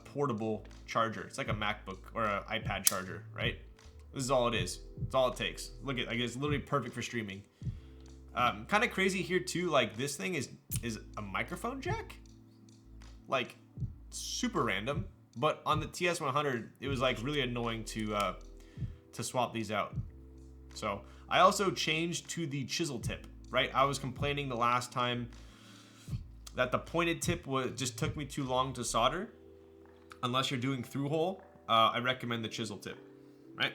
portable charger. It's like a MacBook or an iPad charger, right? This is all it is. It's all it takes. Look at, like, it's literally perfect for streaming. Kind of crazy here too. Like, this thing is a microphone jack. Like, super random. But on the TS100, it was like really annoying to swap these out. So I also changed to the chisel tip. Right? I was complaining the last time that the pointed tip just took me too long to solder. Unless you're doing through hole, I recommend the chisel tip. Right?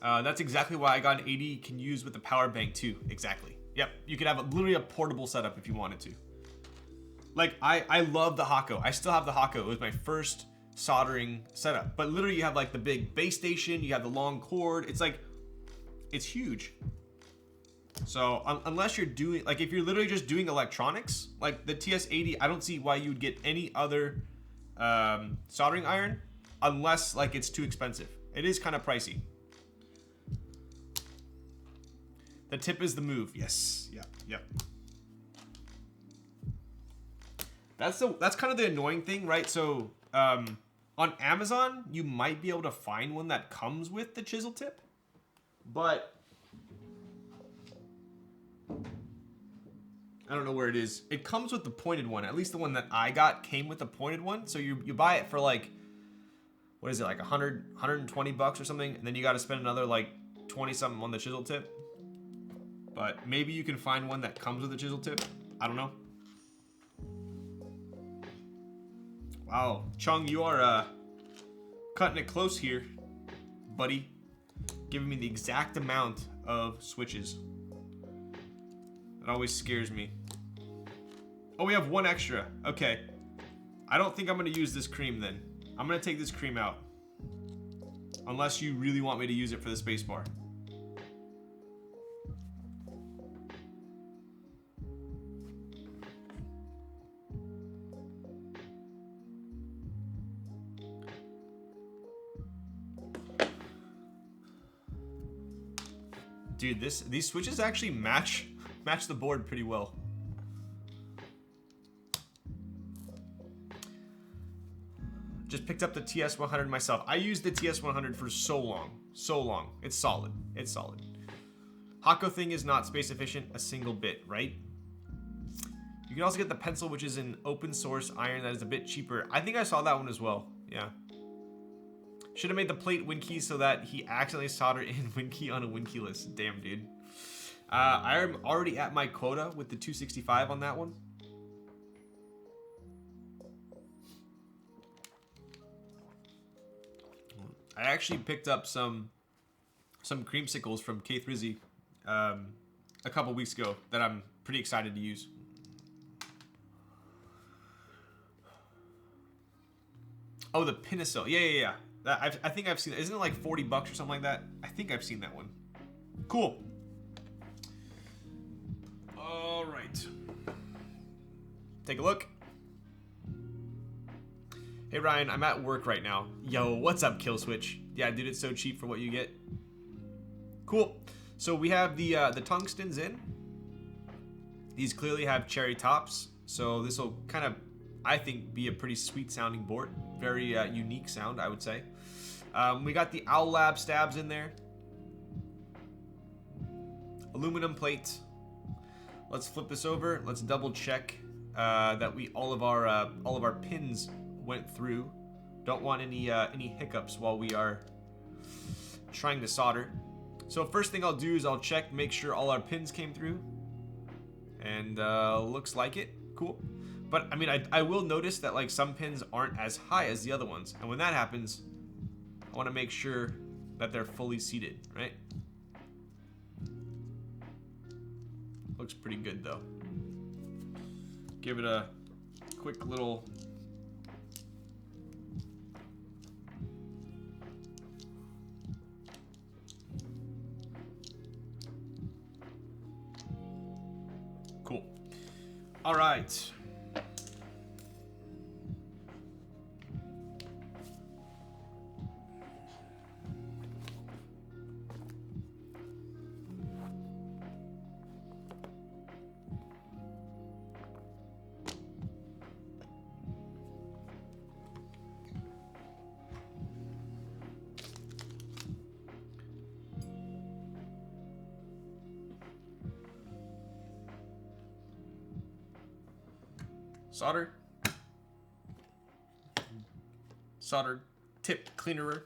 That's exactly why I got an 80 can use with the power bank too. Exactly. Yep. You could have literally a portable setup if you wanted to. Like, I love the Hako. I still have the Hako. It was my first soldering setup. But literally, you have like the big base station. You have the long cord. It's like, it's huge. So unless you're doing, like, if you're literally just doing electronics, like the TS80, I don't see why you would get any other soldering iron unless like it's too expensive. It is kind of pricey. The tip is the move. Yes. Yep. Yep. That's kind of the annoying thing, right? So on Amazon, you might be able to find one that comes with the chisel tip, but I don't know where it is. It comes with the pointed one. At least the one that I got came with the pointed one. So you buy it for like, what is it, like 120 bucks or something, and then you got to spend another like 20 something on the chisel tip. But maybe you can find one that comes with a chisel tip. I don't know. Wow, Chung, you are cutting it close here, buddy. Giving me the exact amount of switches. That always scares me. Oh, we have one extra. Okay. I don't think I'm going to use this cream then. I'm going to take this cream out. Unless you really want me to use it for the spacebar. Dude, these switches actually match the board pretty well. Just picked up the TS100 myself. I used the TS100 for so long. It's solid. It's solid. Hako thing is not space efficient a single bit, right? You can also get the pencil, which is an open source iron that is a bit cheaper. I think I saw that one as well. Yeah. Should have made the plate Winkey so that he accidentally soldered in Winkey on a Winkey list. Damn, dude. I am already at my quota with the 265 on that one. I actually picked up some creamsicles from K3Z a couple weeks ago that I'm pretty excited to use. Oh, the Pinnacle. Yeah. I think I've seen it. Isn't it like 40 bucks or something like that? I think I've seen that one. Cool. All right. Take a look. Hey, Ryan, I'm at work right now. Yo, what's up, Killswitch? Yeah, dude, it's so cheap for what you get. Cool. So we have the tungstens in. These clearly have cherry tops. So this will kind of, I think, be a pretty sweet sounding board. Very unique sound, I would say. We got the Owlstabs in there. Aluminum plate. Let's flip this over. Let's double check that all of our pins went through. Don't want any hiccups while we are trying to solder. So first thing I'll do is I'll check, make sure all our pins came through. And looks like it. Cool. But I mean, I will notice that like some pins aren't as high as the other ones. And when that happens, I want to make sure that they're fully seated, right? Looks pretty good though. Give it a quick little cool. All right. Solder. Solder tip cleanerer.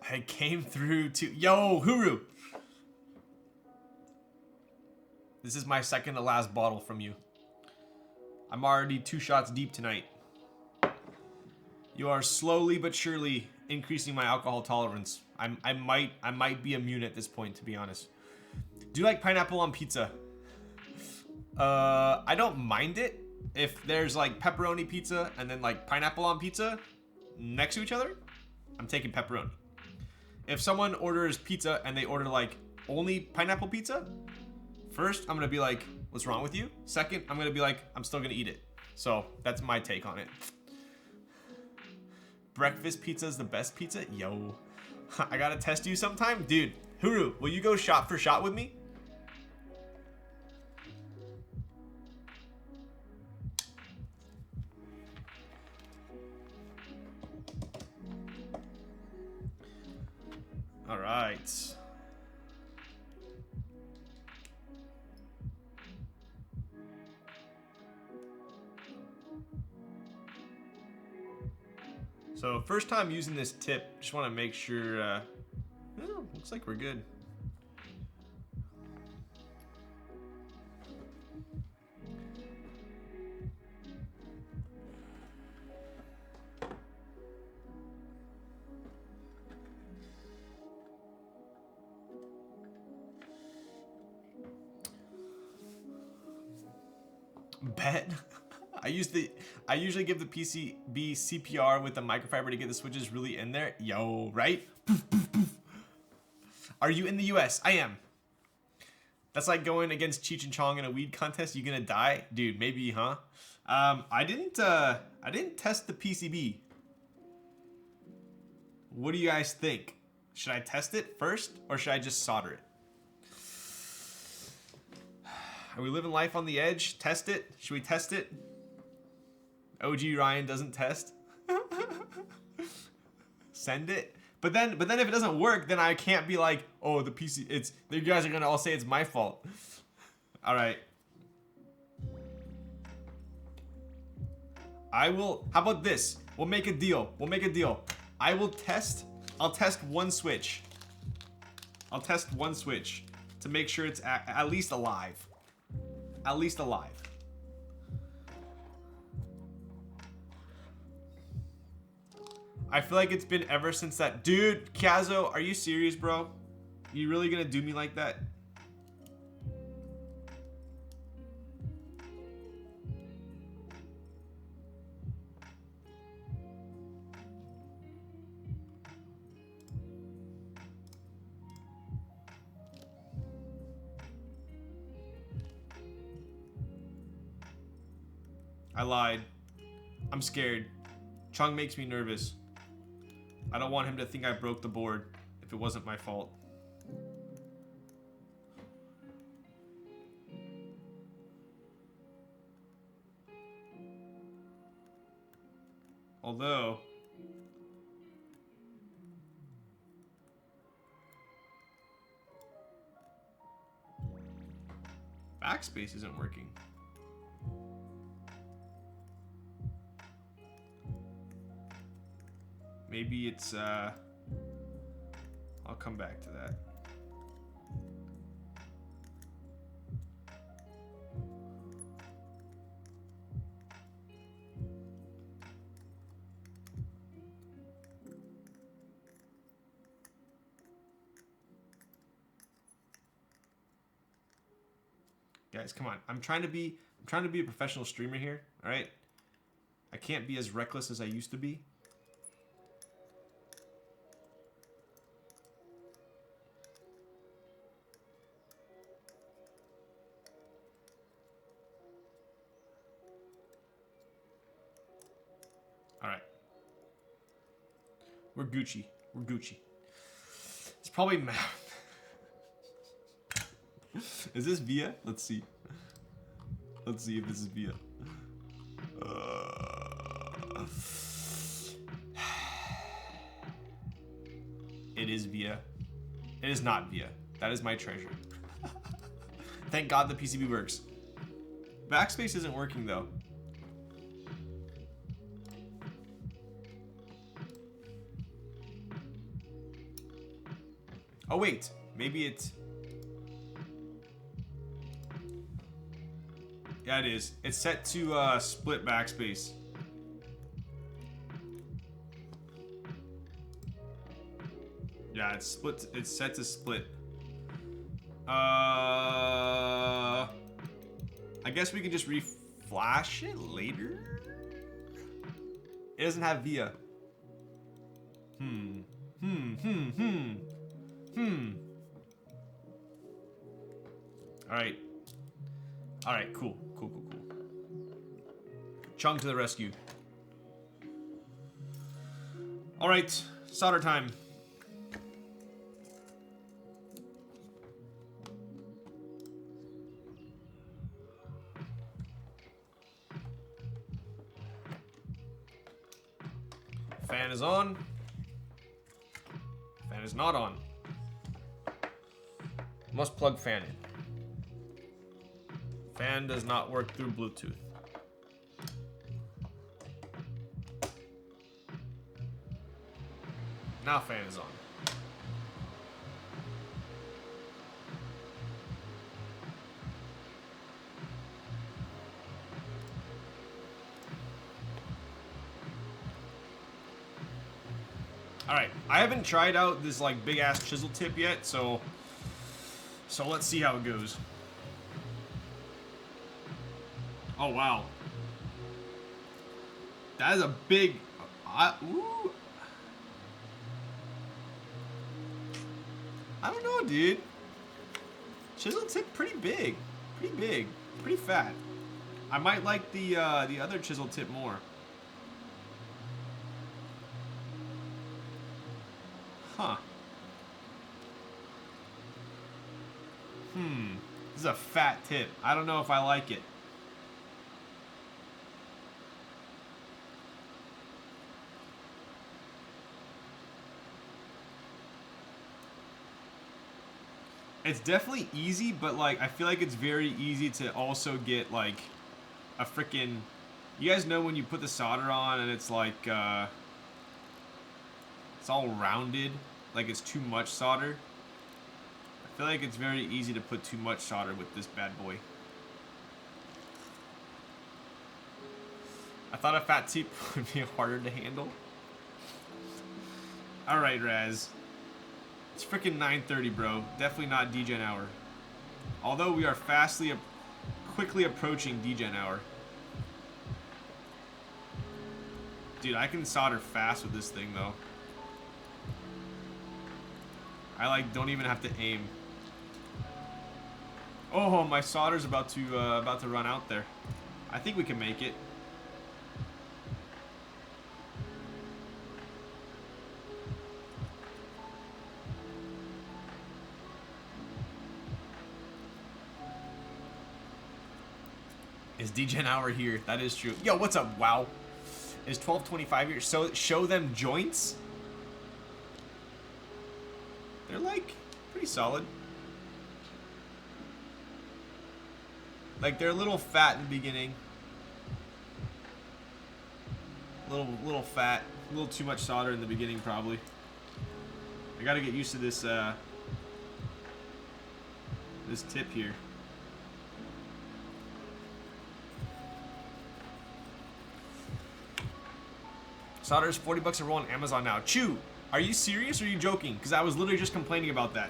I came through to... Yo, Huru! This is my second to last bottle from you. I'm already 2 shots deep tonight. You are slowly but surely increasing my alcohol tolerance. I might be immune at this point, to be honest. Do you like pineapple on pizza? I don't mind it if there's like pepperoni pizza and then like pineapple on pizza next to each other. I'm taking pepperoni. If someone orders pizza and they order like only pineapple pizza, first I'm gonna be like, what's wrong with you? Second, I'm gonna be like, I'm still gonna eat it. So that's my take on it. Breakfast pizza is the best pizza? Yo, I gotta test you sometime. Dude, Huru, will you go shot for shot with me? All right. So first time using this tip, just want to make sure, oh, looks like we're good. Bet. I usually give the PCB CPR with the microfiber to get the switches really in there. Yo, right? Poof, poof, poof. Are you in the US? I am. That's like going against Cheech and Chong in a weed contest. You gonna die? Dude, maybe, huh? I didn't test the PCB. What do you guys think? Should I test it first or should I just solder it? Are we living life on the edge? Test it? Should we test it? OG Ryan doesn't test. Send it. But then if it doesn't work, then I can't be like, oh, the PC, you guys are gonna all say it's my fault. All right. How about this? We'll make a deal. I'll test one switch. I'll test one switch to make sure it's at least alive. At least alive. I feel like it's been ever since that. Dude, Kazo, are you serious, bro? You really gonna do me like that? I lied. I'm scared. Chung makes me nervous. I don't want him to think I broke the board if it wasn't my fault. Although... backspace isn't working. Maybe it's, I'll come back to that. Guys, come on. I'm trying to be a professional streamer here, all right? I can't be as reckless as I used to be. Alright. We're Gucci. We're Gucci. It's probably math. Is this via? Let's see. Let's see if this is via. It is via. It is not via. That is my treasure. Thank God the PCB works. Backspace isn't working though. Oh wait, maybe it's... Yeah, it is. It's set to split backspace. Yeah, it's split. It's set to split. I guess we can just reflash it later. It doesn't have via. All right, cool. Chung to the rescue. All right, solder time. Fan is on. Fan is not on. Must plug fan in. Fan does not work through Bluetooth. Now fan is on. All right, I haven't tried out this like big ass chisel tip yet, so let's see how it goes. Oh wow, that is a big. Ooh. I don't know, dude. Chisel tip pretty big, pretty fat. I might like the other chisel tip more. Huh. This is a fat tip. I don't know if I like it. It's definitely easy, but like I feel like it's very easy to also get like a freaking. You guys know when you put the solder on and it's like it's all rounded, like it's too much solder. I feel like it's very easy to put too much solder with this bad boy. I thought a fat tip would be harder to handle. All right, Raz. It's freaking 9:30, bro. Definitely not degen hour. Although we are quickly approaching degen hour. Dude, I can solder fast with this thing, though. I like don't even have to aim. Oh, my solder's about to run out there. I think we can make it. Is degen hour here? That is true. Yo, what's up? Wow. Is 12:25 here? So show them joints. They're like pretty solid. Like they're a little fat in the beginning. Little fat. A little too much solder in the beginning probably. I gotta get used to this this tip here. Solder is 40 bucks a roll on Amazon now. Chew, are you serious or are you joking? Because I was literally just complaining about that.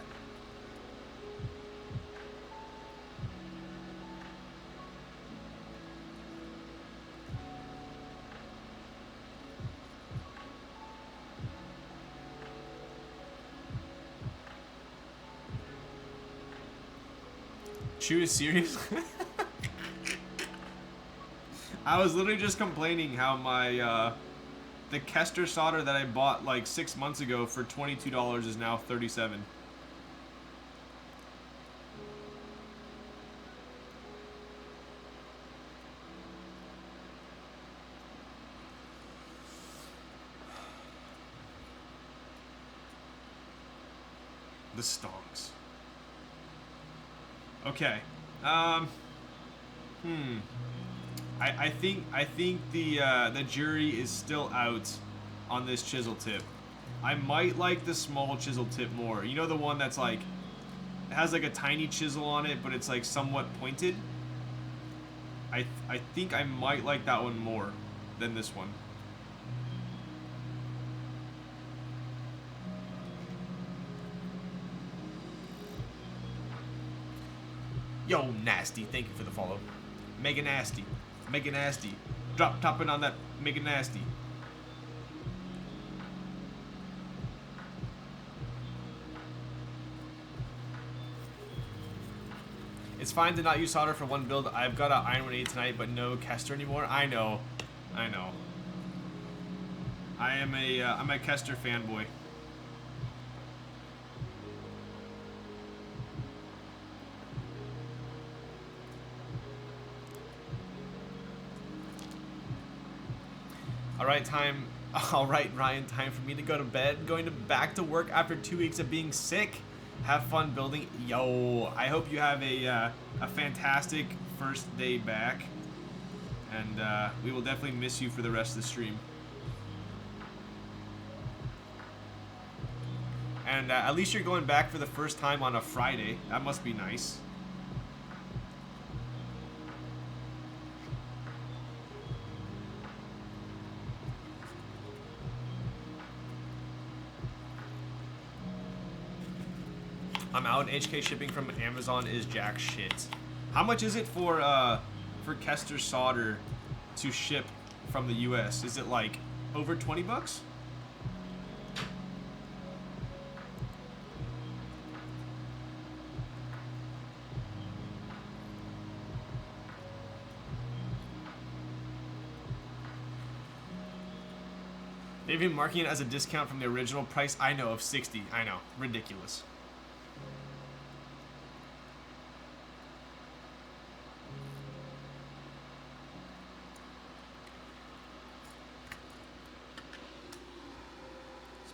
Chew is serious? I was literally just complaining how my the Kester solder that I bought like 6 months ago for $22 is now $37. the stongs. Okay. I think the jury is still out on this chisel tip. I might like the small chisel tip more. You know, the one that's like, it has like a tiny chisel on it, but it's like somewhat pointed. I think I might like that one more than this one. Yo, Nasty, thank you for the follow. Mega Nasty. Mega Nasty. Drop topping on that Mega Nasty. It's fine to not use solder for one build. I've got an Iron 180 tonight, but no Kester anymore. I know. I know. I'm a Kester fanboy. All right, Ryan, time for me to go to bed. Going back to work after 2 weeks of being sick. Have fun building. Yo, I hope you have a fantastic first day back. And we will definitely miss you for the rest of the stream. And at least you're going back for the first time on a Friday. That must be nice. I'm out. HK shipping from Amazon is jack shit. How much is it for Kester solder to ship from the US? Is it like over 20 bucks? They've been marking it as a discount from the original price, I know, of 60. I know. Ridiculous.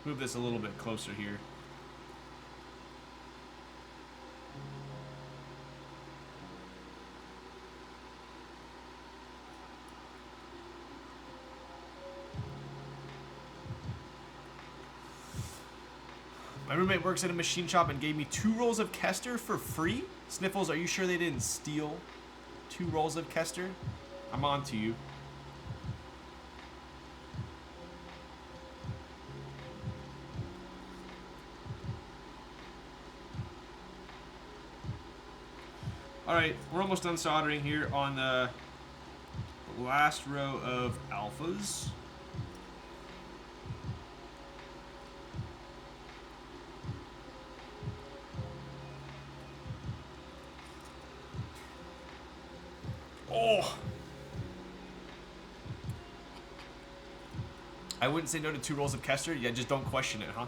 Move this a little bit closer here. My roommate works at a machine shop and gave me 2 rolls of Kester for free. Sniffles, are you sure they didn't steal 2 rolls of Kester? I'm on to you. Alright, we're almost done soldering here on the last row of alphas. Oh! I wouldn't say no to 2 rolls of Kester. Yeah, just don't question it, huh?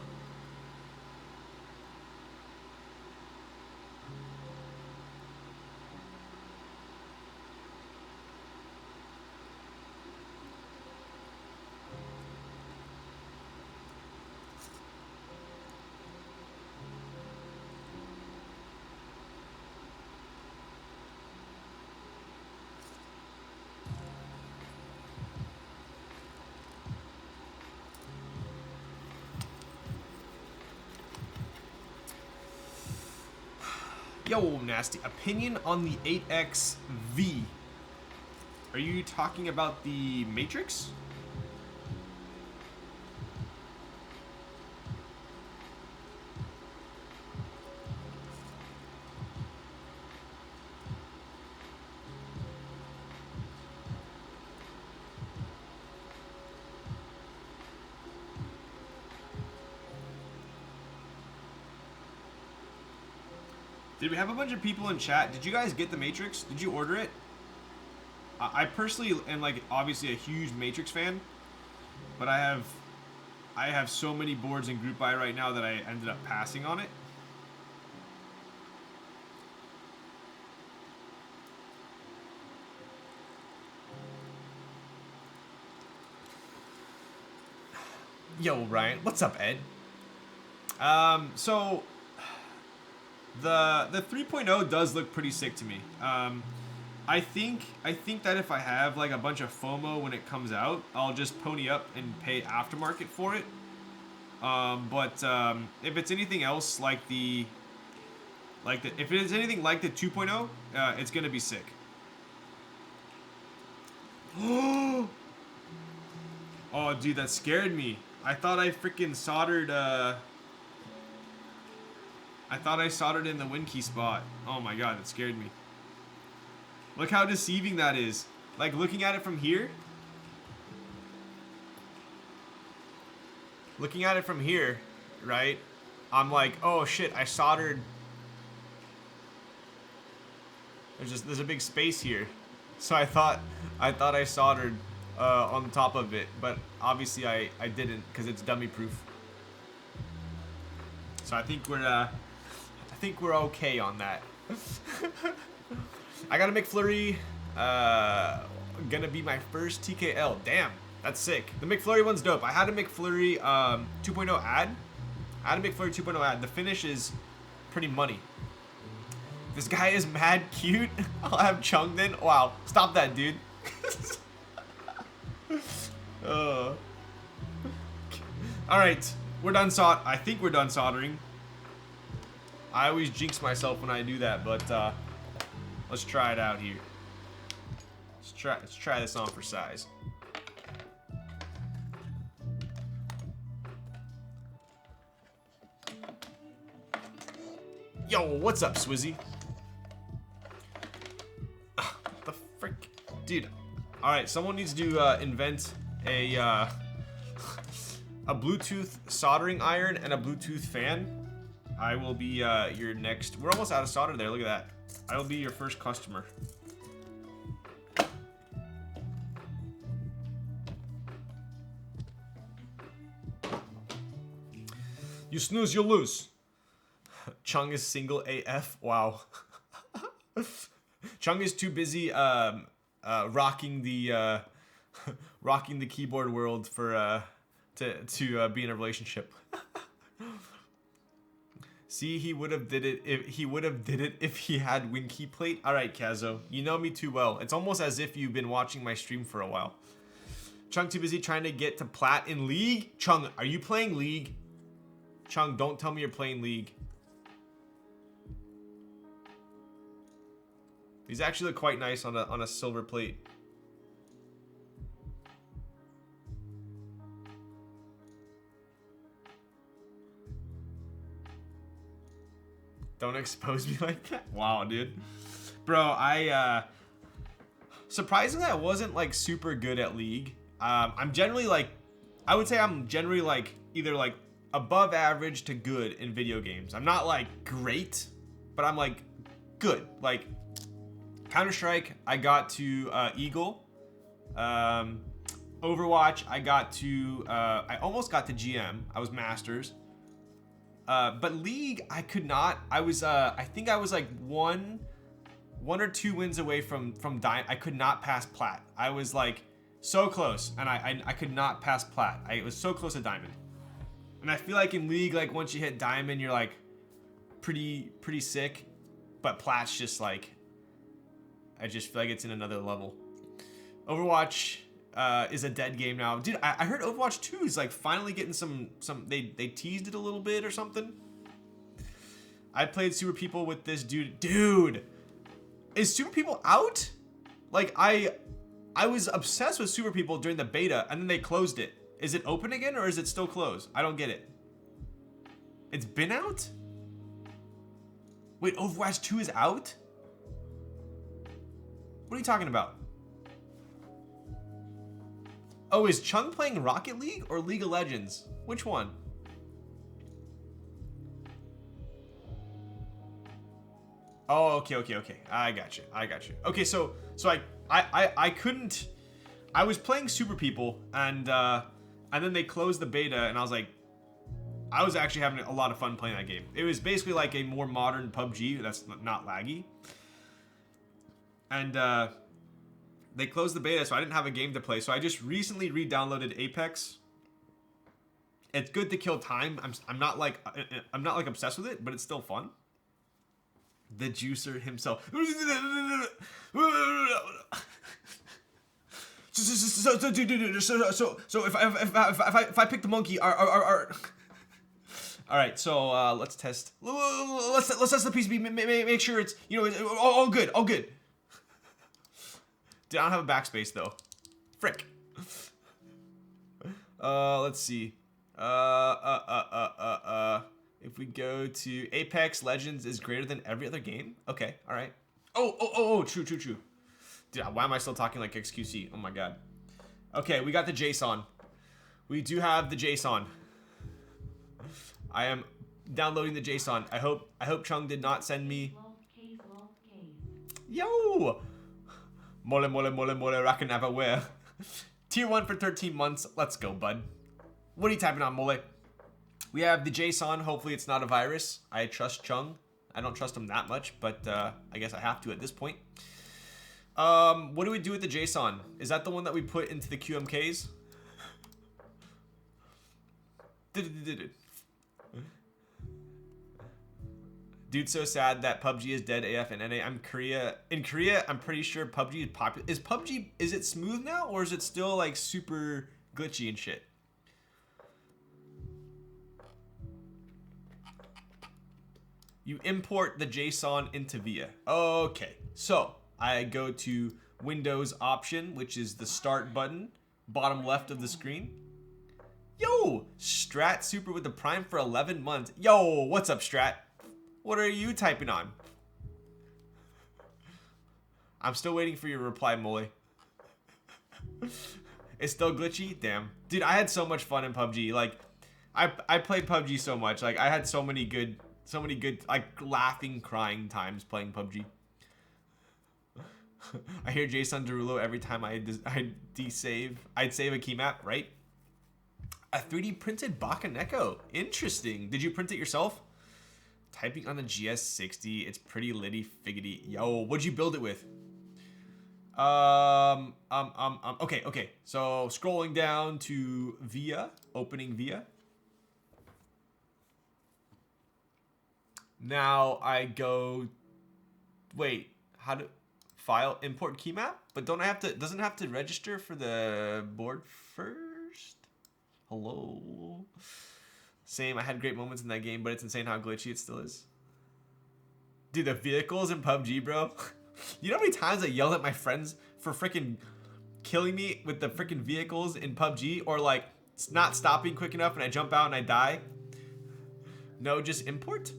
Yo, Nasty. Opinion on the 8XV. Are you talking about the Matrix? Did we have a bunch of people in chat? Did you guys get the Matrix? Did you order it? I personally am like obviously a huge Matrix fan, but I have so many boards in group buy right now that I ended up passing on it. Yo, Ryan. What's up, Ed? So The 3.0 does look pretty sick to me. I think that if I have like a bunch of FOMO when it comes out, I'll just pony up and pay aftermarket for it. But if it's anything else like if it's anything like the 2.0, it's gonna be sick. Oh, dude, that scared me. I thought I freaking soldered. I thought I soldered in the win key spot. Oh my god, that scared me. Look how deceiving that is. Like, looking at it from here. Looking at it from here, right? I'm like, oh shit, I soldered. There's a big space here. So I thought I soldered on top of it, but obviously I didn't because it's dummy proof. So I think we're okay on that. I got a McFlurry. Gonna be my first TKL. Damn, that's sick. The McFlurry one's dope. I had a McFlurry 2.0 ad. I had a McFlurry 2.0 ad. The finish is pretty money. This guy is mad cute. I'll have Tungsten. Wow, stop that, dude. All right, we're done I think we're done soldering. I always jinx myself when I do that, but let's try it out here. Let's try this on for size. Yo, what's up, Swizzy? The frick, dude. All right, someone needs to invent a Bluetooth soldering iron and a Bluetooth fan. I will be your next. We're almost out of solder there. Look at that. I will be your first customer. You snooze, you lose. Chung is single AF. Wow. Chung is too busy rocking the keyboard world for to be in a relationship. See, he would have did it if he had win key plate. All right, Kazo, you know me too well. It's almost as if you've been watching my stream for a while. Chung too busy trying to get to plat in League. Chung, are you playing League? Chung, don't tell me you're playing League. These actually look quite nice on a silver plate. Don't expose me like that. Wow, dude. Bro, surprisingly, I wasn't like super good at League. I'm generally like, I would say I'm generally like either like above average to good in video games. I'm not like great, but I'm like good. Like Counter-Strike, I got to Eagle. Overwatch, I got to, I almost got to GM. I was Masters. But League, I could not. I was, I think I was like one or two wins away from Diamond. I could not pass Plat. I was like so close, and I could not pass Plat. I was so close to Diamond. And I feel like in League, like once you hit Diamond, you're like pretty sick. But Plat's just like, I just feel like it's in another level. Overwatch is a dead game now. Dude, I heard Overwatch 2 is like finally getting some they teased it a little bit or something. I played Super People with this dude. Dude, is Super People out? Like I was obsessed with Super People during the beta and then they closed it. Is it open again or is it still closed? I don't get it. It's been out? Wait, Overwatch 2 is out? What are you talking about? Oh, is Chung playing Rocket League or League of Legends? Which one? Oh, okay. I got you. Okay, so I couldn't. I was playing Super People and then they closed the beta and I was like, I was actually having a lot of fun playing that game. It was basically like a more modern PUBG that's not laggy. And they closed the beta, so I didn't have a game to play. So I just recently re-downloaded Apex. It's good to kill time. I'm not like obsessed with it, but it's still fun. The juicer himself. So if I pick the monkey, all right. So let's test. Let's test the PCB. Make sure it's it's all good. All good. Dude, I don't have a backspace though. Frick. Let's see. If we go to Apex Legends is greater than every other game. Okay, all right. Oh, true. Dude, why am I still talking like XQC? Oh my god. Okay, we got the JSON. We do have the JSON. I am downloading the JSON. I hope Chung did not send me. Yo! Mole, rockin' everywhere. Tier 1 for 13 months. Let's go, bud. What are you typing on, Mole? We have the JSON. Hopefully it's not a virus. I trust Chung. I don't trust him that much, but I guess I have to at this point. What do we do with the JSON? Is that the one that we put into the QMKs? Dude, so sad that PUBG is dead AF and NA. In Korea, I'm pretty sure PUBG is popular. Is PUBG, is it smooth now or is it still like super glitchy and shit? You import the JSON into VIA. Okay, so I go to Windows option, which is the start button, bottom left of the screen. Yo, Strat Super with the Prime for 11 months. Yo, what's up, Strat? What are you typing on? I'm still waiting for your reply, Mole. It's still glitchy? Damn. Dude, I had so much fun in PUBG. Like, I played PUBG so much. Like, I had so many good, like, laughing, crying times playing PUBG. I hear Jason Derulo every time I'd save a key map, right? A 3D printed Bakaneko. Interesting. Did you print it yourself? Typing on the GS60, it's pretty litty figgity. Yo, what'd you build it with? Okay. So scrolling down to VIA, opening VIA. Now I go, wait, how do, file, import key map? But don't I have to, doesn't it have to register for the board first? Hello? Same, I had great moments in that game, but it's insane how glitchy it still is. Dude, the vehicles in PUBG, bro. You know how many times I yelled at my friends for freaking killing me with the freaking vehicles in PUBG? Or like, it's not stopping quick enough and I jump out and I die? No, just import.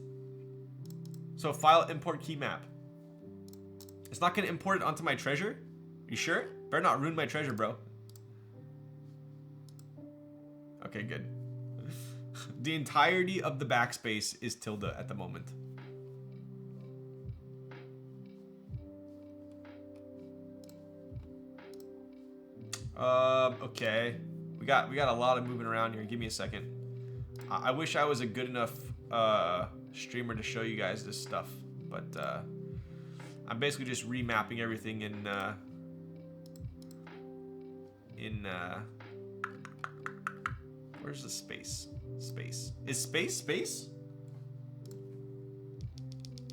So file, import key map. It's not gonna import it onto my treasure? You sure? Better not ruin my treasure, bro. Okay, good. The entirety of the backspace is tilde at the moment. Okay. We got a lot of moving around here. Give me a second. I wish I was a good enough streamer to show you guys this stuff, but I'm basically just remapping everything in where's the space? Space. Is space?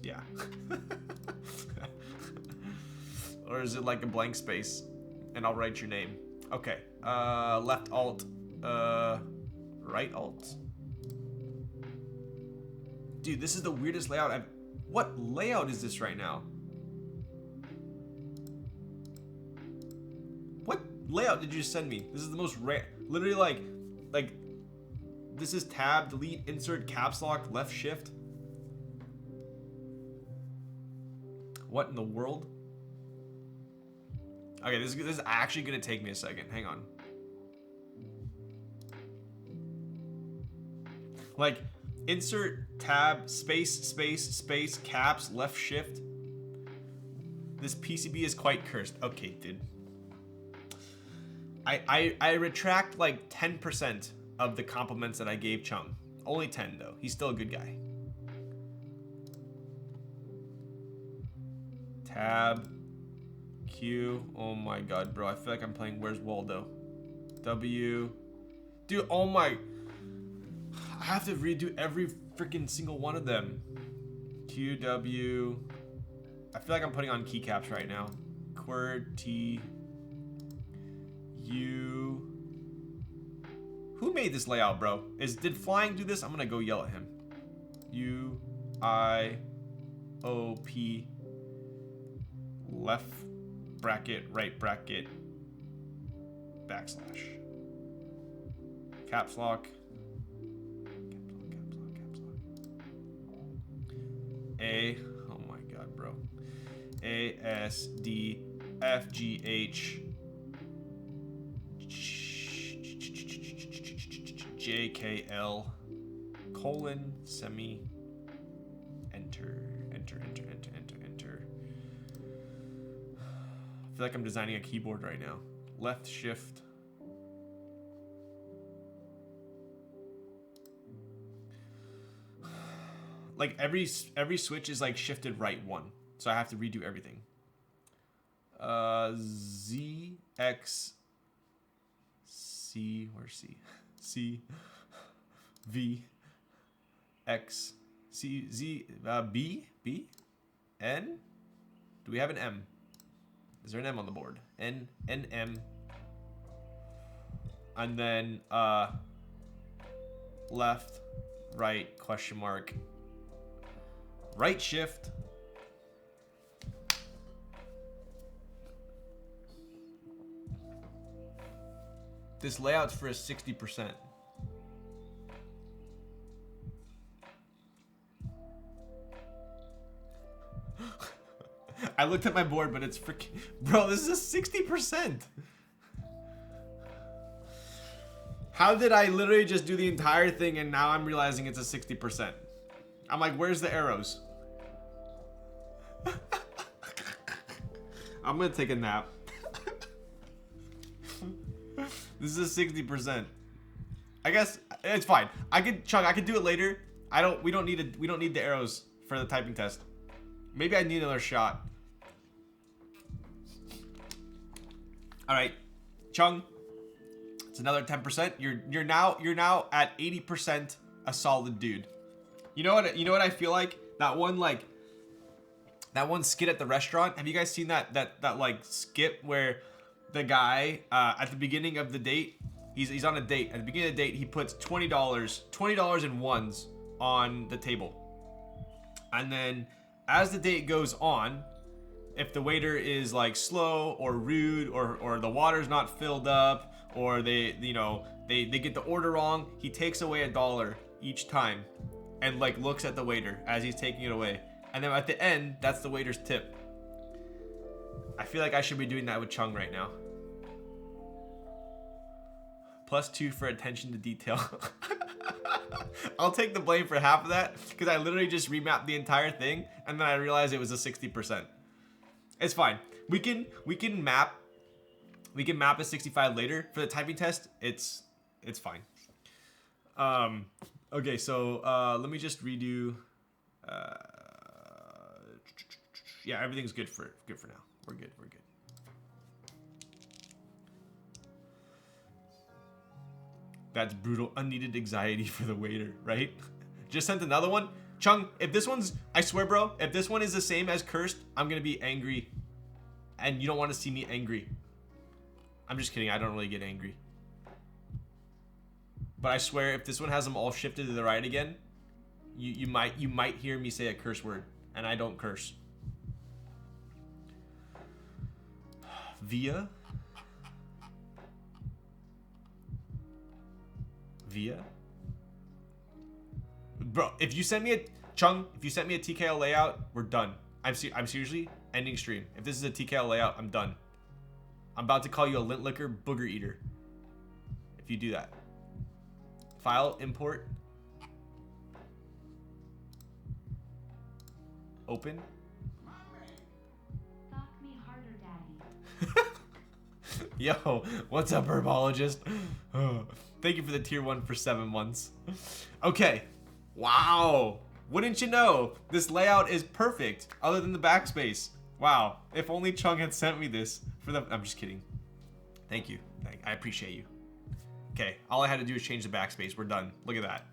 Yeah. Or is it like a blank space? And I'll write your name. Okay. Left alt. Right alt. Dude, this is the weirdest layout I've... What layout is this right now? What layout did you send me? This is the most rare... Literally like... This is tab, delete, insert, caps lock, left shift. What in the world? Okay, this is actually gonna take me a second. Hang on. Like, insert, tab, space, caps, left shift. This PCB is quite cursed. Okay, dude. I retract like 10% of the compliments that I gave Chung. Only 10 though. He's still a good guy. Tab. Q. Oh my god, bro. I feel like I'm playing Where's Waldo. W. Dude, oh my. I have to redo every freaking single one of them. Q. QW. I feel like I'm putting on keycaps right now. QWERTY U. Who made this layout, bro? Did Flying do this? I'm gonna go yell at him. UIOP. Left bracket, right bracket, backslash. Caps lock. Caps lock. A. Oh my god, bro. ASDFGH JKL colon semi enter. I feel like I'm designing a keyboard right now. Left shift. Like every switch is like shifted right one. So I have to redo everything. Z X C, where's C? C V X C Z B N. Do we have an M? Is there an M on the board? N M. And then left, right, question mark. Right shift. This layout's for a 60%. I looked at my board, but it's freaking... Bro, this is a 60%. How did I literally just do the entire thing and now I'm realizing it's a 60%? I'm like, where's the arrows? I'm gonna take a nap. This is a 60%. I guess it's fine. I could do it later. We don't need the arrows for the typing test. Maybe I need another shot. All right, Chung. It's another 10%. You're now at 80% a solid dude. You know what I feel like? That one skit at the restaurant. Have you guys seen that like skit where the guy at the beginning of the date, he's on a date. At the beginning of the date, he puts $20 in ones on the table. And then as the date goes on, if the waiter is like slow or rude or the water's not filled up or they get the order wrong, he takes away $1 each time and like looks at the waiter as he's taking it away. And then at the end, that's the waiter's tip. I feel like I should be doing that with Chung right now. +2 for attention to detail. I'll take the blame for half of that because I literally just remapped the entire thing and then I realized it was a 60%. It's fine. We can map a 65 later for the typing test. It's fine. Okay, so let me just redo. Yeah, everything's good for now. We're good. That's brutal. Unneeded anxiety for the waiter, right? Just sent another one. Chung, if this one's, I swear, bro, if this one is the same as cursed, I'm gonna be angry. And you don't want to see me angry. I'm just kidding. I don't really get angry. But I swear, if this one has them all shifted to the right again, you might hear me say a curse word, and I don't curse. Via. Bro, if you send me a TKL layout, we're done. I'm seriously ending stream. If this is a TKL layout, I'm done. I'm about to call you a lint licker booger eater. If you do that. File, import. Open. Sock me harder, daddy. Yo, what's up, herbologist? Thank you for the tier 1 for 7 months. Okay. Wow. Wouldn't you know? This layout is perfect, other than the backspace. Wow. If only Chung had sent me this for the... I'm just kidding. Thank you. I appreciate you. Okay. All I had to do is change the backspace. We're done. Look at that.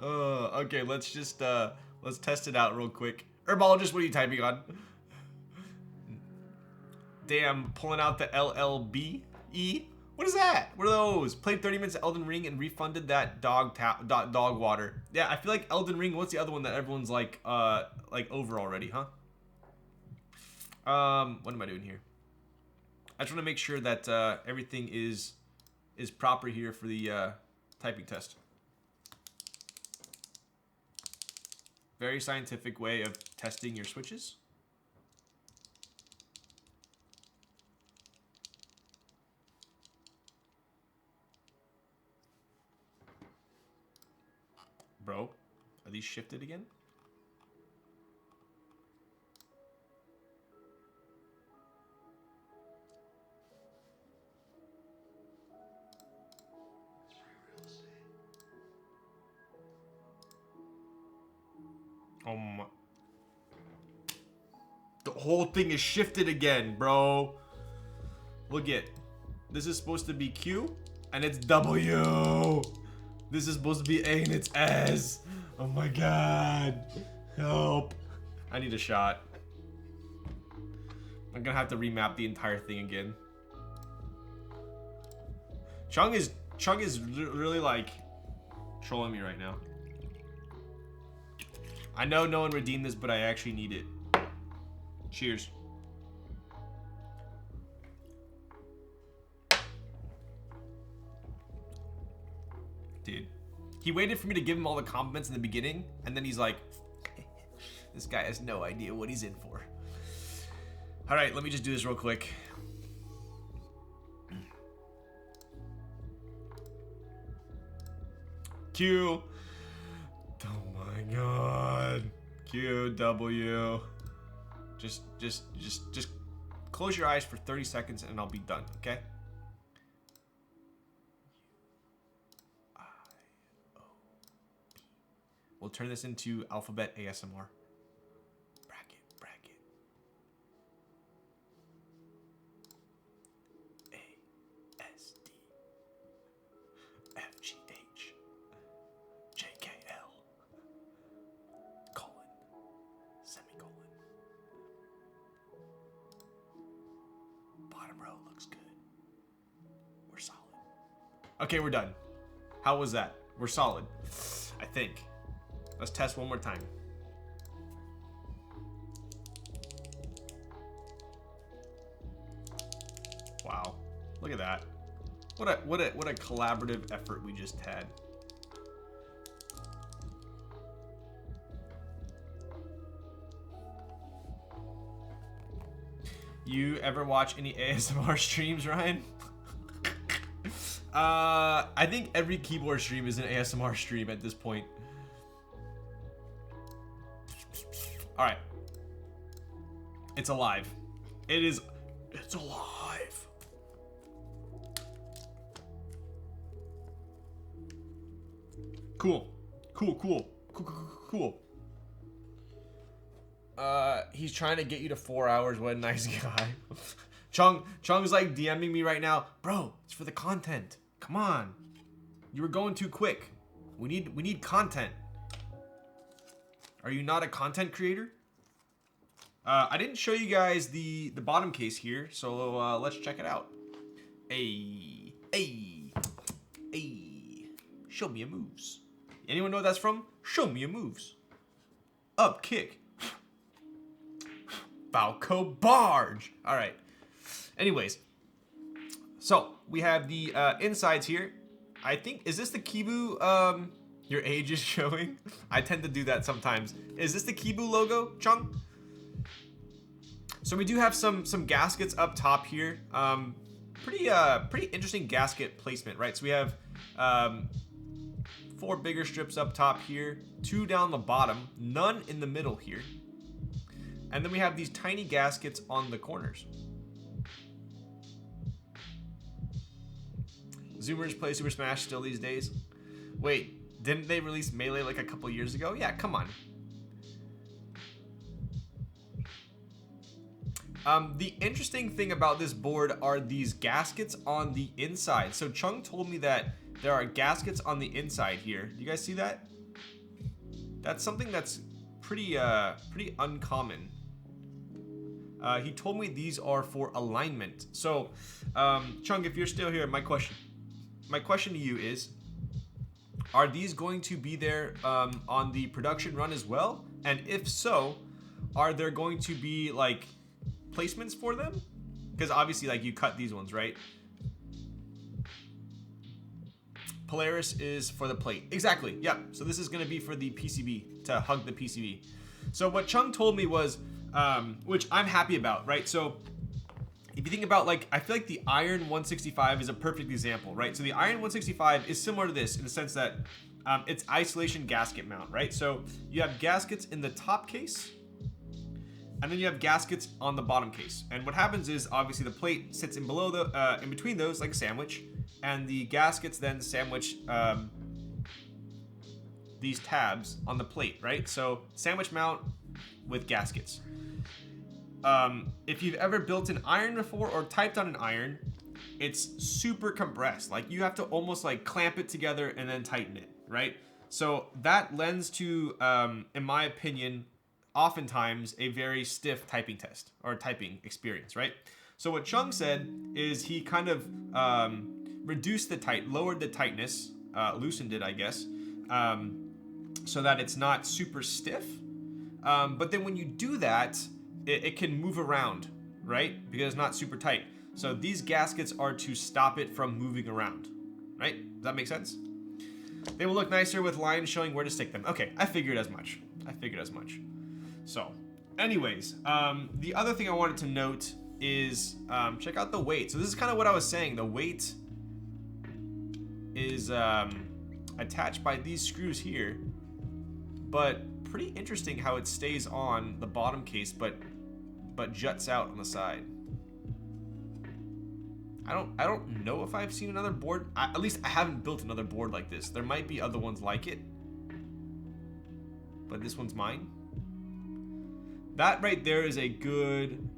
Okay, let's just let's test it out real quick. Herbologist, what are you typing on? Damn, pulling out the LLBE. What is that? What are those? Played 30 minutes of Elden Ring and refunded that dog water. Yeah, I feel like Elden Ring. What's the other one that everyone's like over already, huh? What am I doing here? I just want to make sure that everything is proper here for the typing test. Very scientific way of testing your switches. Bro, are these shifted again? Oh my. The whole thing is shifted again, bro. Look at. This is supposed to be Q, and it's W. This is supposed to be A, and it's S. Oh my god. Help. I need a shot. I'm gonna have to remap the entire thing again. Chung is really like trolling me right now. I know no one redeemed this, but I actually need it. Cheers. Dude. He waited for me to give him all the compliments in the beginning, and then he's like, this guy has no idea what he's in for. Alright, let me just do this real quick. Q. Oh my god. Q, W. Just close your eyes for 30 seconds and I'll be done, okay? We'll turn this into alphabet ASMR. Bracket. A, S, D, F, G, H, J, K, L, colon, semicolon. Bottom row looks good. We're solid. Okay, we're done. How was that? We're solid, I think. Let's test one more time. Wow, look at that. What a collaborative effort we just had. You ever watch any ASMR streams, Ryan? I think every keyboard stream is an ASMR stream at this point. All right. It's alive. It's alive. Cool. He's trying to get you to 4 hours. What a nice guy. Chung's like DMing me right now. Bro, it's for the content. Come on. You were going too quick. We need content. Are you not a content creator? I didn't show you guys the bottom case here, so let's check it out. Hey. Show me your moves. Anyone know what that's from? Show me your moves. Up kick. Falco barge. All right. Anyways, so we have the insides here. I think, is this the Kibou? Your age is showing. I tend to do that sometimes. Is this the Kibou logo, Chung? So we do have some gaskets up top here. Pretty interesting gasket placement, right? So we have 4 bigger strips up top here, 2 down the bottom, none in the middle here. And then we have these tiny gaskets on the corners. Zoomers play Super Smash still these days. Wait. Didn't they release Melee like a couple years ago? Yeah, come on. The interesting thing about this board are these gaskets on the inside. So Chung told me that there are gaskets on the inside here. Do you guys see that? That's something that's pretty uncommon. He told me these are for alignment. So, Chung, if you're still here, my question to you is, are these going to be there on the production run as well? And if so, are there going to be like placements for them? Because obviously, like, you cut these ones, right? Polaris is for the plate. Exactly, yep. So this is gonna be for the PCB, to hug the PCB. So what Chung told me was, which I'm happy about, right? So if you think about, like, I feel like the Iron 165 is a perfect example, right? So the Iron 165 is similar to this in the sense that it's isolation gasket mount, right? So you have gaskets in the top case, and then you have gaskets on the bottom case. And what happens is, obviously, the plate sits in below the, in between those, like a sandwich, and the gaskets then sandwich these tabs on the plate, right? So sandwich mount with gaskets. If you've ever built an iron before or typed on an iron, it's super compressed. Like, you have to almost like clamp it together and then tighten it, right? So that lends to, in my opinion, oftentimes a very stiff typing test or typing experience, right? So what Chung said is he kind of lowered the tightness, loosened it, I guess, so that it's not super stiff. But then when you do that, it can move around, right? Because it's not super tight. So these gaskets are to stop it from moving around, right? Does that make sense? They will look nicer with lines showing where to stick them. Okay, I figured as much. So, anyways, the other thing I wanted to note is check out the weight. So this is kind of what I was saying. The weight is attached by these screws here, but pretty interesting how it stays on the bottom case, but juts out on the side. I don't know if I've seen another board. At least I haven't built another board like this. There might be other ones like it, but this one's mine. That right there is a good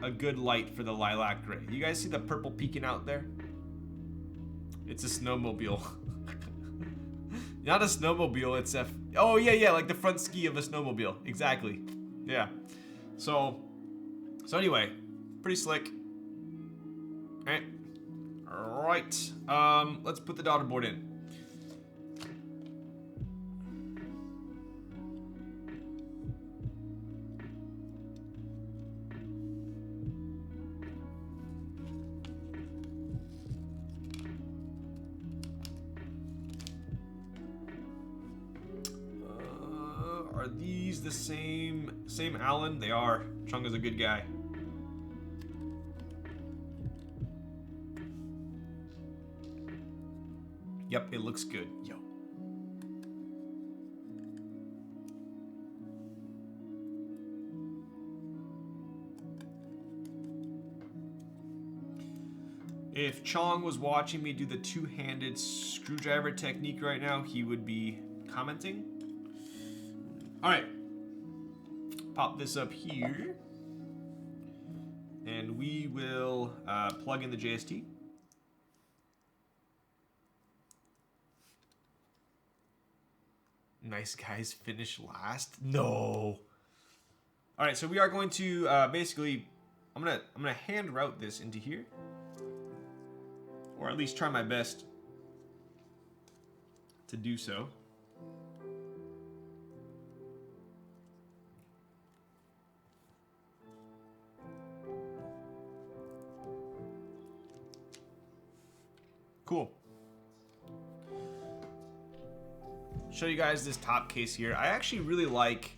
light for the lilac gray. You guys see the purple peeking out there? It's a snowmobile. Not a snowmobile, it's a... Oh, yeah, like the front ski of a snowmobile. Exactly. Yeah. So anyway, pretty slick. Alright. Let's put the daughter board in. Are these the same Allen? They are. Chung is a good guy. Yep, it looks good. Yo. If Chong was watching me do the two-handed screwdriver technique right now, he would be commenting. All right, pop this up here, and we will plug in the JST. Nice guys finish last? No. All right, so we are going to basically, I'm gonna hand route this into here, or at least try my best to do so. Cool. Show you guys this top case here. I actually really like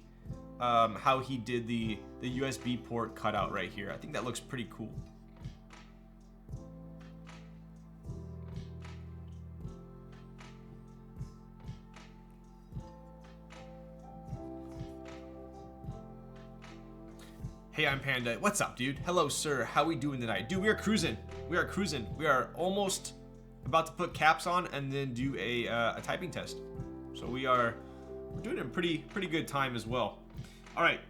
how he did the USB port cutout right here. I think that looks pretty cool. Hey, I'm Panda. What's up, dude? Hello, sir. How we doing tonight? Dude, we are cruising. We are cruising. We are almost about to put caps on and then do a typing test. So we're doing a pretty good time as well. All right,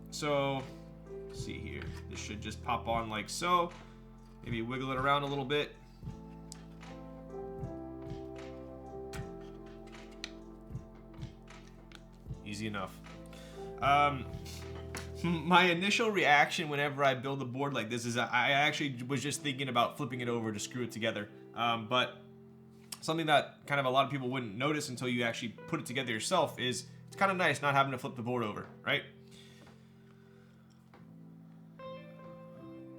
so let's see here. This should just pop on like so. Maybe wiggle it around a little bit. Easy enough. My initial reaction whenever I build a board like this is I actually was just thinking about flipping it over to screw it together. But something that kind of a lot of people wouldn't notice until you actually put it together yourself is it's kind of nice not having to flip the board over, right?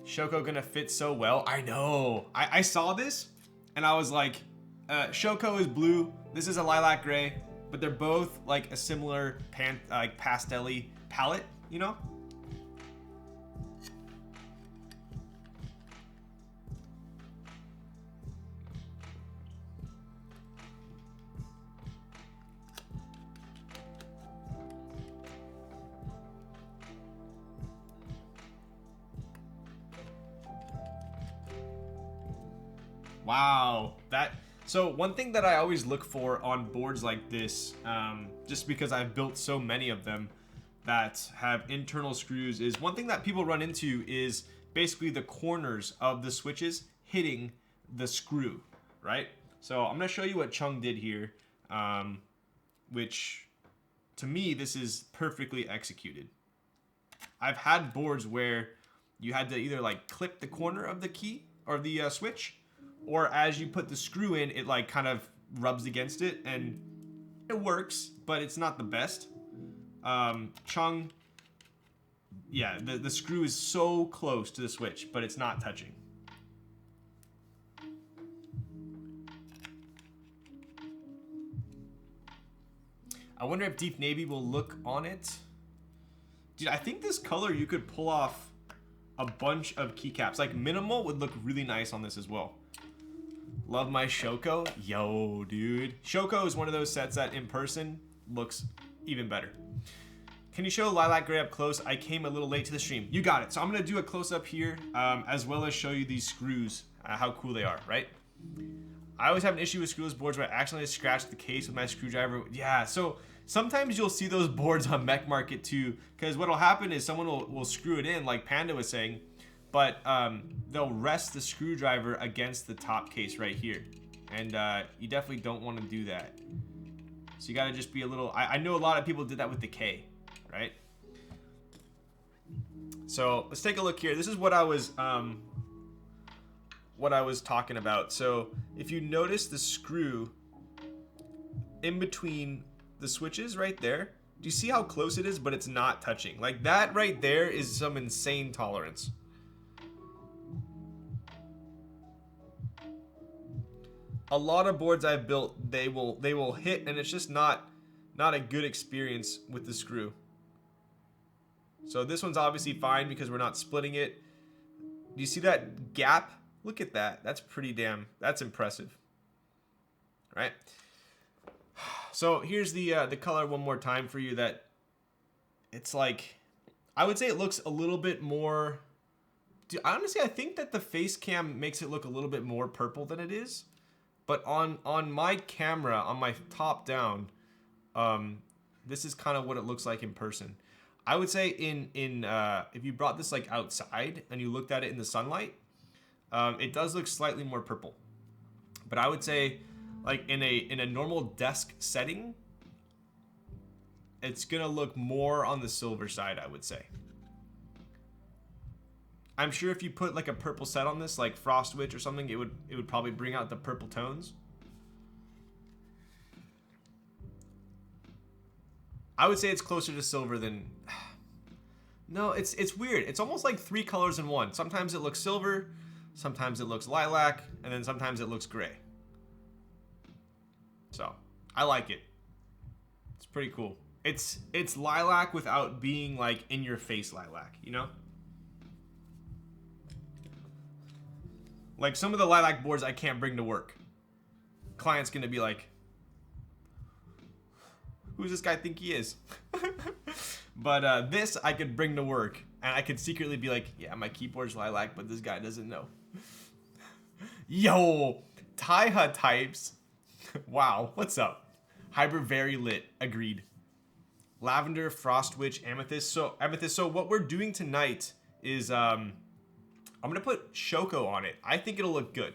Shoko gonna fit so well. I know. I saw this and I was like, Shoko is blue. This is a lilac gray, but they're both like a similar like pastel-y palette, you know? Wow, so one thing that I always look for on boards like this, just because I've built so many of them that have internal screws, is one thing that people run into is basically the corners of the switches hitting the screw, right? So I'm gonna show you what Chung did here, which to me, this is perfectly executed. I've had boards where you had to either like clip the corner of the key or the switch, or as you put the screw in, it like kind of rubs against it, and it works, but it's not the best. Chung, yeah, the screw is so close to the switch, but it's not touching. I wonder if Deep Navy will look on it. Dude, I think this color you could pull off a bunch of keycaps. Like minimal would look really nice on this as well. Love my Shoko. Yo, dude. Shoko is one of those sets that in person looks even better. Can you show Lilac Gray up close? I came a little late to the stream. You got it. So I'm going to do a close-up here, as well as show you these screws, how cool they are, right? I always have an issue with screwless boards where I accidentally scratch the case with my screwdriver. Yeah, so sometimes you'll see those boards on Mech Market too, because what'll happen is someone will screw it in, like Panda was saying, but they'll rest the screwdriver against the top case right here. And you definitely don't want to do that. So you got to just be a little... I know a lot of people did that with the K, right? So let's take a look here. This is what I was talking about. So if you notice the screw in between the switches right there, do you see how close it is, but it's not touching? Like that right there is some insane tolerance. A lot of boards I've built, they will hit, and it's just not a good experience with the screw. So this one's obviously fine because we're not splitting it. Do you see that gap? Look at that. That's that's impressive. Right? So here's the color one more time for you. That it's like, I would say it looks a little bit more... Dude, honestly, I think that the face cam makes it look a little bit more purple than it is. But on my camera, on my top down, this is kind of what it looks like in person. I would say if you brought this like outside and you looked at it in the sunlight, it does look slightly more purple. But I would say like in a normal desk setting, it's gonna look more on the silver side, I would say. I'm sure if you put like a purple set on this, like Frost Witch or something, it would probably bring out the purple tones. I would say it's closer to silver than... No, it's weird. It's almost like 3 colors in one. Sometimes it looks silver, sometimes it looks lilac, and then sometimes it looks gray. So, I like it. It's pretty cool. It's lilac without being like in your face lilac, you know? Like some of the lilac boards I can't bring to work. Client's gonna be like, who's this guy think he is? But this I could bring to work, and I could secretly be like, yeah, my keyboard's lilac, but this guy doesn't know. Yo, Taiha types. Wow, what's up? Harbour very lit, agreed. Lavender, Frost Witch, Amethyst. So what we're doing tonight is I'm gonna put Shoko on it. I think it'll look good.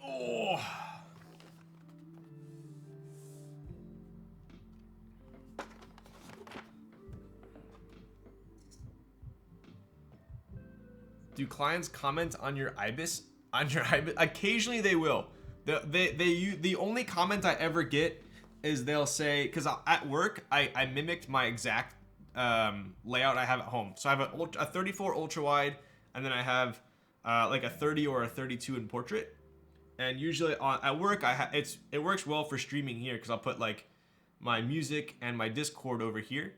Oh. Do clients comment on your IBIS? On your IBIS? Occasionally they will. The only comment I ever get is they'll say, because at work I mimicked my exact layout I have at home. So I have a 34 ultra wide, and then I have like a 30 or a 32 in portrait. And usually at work it works well for streaming here because I'll put like my music and my Discord over here.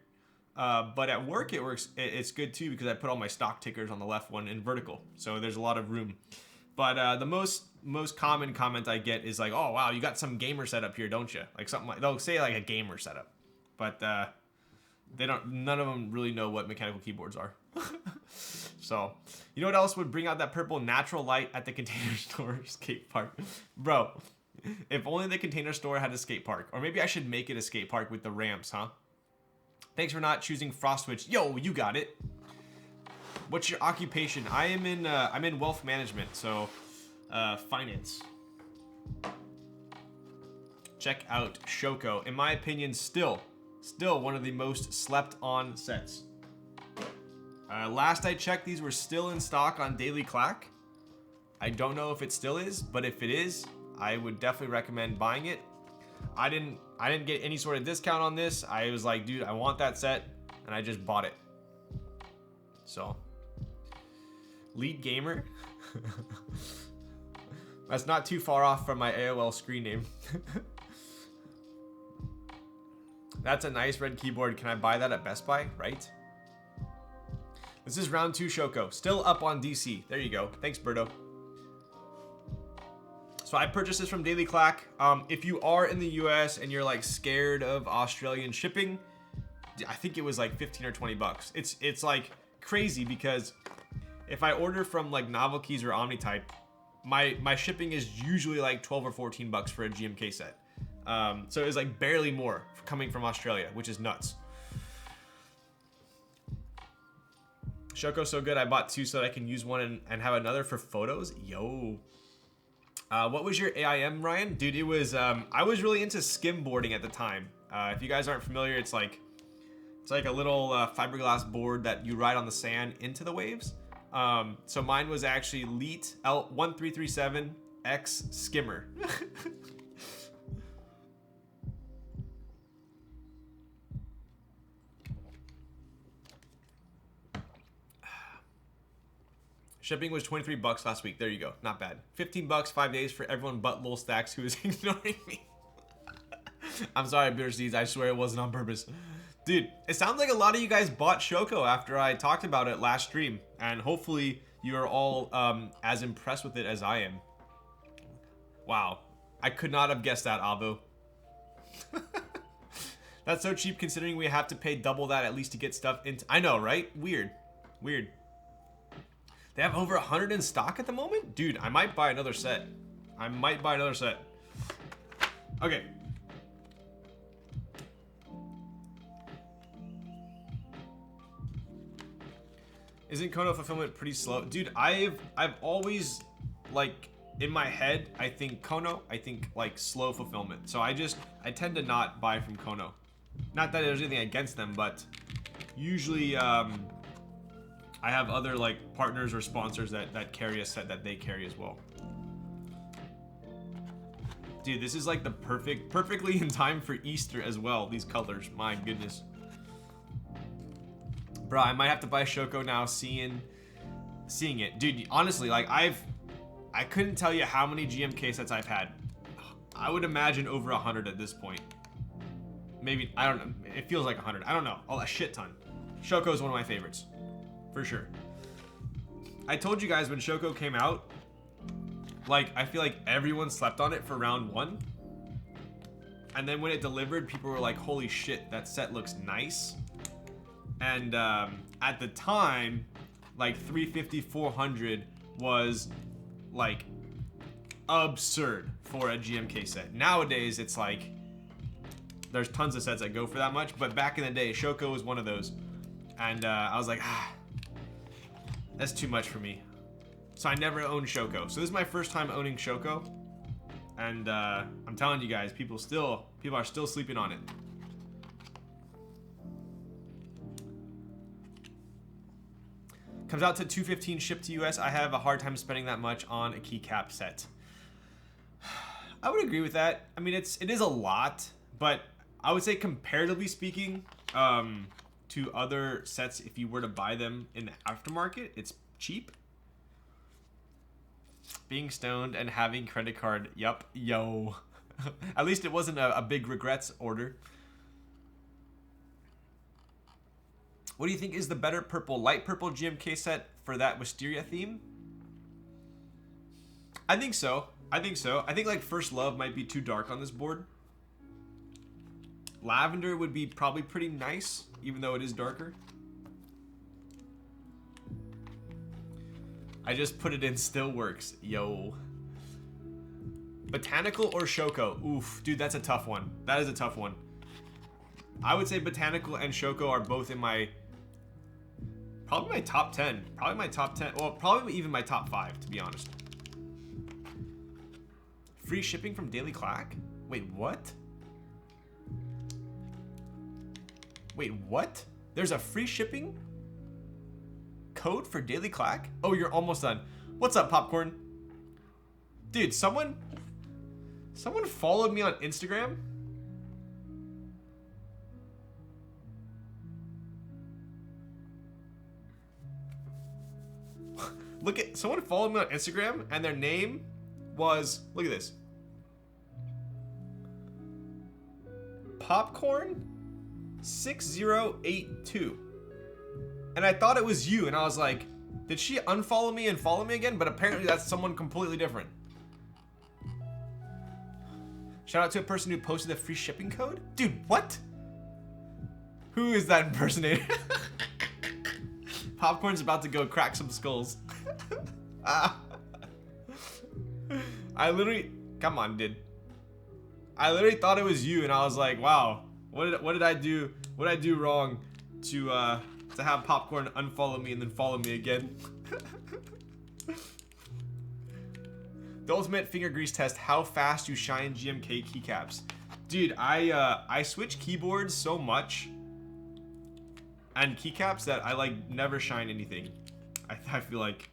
But at work it's good too because I put all my stock tickers on the left one in vertical, so there's a lot of room. But the most common comment I get is like, oh wow, you got some gamer setup here, don't you? Like something like, they'll say like a gamer setup, but none of them really know what mechanical keyboards are. So, you know what else would bring out that purple natural light at the Container Store skate park? Bro, if only the Container Store had a skate park. Or maybe I should make it a skate park with the ramps, huh? Thanks for not choosing Frostwitch. Yo, you got it. What's your occupation? I'm in wealth management, so finance. Check out Shoko. In my opinion, still one of the most slept on sets. Last I checked, these were still in stock on Daily Clack. I don't know if it still is, but if it is, I would definitely recommend buying it. I didn't get any sort of discount on this. I was like, dude, I want that set, and I just bought it. So, lead gamer. That's not too far off from my AOL screen name. That's a nice red keyboard. Can I buy that at Best Buy? Right? This is round 2 Shoko. Still up on DC. There you go. Thanks, Berto. So I purchased this from Daily Clack. If you are in the US and you're like scared of Australian shipping, I think it was like 15 or 20 bucks. It's like crazy because if I order from like Novel Keys or Omnitype, my shipping is usually like 12 or 14 bucks for a GMK set. So it was like barely more coming from Australia, which is nuts. Shoko's so good, I bought 2 so that I can use one and have another for photos. Yo. What was your AIM, Ryan? Dude, it was, I was really into skimboarding at the time. If you guys aren't familiar, it's like a little fiberglass board that you ride on the sand into the waves. So mine was actually Leet L1337X Skimmer. Shipping was 23 bucks last week. There you go. Not bad. 15 bucks, 5 days for everyone but Lil Stacks who is ignoring me. I'm sorry, Beer Seeds. I swear it wasn't on purpose. Dude, it sounds like a lot of you guys bought Shoko after I talked about it last stream. And hopefully you are all as impressed with it as I am. Wow. I could not have guessed that, Avo. That's so cheap considering we have to pay double that at least to get stuff into... I know, right? Weird. Weird. They have over 100 in stock at the moment? Dude, I might buy another set. Okay. Isn't Kono fulfillment pretty slow? Dude, I've always, like, in my head, I think Kono, I think, like, slow fulfillment. So I tend to not buy from Kono. Not that there's anything against them, but usually, I have other like partners or sponsors that carry a set that they carry as well. Dude, this is like the perfectly in time for Easter as well. These colors, my goodness. Bro, I might have to buy Shoko now. Seeing it, dude. Honestly, like I couldn't tell you how many GMK sets I've had. I would imagine over 100 at this point. Maybe, I don't know. It feels like 100. I don't know. A shit ton. Shoko is one of my favorites. For sure. I told you guys when Shoko came out, like, I feel like everyone slept on it for round 1. And then when it delivered, people were like, holy shit, that set looks nice. And at the time, like 350, 400 was like absurd for a GMK set. Nowadays, it's like, there's tons of sets that go for that much. But back in the day, Shoko was one of those. And I was like, that's too much for me. So I never owned Shoko. So this is my first time owning Shoko. And I'm telling you guys, people are still sleeping on it. Comes out to $215 shipped to US. I have a hard time spending that much on a keycap set. I would agree with that. I mean, it is a lot, but I would say comparatively speaking, to other sets, if you were to buy them in the aftermarket, it's cheap. Being stoned and having credit card. Yup. Yo. At least it wasn't a big regrets order. What do you think is the better purple? Light purple GMK set for that Wisteria theme? I think so. I think so. I think like First Love might be too dark on this board. Lavender would be probably pretty nice, even though it is darker. I just put it in, still works. Yo. Botanical or Shoko? Oof, dude, that's a tough one. That is a tough one. I would say Botanical and Shoko are both in my... probably my top 10. Probably my top 10. Well, probably even my top 5, to be honest. Free shipping from Daily Clack? Wait, what? Wait, what? There's a free shipping code for Daily Clack? Oh, you're almost done. What's up, Popcorn? Dude, someone followed me on Instagram. Someone followed me on Instagram and their name was, look at this. Popcorn 6082. And I thought it was you, and I was like, did she unfollow me and follow me again? But apparently that's someone completely different. Shout out to a person who posted the free shipping code? Dude, what? Who is that impersonator? Popcorn's about to go crack some skulls. I literally, come on, dude. I literally thought it was you, and I was like, wow, what did I do? What did I do wrong to have Popcorn unfollow me and then follow me again? The ultimate finger grease test: how fast you shine GMK keycaps. Dude, I switch keyboards so much and keycaps that I like never shine anything. I feel like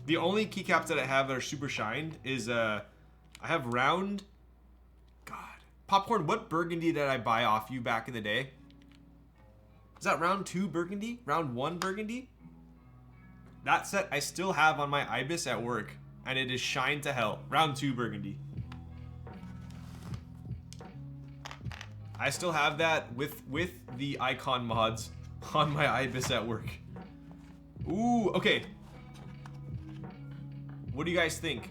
the only keycaps that I have that are super shined is I have round. God, Popcorn, what burgundy did I buy off you back in the day? Is that round 2 burgundy? Round 1 burgundy? That set I still have on my Ibis at work, and it is shine to hell. Round 2 burgundy. I still have that with the icon mods on my Ibis at work. Ooh, okay. What do you guys think?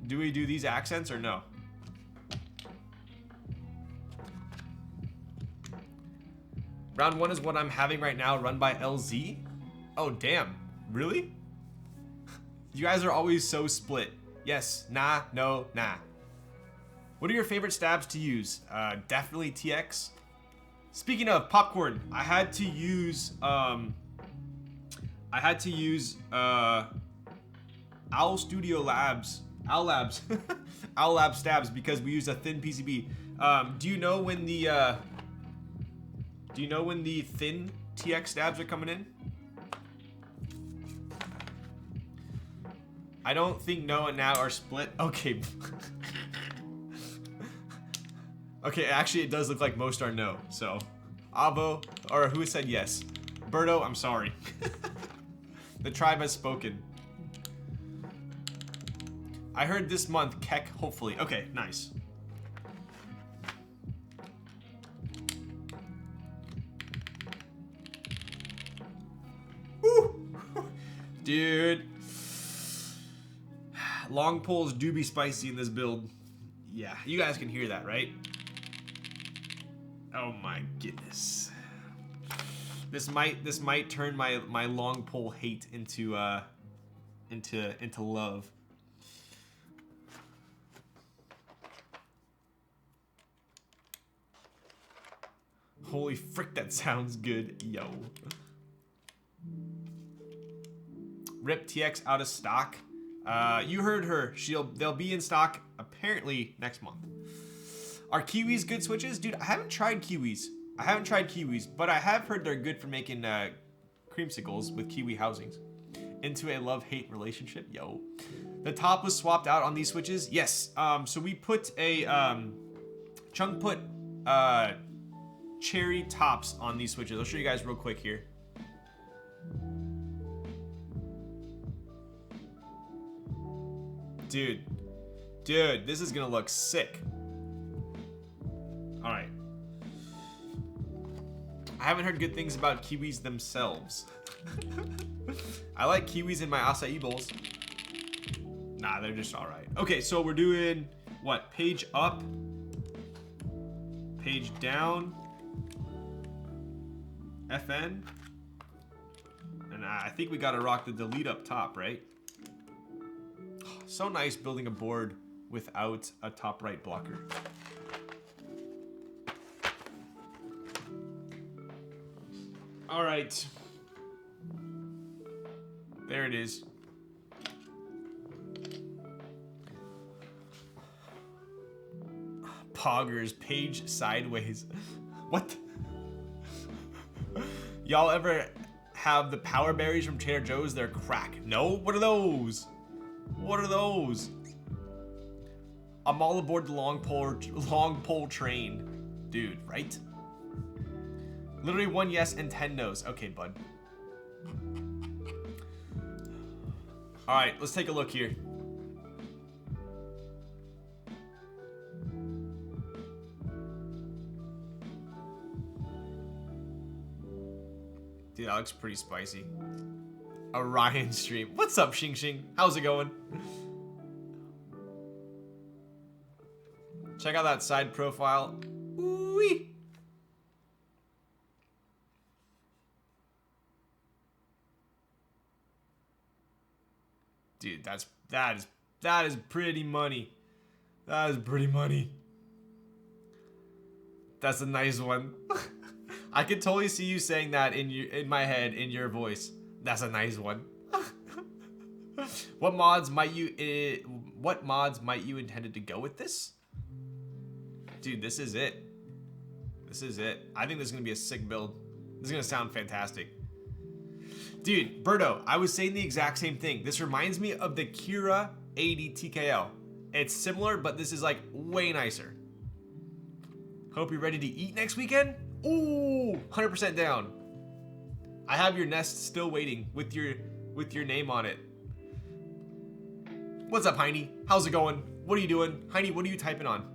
Do we do these accents or no? Round 1 is what I'm having right now, run by LZ. Oh, damn. Really? You guys are always so split. Yes, nah, no, nah. What are your favorite stabs to use? Definitely TX. Speaking of Popcorn, I had to use Owlstabs, Owlabs stabs because we use a thin PCB. Do you know when the thin TX stabs are coming in? I don't think no and now are split. Okay. Okay, actually it does look like most are no. So, Avo, or who said yes? Berto, I'm sorry. The tribe has spoken. I heard this month, Keck, hopefully. Okay, nice. Woo! Dude. Long poles do be spicy in this build. Yeah, you guys can hear that, right? Oh my goodness. This might turn my long pole hate into love. Holy frick, that sounds good, yo. Rip TX out of stock. You heard her. They'll be in stock apparently next month. Are kiwis good switches? Dude, I haven't tried kiwis, but I have heard they're good for making creamsicles with Kiwi housings into a love-hate relationship. Yo. The top was swapped out on these switches. Yes. So we put a Chung put cherry tops on these switches. I'll show you guys real quick here. Dude, this is gonna look sick. All right. I haven't heard good things about kiwis themselves. I like kiwis in my acai bowls. Nah, they're just all right. Okay, so we're doing what? Page up, page down, FN, and I think we gotta rock the delete up top, right? So nice building a board without a top right blocker. All right. There it is. Poggers, page sideways. What? Y'all ever have the power berries from Trader Joe's? They're crack. No? What are those? What are those? I'm all aboard the long pole train. Dude, right? Literally 1 yes and 10 no's. Okay, bud. All right, let's take a look here. Dude, that looks pretty spicy. Orion stream. What's up, Xing Xing? How's it going? Check out that side profile. Ooh-wee. Dude, that is pretty money. That is pretty money. That's a nice one. I could totally see you saying that in my head, in your voice. That's a nice one. What mods might you intended to go with this? Dude, this is it. This is it. I think this is gonna be a sick build. This is gonna sound fantastic. Dude, Berto, I was saying the exact same thing. This reminds me of the Kira 80 TKL. It's similar, but this is like way nicer. Hope you're ready to eat next weekend. Ooh, 100% down. I have your nest still waiting with your name on it. What's up, Heine? How's it going? What are you doing? Heine, what are you typing on?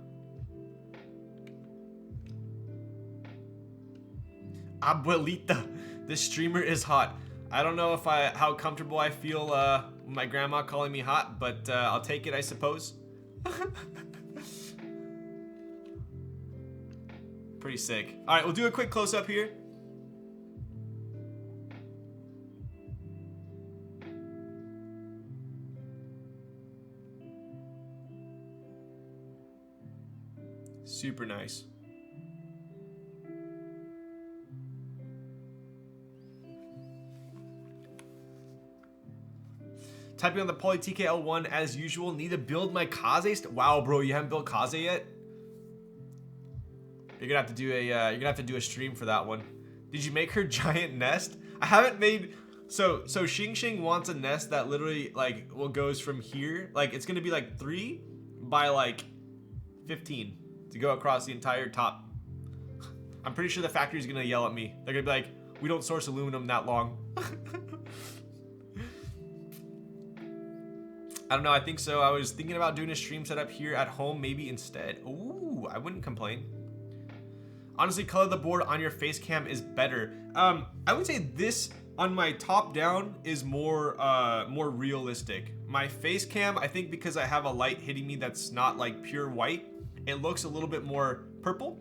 Abuelita, this streamer is hot. I don't know how comfortable I feel with my grandma calling me hot, but I'll take it, I suppose. Pretty sick. All right, we'll do a quick close-up here. Super nice. Typing on the Poly TKL1 as usual. Need to build my Kaze. Wow, bro, you haven't built Kaze yet? You're gonna have to do a stream for that one. Did you make her giant nest? I haven't made. So Xing Xing wants a nest that literally like goes from here. Like it's gonna be like 3 by like 15 to go across the entire top. I'm pretty sure the factory's gonna yell at me. They're gonna be like, we don't source aluminum that long. I don't know, I think so. I was thinking about doing a stream setup here at home maybe instead. Ooh, I wouldn't complain. Honestly, color the board on your face cam is better. I would say this on my top down is more realistic. My face cam, I think because I have a light hitting me that's not like pure white, it looks a little bit more purple.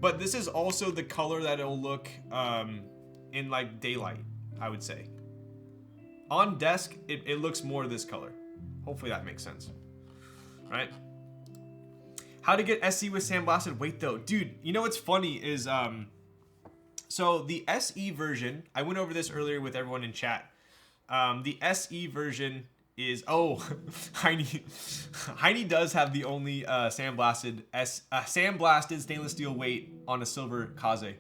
But this is also the color that it'll look in like daylight, I would say. On desk, it looks more this color. Hopefully that makes sense. All right. How to get SE with sandblasted weight though. Dude, you know what's funny is, so the SE version, I went over this earlier with everyone in chat. The SE version is, oh, Heine does have the only sandblasted stainless steel weight on a silver Kaze.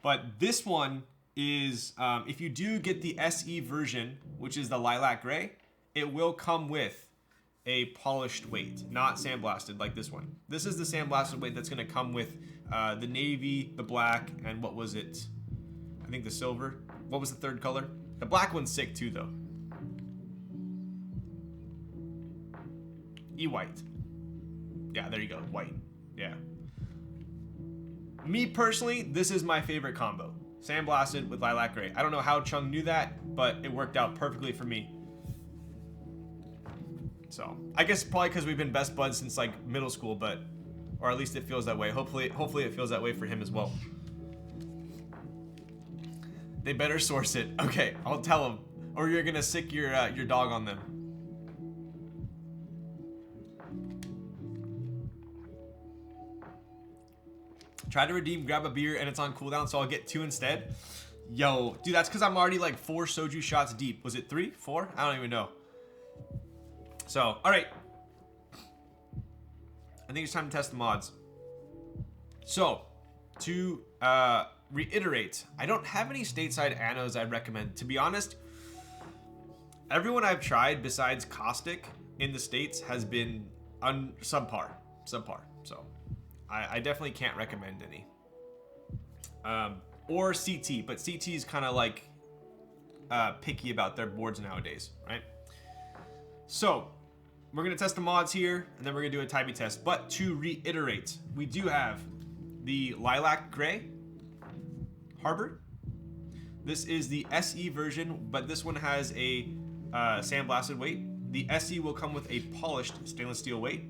But this one is, if you do get the SE version, which is the lilac gray, it will come with a polished weight, not sandblasted like this one. This is the sandblasted weight that's going to come with the navy, the black, and what was it? I think the silver. What was the third color? The black one's sick too, though. E-white. Yeah, there you go. White. Yeah. Me personally, this is my favorite combo. Sandblasted with lilac gray. I don't know how Chung knew that, but it worked out perfectly for me. So, I guess probably because we've been best buds since like middle school, but, or at least it feels that way. Hopefully it feels that way for him as well. They better source it. Okay, I'll tell them, or you're gonna sick your dog on them. Try to redeem, grab a beer, and it's on cooldown, so I'll get 2 instead. Yo, dude, that's because I'm already like 4 soju shots deep. Was it 3, 4? I don't even know. So, all right. I think it's time to test the mods. So, to reiterate, I don't have any stateside anodes I'd recommend. To be honest, everyone I've tried besides Caustic in the States has been subpar. So, I definitely can't recommend any. Or CT, but CT is kind of like picky about their boards nowadays, right? So, we're going to test the mods here, and then we're going to do a typing test. But to reiterate, we do have the Lilac Gray Harbour. This is the SE version, but this one has a sandblasted weight. The SE will come with a polished stainless steel weight.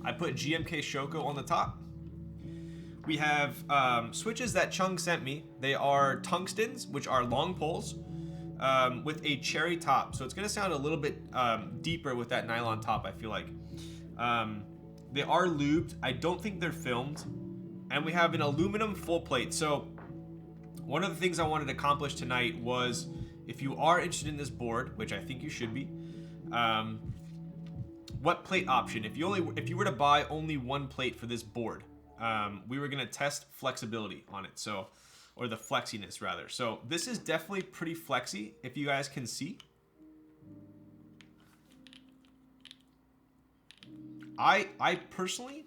I put GMK Shoko on the top. We have switches that Chung sent me. They are Tungstens, which are long poles, with a cherry top. So it's going to sound a little bit deeper with that nylon top, I feel like. They are lubed. I don't think they're filmed. And we have an aluminum full plate. So one of the things I wanted to accomplish tonight was, if you are interested in this board, which I think you should be, what plate option? If you were to buy only one plate for this board, we were gonna test flexibility on it, so, or the flexiness rather. So this is definitely pretty flexy, if you guys can see. I personally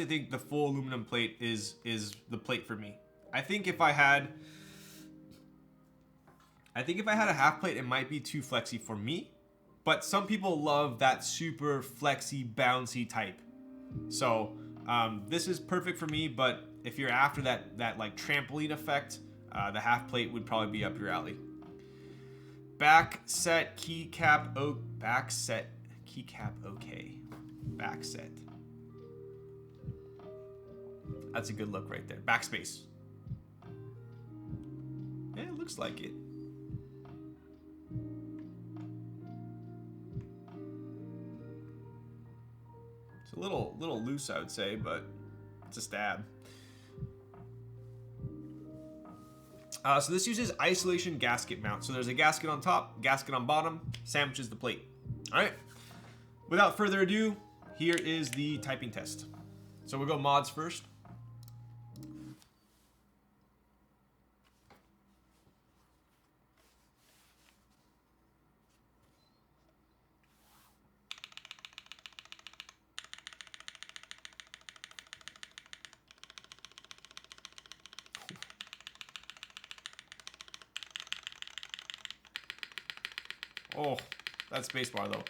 think the full aluminum plate is the plate for me. I think if I had a half plate, it might be too flexy for me. But some people love that super flexy, bouncy type. So this is perfect for me. But if you're after that like trampoline effect, the half plate would probably be up your alley. Back set keycap. Oh, back set keycap. Okay, back set. That's a good look right there. Backspace. Yeah, it looks like it. It's a little loose, I would say, but it's a stab. So this uses isolation gasket mount. So there's a gasket on top, gasket on bottom, sandwiches the plate. All right. Without further ado, here is the typing test. So we'll go mods first. Oh, that's spacebar though.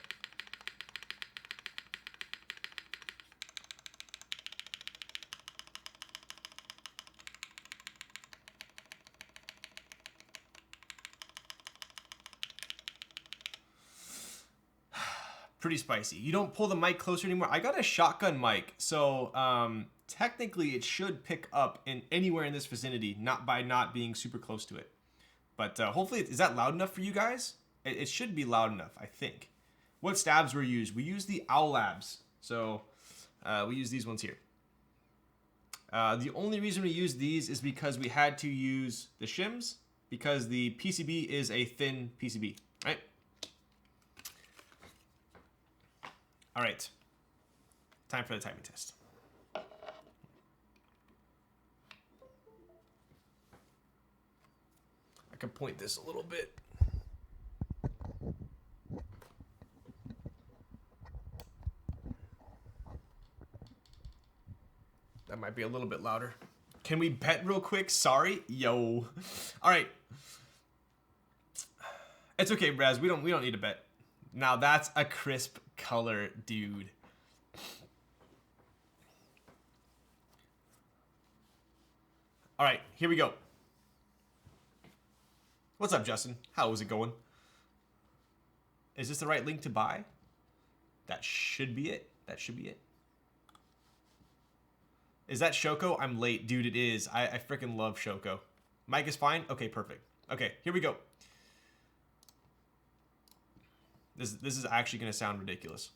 Pretty spicy. You don't pull the mic closer anymore. I got a shotgun mic, so technically it should pick up in anywhere in this vicinity, not by not being super close to it. But hopefully, is that loud enough for you guys? It should be loud enough, I think. What stabs were used? We used the Owlabs. So we use these ones here. The only reason we use these is because we had to use the shims because the PCB is a thin PCB, right? All right, time for the timing test. I can point this a little bit. That might be a little bit louder. Can we bet real quick? Sorry. Yo. All right. It's okay, Raz. We don't need to bet. Now that's a crisp color, dude. All right, here we go. What's up, Justin? How is it going? Is this the right link to buy? That should be it. That should be it. Is that Shoko? I'm late. Dude, it is. I freaking love Shoko. Mic is fine? Okay, perfect. Okay, here we go. This is actually going to sound ridiculous.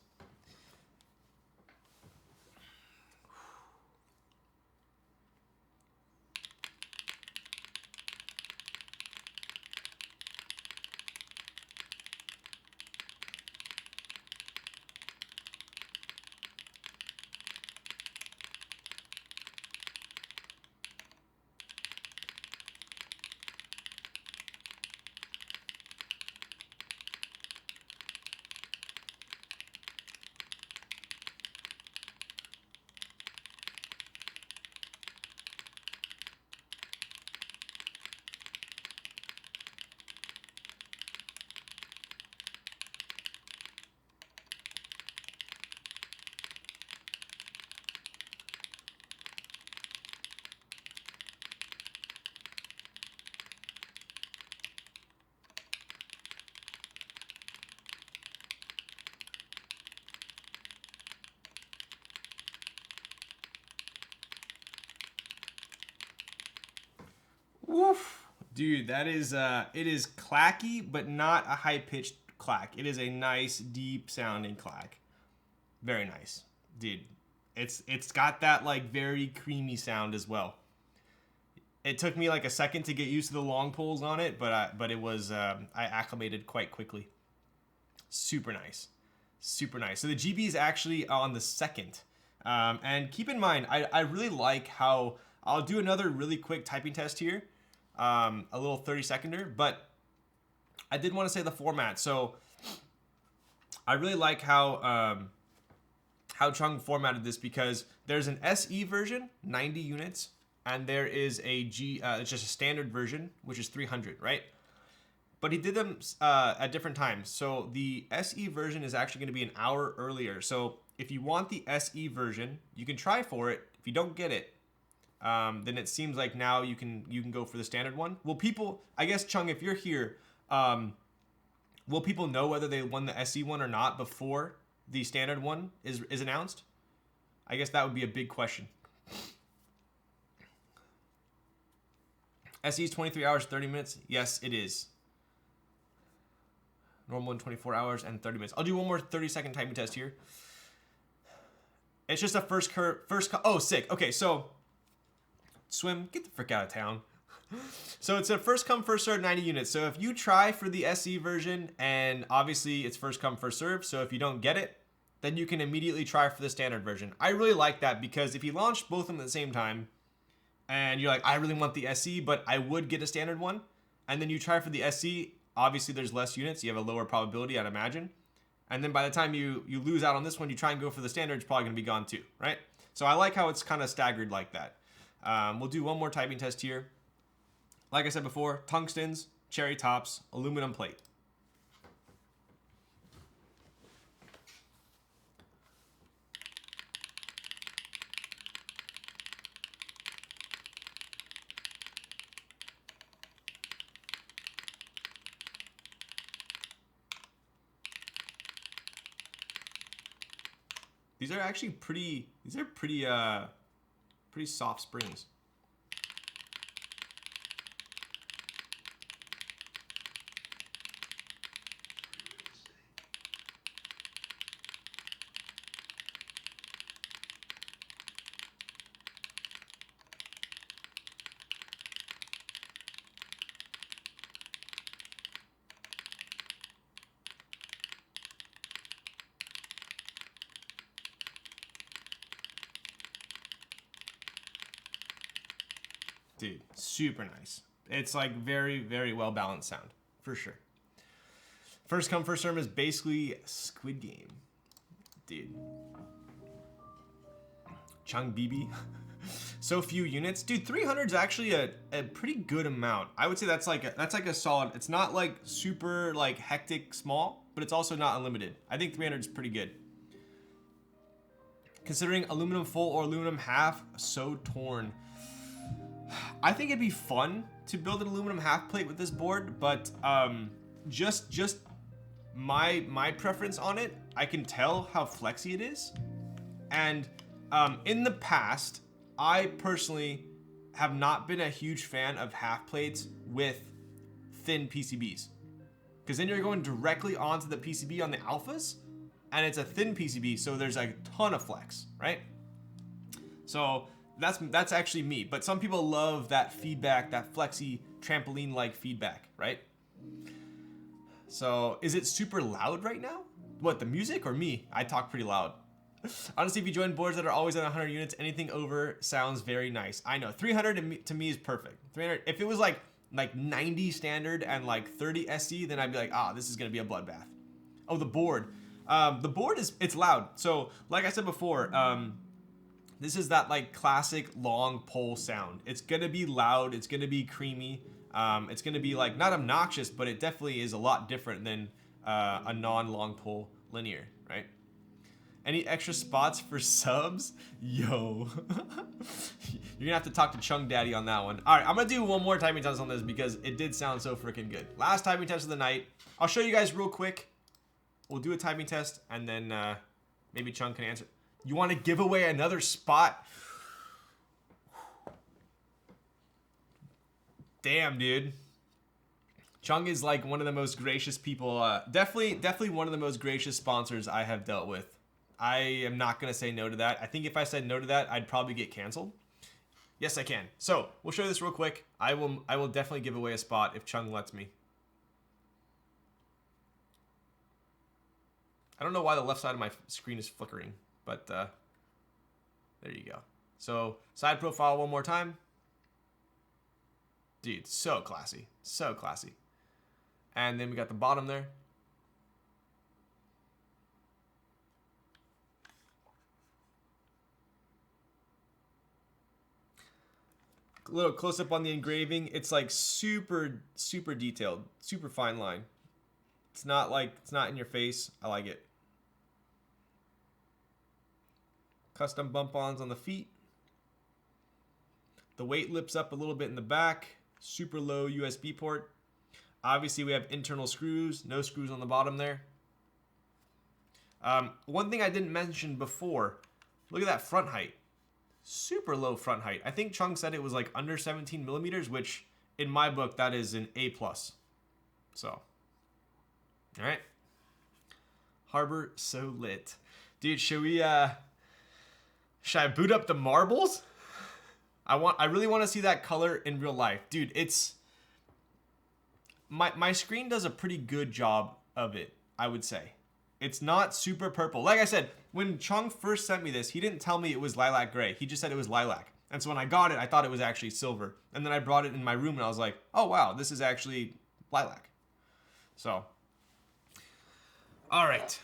Woof. Dude, that is, it is clacky, but not a high-pitched clack. It is a nice, deep-sounding clack. Very nice. Dude, it's got that, like, very creamy sound as well. It took me, like, a second to get used to the long pulls on it, but it was, I acclimated quite quickly. Super nice. Super nice. So the GB is actually on the second. And keep in mind, I really like how... I'll do another really quick typing test here. A little 30-seconder, but I did want to say the format. So I really like how Chung formatted this because there's an SE version, 90 units, and there is a it's just a standard version, which is 300, right? But he did them at different times. So the SE version is actually going to be an hour earlier. So if you want the SE version, you can try for it. If you don't get it, then it seems like now you can go for the standard one. Will people, I guess, Chung, if you're here, will people know whether they won the SE one or not before the standard one is announced? I guess that would be a big question. SE is 23 hours, 30 minutes. Yes, it is. Normal in 24 hours and 30 minutes. I'll do one more 30-second timing test here. It's just a first oh, sick. Okay, so... Swim, get the frick out of town. So it's a first come, first serve 90 units. So if you try for the SE version, and obviously it's first come, first serve, so if you don't get it, then you can immediately try for the standard version. I really like that because if you launch both of them at the same time, and you're like, I really want the SE, but I would get a standard one, and then you try for the SE, obviously there's less units, you have a lower probability, I'd imagine. And then by the time you lose out on this one, you try and go for the standard, it's probably gonna be gone too, right? So I like how it's kind of staggered like that. We'll do one more typing test here. Like I said before, tungstens, cherry tops, aluminum plate. These are actually pretty soft springs. Dude, super nice. It's like very, very well balanced sound, for sure. First come, first serve is basically Squid Game. Dude. Chung BB. So few units. Dude, 300 is actually a pretty good amount. I would say that's like a solid. It's not like super like hectic small, but it's also not unlimited. I think 300 is pretty good. Considering aluminum full or aluminum half, so torn. I think it'd be fun to build an aluminum half plate with this board, but just my preference on it, I can tell how flexy it is. And in the past, I personally have not been a huge fan of half plates with thin PCBs. Because then you're going directly onto the PCB on the alphas, and it's a thin PCB, so there's a ton of flex, right? So that's actually me, but some people love that feedback, that flexy trampoline-like feedback, right? So is it super loud right now? What, the music or me? I talk pretty loud. Honestly, if you join boards that are always at 100 units, anything over sounds very nice. I know, 300 to me is perfect. 300, if it was like 90 standard and like 30 SC, then I'd be like, this is gonna be a bloodbath. Oh, the board. The board it's loud. So like I said before, this is that like classic long pole sound. It's gonna be loud, it's gonna be creamy. It's gonna be like not obnoxious, but it definitely is a lot different than a non-long pole linear, right? Any extra spots for subs? Yo. You're gonna have to talk to Chung Daddy on that one. All right, I'm gonna do one more typing test on this because it did sound so freaking good. Last typing test of the night. I'll show you guys real quick. We'll do a typing test and then maybe Chung can answer. You want to give away another spot? Damn, dude. Chung is like one of the most gracious people. Definitely one of the most gracious sponsors I have dealt with. I am not going to say no to that. I think if I said no to that, I'd probably get canceled. Yes, I can. So we'll show you this real quick. I will definitely give away a spot if Chung lets me. I don't know why the left side of my screen is flickering, but there you go. So side profile one more time. Dude, so classy. So classy. And then we got the bottom there. A little close up on the engraving. It's like super, super detailed, super fine line. It's not in your face. I like it. Custom bump-ons on the feet. The weight lifts up a little bit in the back. Super low USB port. Obviously, we have internal screws. No screws on the bottom there. One thing I didn't mention before. Look at that front height. Super low front height. I think Chung said it was like under 17 millimeters, which in my book, that is an A+. So, all right. Harbour, so lit. Dude, should I boot up the marbles? I really want to see that color in real life. Dude, it's... My screen does a pretty good job of it, I would say. It's not super purple. Like I said, when Chung first sent me this, he didn't tell me it was lilac gray. He just said it was lilac. And so when I got it, I thought it was actually silver. And then I brought it in my room and I was like, oh wow, this is actually lilac. So, all right.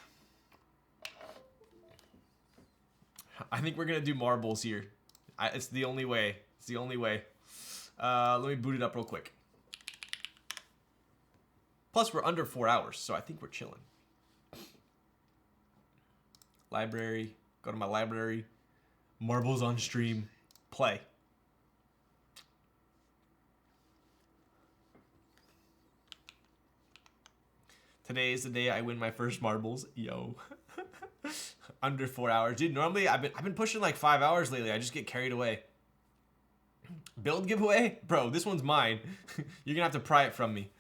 I think we're gonna do marbles here. It's the only way. It's the only way. Let me boot it up real quick. Plus, we're under 4 hours, so I think we're chilling. Library. Go to my library. Marbles on stream. Play. Today is the day I win my first marbles. Yo. Under 4 hours. Dude, normally I've been pushing like 5 hours lately. I just get carried away. Build giveaway? Bro, this one's mine. You're gonna have to pry it from me.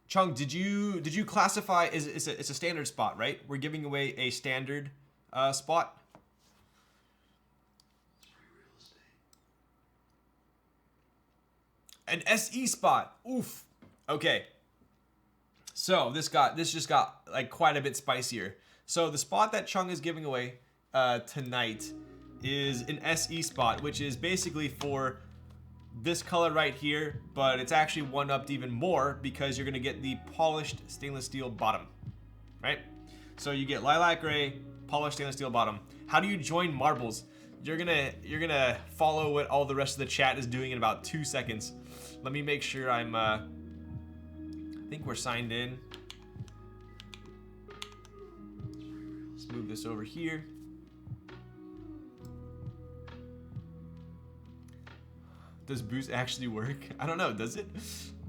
Chung, did you classify? It's a standard spot, right? We're giving away a standard spot. An SE spot. Oof. Okay. So this just got like quite a bit spicier. So the spot that Chung is giving away tonight is an SE spot, which is basically for this color right here, but it's actually one-upped even more because you're gonna get the polished stainless steel bottom, right? So you get lilac gray, polished stainless steel bottom. How do you join marbles? You're gonna follow what all the rest of the chat is doing in about 2 seconds. Let me make sure I'm I think we're signed in. Let's move this over here. Does boost actually work? I don't know, does it?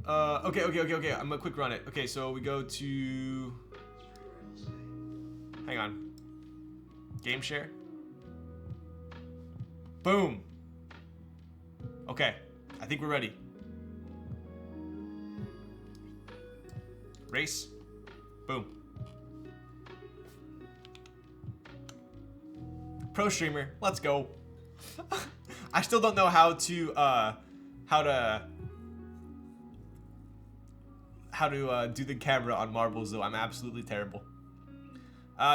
Okay. I'm gonna quick run it. Okay, so we go to, hang on. Game share. Boom. Okay, I think we're ready. Race. Boom. Pro streamer, let's go. I still don't know how to do the camera on marbles though. I'm absolutely terrible.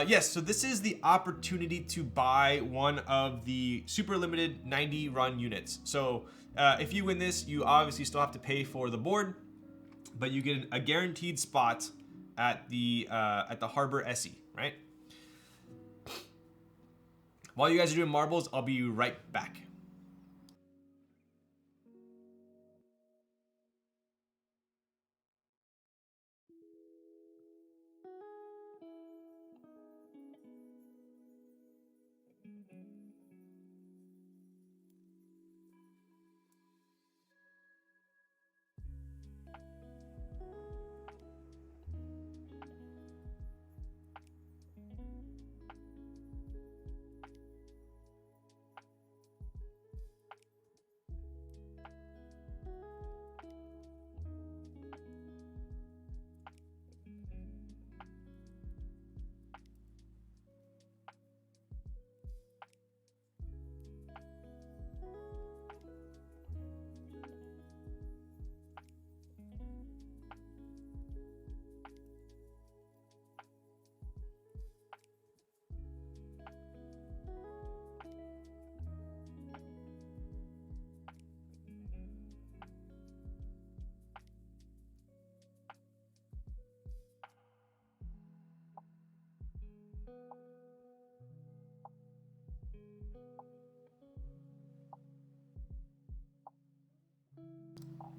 Yes, so this is the opportunity to buy one of the super limited 90 run units. So if you win this, you obviously still have to pay for the board, but you get a guaranteed spot at the Harbour SE, right? While you guys are doing marbles, I'll be right back.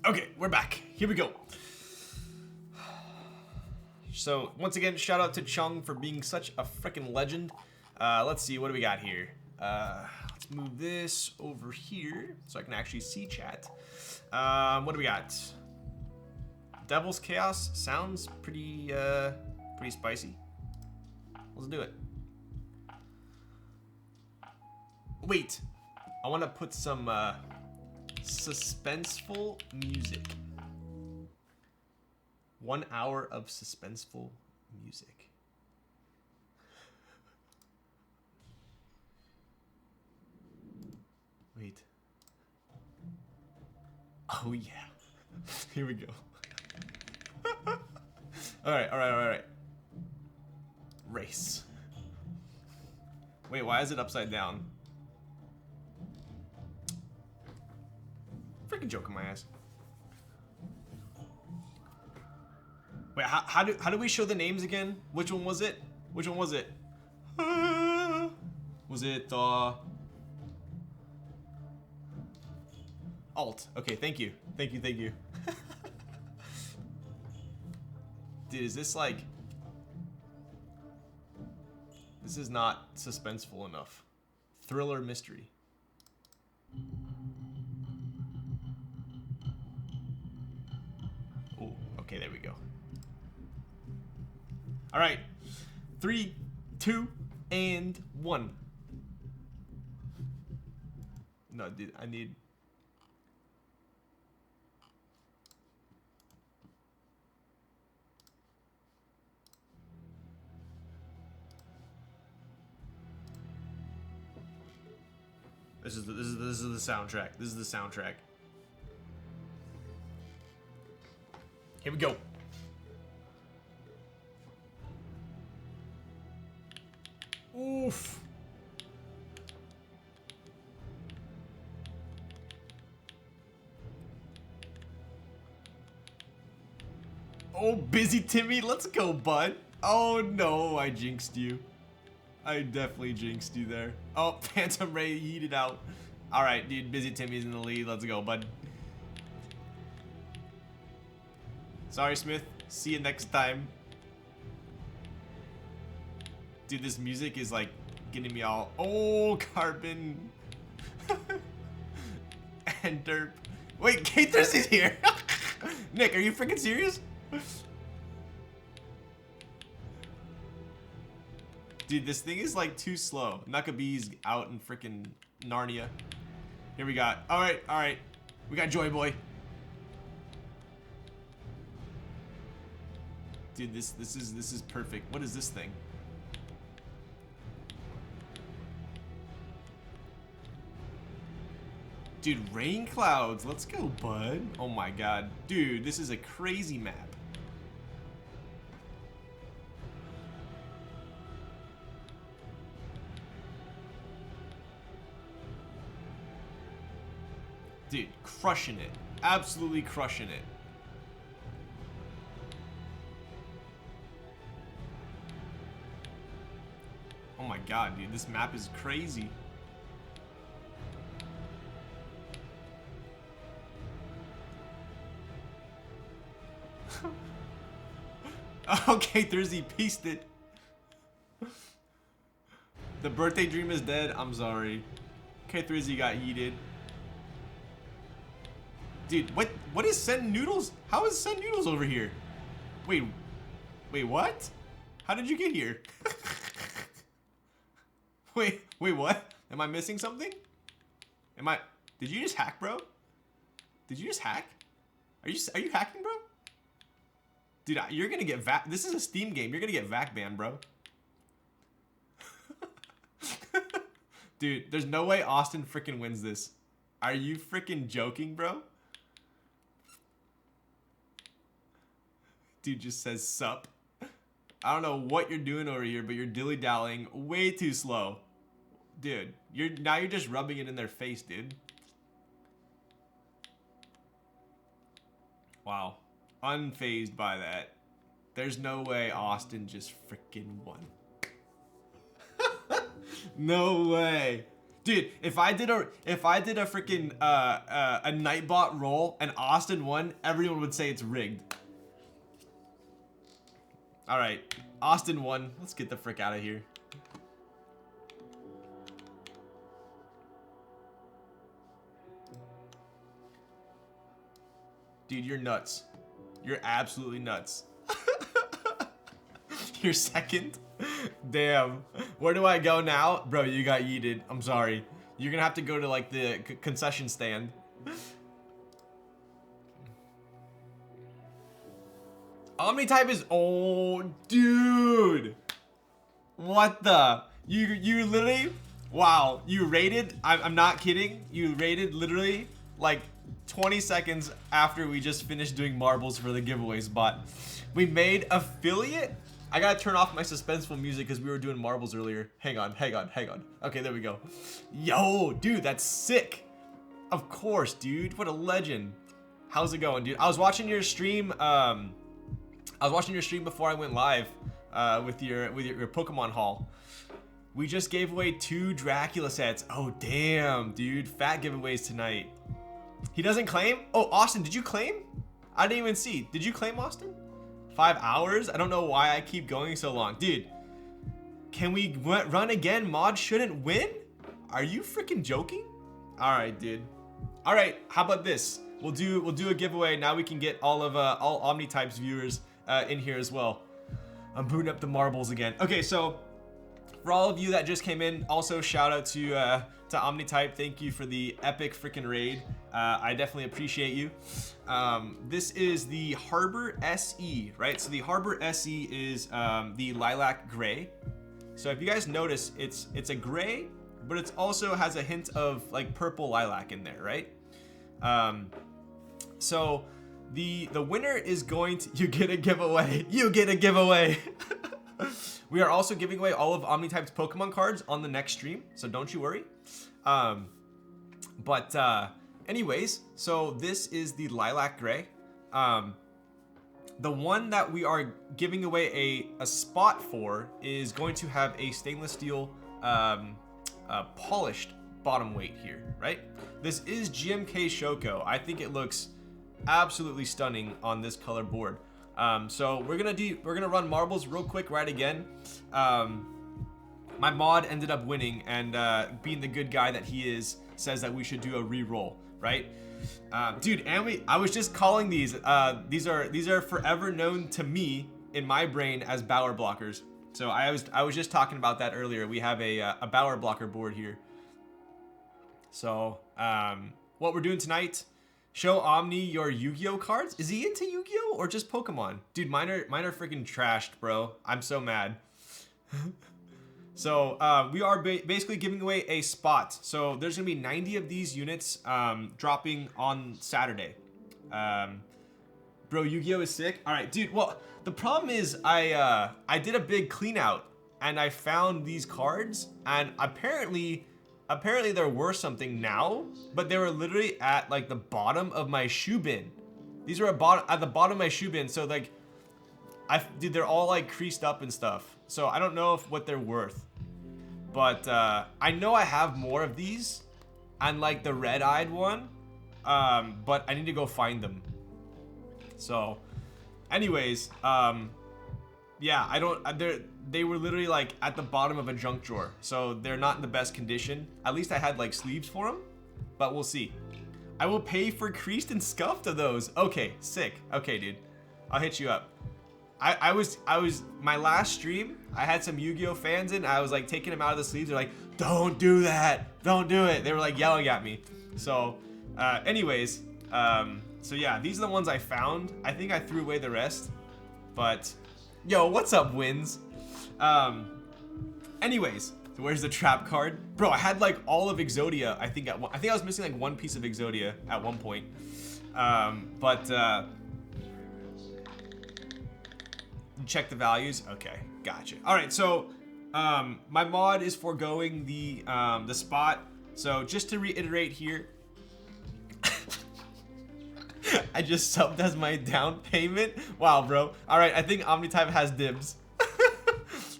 Okay, we're back. Here we go. So, once again, shout out to Chung for being such a freaking legend. Let's see, what do we got here? Let's move this over here so I can actually see chat. What do we got? Devil's Chaos sounds pretty spicy. Let's do it. Wait, I want to put some suspenseful music. 1 hour of suspenseful music. Wait. Oh yeah. Here we go. All right. Race. Wait, why is it upside down? Freaking joke in my ass. Wait, how do we show the names again? Which one was it? Which one was it? Was it Alt? Okay, thank you. Thank you. Dude, is this like... This is not suspenseful enough. Thriller mystery. Oh, okay, there we go. All right, 3, 2, and 1. No, dude, I need... This is the soundtrack. This is the soundtrack. Here we go. Oof. Oh, busy Timmy, let's go, bud. Oh no, I jinxed you. I definitely jinxed you there. Oh, Phantom Ray yeeted out. All right, dude, busy Timmy's in the lead. Let's go, bud. Sorry, Smith. See you next time. Dude, this music is like getting me all. Oh, Carbon. And Derp. Wait, K-Thirsty's here. Nick, are you freaking serious? Dude, this thing is like too slow. Nuckabee's out in freaking Narnia. Here we got. All right. We got Joy Boy. Dude, this is perfect. What is this thing? Dude, rain clouds. Let's go, bud. Oh my god. Dude, this is a crazy map. Dude, crushing it. Absolutely crushing it. Oh my god, dude. This map is crazy. Okay, Thursday pieced it. The birthday dream is dead. I'm sorry. Okay, Thursday got yeeted. Dude, what is Send Noodles? How is Send Noodles over here? Wait, what? How did you get here? wait, what? Am I missing something? Did you just hack, bro? Did you just hack? Are you hacking, bro? Dude, you're gonna get vac. This is a Steam game. You're gonna get vac banned, bro. Dude, there's no way Austin freaking wins this. Are you freaking joking, bro? Dude just says sup. I don't know what you're doing over here, but you're dilly-dallying way too slow. Dude, now you're just rubbing it in their face, dude. Wow. Unfazed by that. There's no way Austin just freaking won. No way. Dude, if I did a freaking a Nightbot roll and Austin won, everyone would say it's rigged. All right, Austin won. Let's get the frick out of here. Dude, you're nuts. You're absolutely nuts. You're second? Damn. Where do I go now? Bro, you got yeeted. I'm sorry. You're gonna have to go to like the concession stand. Omnitype is, oh, dude. What the? You literally, wow. You raided, I'm not kidding. You raided literally like 20 seconds after we just finished doing marbles for the giveaway spot. We made affiliate. I gotta turn off my suspenseful music because we were doing marbles earlier. Hang on. Okay, there we go. Yo, dude, that's sick. Of course, dude. What a legend. How's it going, dude? I was watching your stream. Before I went live with your Pokemon haul. We just gave away 2 Dracula sets. Oh damn, dude. Fat giveaways tonight. He doesn't claim? Oh, Austin, did you claim? I didn't even see. Did you claim, Austin? 5 hours? I don't know why I keep going so long. Dude, can we run again? Mod shouldn't win? Are you freaking joking? All right, dude. All right, how about this? We'll do a giveaway. Now we can get all Omnitype's viewers in here as well. I'm booting up the marbles again. Okay, so for all of you that just came in, also shout out to Omnitype. Thank you for the epic freaking raid. I definitely appreciate you. This is the Harbour SE, right? So the Harbour SE is the lilac gray. So if you guys notice, it's a gray, but it also has a hint of like purple lilac in there, right? So the winner is going to, you get a giveaway. You get a giveaway. We are also giving away all of Omnitype's Pokemon cards on the next stream, so don't you worry. Anyways, so this is the lilac gray. The one that we are giving away a spot for is going to have a stainless steel polished bottom weight here, right? This is GMK Shoko. I think it looks absolutely stunning on this color board. So we're gonna run marbles real quick right again. My mod ended up winning, and being the good guy that he is, says that we should do a re-roll, right? Dude, and I was just calling these. These are forever known to me in my brain as Bower blockers. So I was just talking about that earlier. We have a Bower blocker board here. So what we're doing tonight? Show Omni your Yu-Gi-Oh cards. Is he into Yu-Gi-Oh or just Pokemon? Dude, mine are freaking trashed, bro. I'm so mad. So we are basically giving away a spot. So there's gonna be 90 of these units dropping on Saturday. Bro, Yu-Gi-Oh is sick. All right, dude. Well, the problem is I did a big clean out and I found these cards, and apparently they're worth something now, but they were literally at like the bottom of my shoe bin. These were at the bottom of my shoe bin. So like, dude, they're all like creased up and stuff. So I don't know what they're worth. But I know I have more of these, and like the red-eyed one, but I need to go find them. So, anyways, yeah, they were literally like at the bottom of a junk drawer, so they're not in the best condition. At least I had like sleeves for them, but we'll see. I will pay for creased and scuffed of those. Okay, sick. Okay, dude, I'll hit you up. I was my last stream, I had some Yu-Gi-Oh fans in. I was like taking them out of the sleeves. They're like, don't do that, don't do it. They were like yelling at me. So anyways, so yeah, these are the ones I found. I think I threw away the rest, but yo, what's up, Wins? Anyways, so where's the trap card? Bro, I had like all of Exodia. I think I was missing like one piece of Exodia at one point. Check the values. Okay, gotcha. All right, so my mod is foregoing the spot. So just to reiterate here, I just subbed as my down payment. Wow, bro. All right, I think Omnitype has dibs.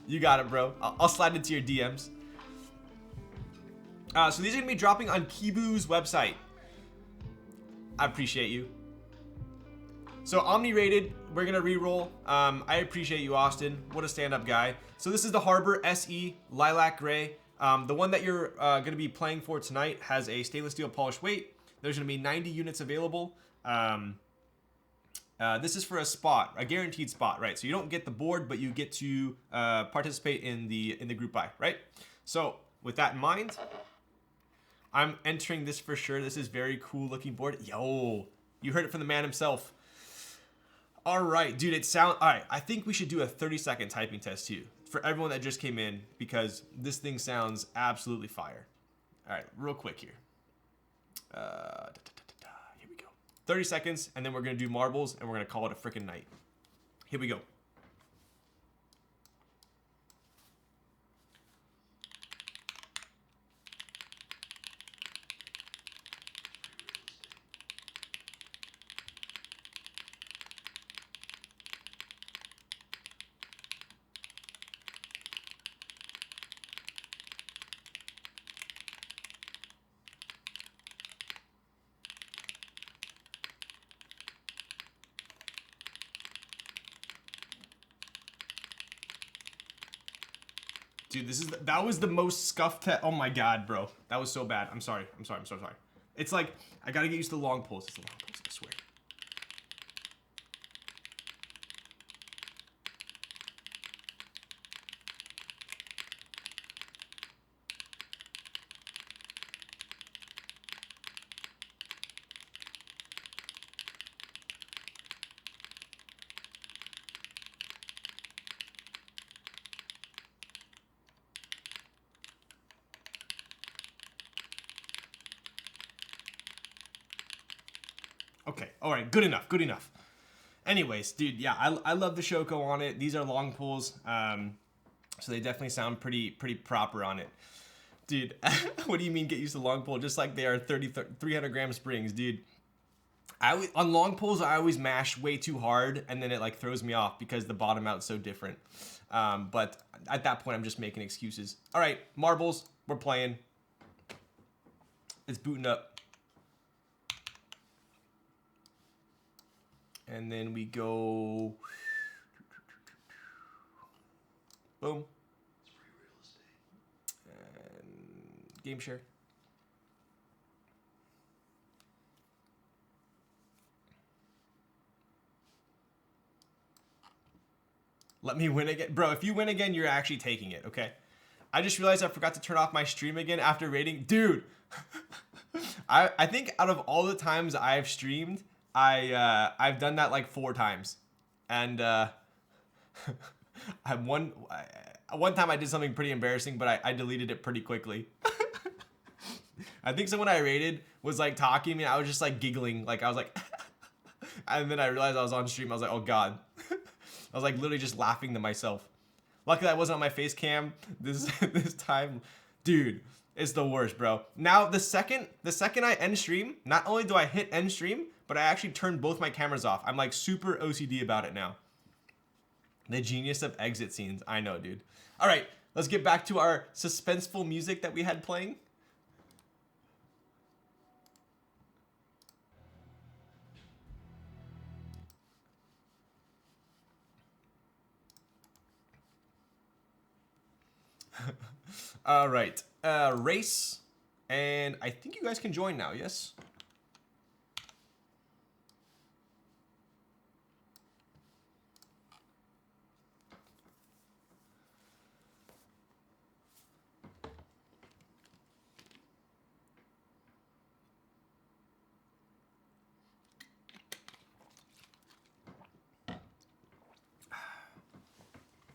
You got it, bro. I'll slide into your DMs. So these are gonna be dropping on Kibou's website. I appreciate you. So Omni rated, we're gonna re-roll. I appreciate you, Austin. What a stand-up guy. So this is the Harbour SE Lilac Gray. The one that you're gonna be playing for tonight has a stainless steel polished weight. There's gonna be 90 units available. This is for a spot, a guaranteed spot, right? So you don't get the board, but you get to participate in the group buy, right? So with that in mind, I'm entering this for sure. This is very cool looking board. Yo, you heard it from the man himself. All right, dude, all right, I think we should do a 30-second typing test too for everyone that just came in, because this thing sounds absolutely fire. All right, real quick here. Here we go. 30 seconds, and then we're gonna do marbles, and we're gonna call it a freaking night. Here we go. Dude, that was the most scuffed oh my god, bro. That was so bad. I'm sorry. I'm so sorry. It's like, I gotta get used to the long pulls. It's the long pulls, I swear. Okay, all right, good enough. Anyways, dude, yeah, I love the Shoko on it. These are long pulls, so they definitely sound pretty proper on it. Dude, what do you mean get used to long pull? Just like they are 300 gram springs, dude. On long pulls, I always mash way too hard, and then it like throws me off because the bottom out's so different. But at that point, I'm just making excuses. All right, marbles, we're playing. It's booting up. And then we go... Boom. And game share. Let me win again. Bro, if you win again, you're actually taking it, okay? I just realized I forgot to turn off my stream again after rating. Dude, I think out of all the times I've streamed, I've done that like 4 times. And one time I did something pretty embarrassing, but I deleted it pretty quickly. I think someone I rated was like talking to me. I was just like giggling. Like I was like, and then I realized I was on stream. I was like, oh God. I was like literally just laughing to myself. Luckily I wasn't on my face cam this time. Dude, it's the worst, bro. Now the second I end stream, not only do I hit end stream, but I actually turn both my cameras off. I'm like super OCD about it now. The genius of exit scenes. I know, dude. All right, let's get back to our suspenseful music that we had playing. All right, race, and I think you guys can join now, yes?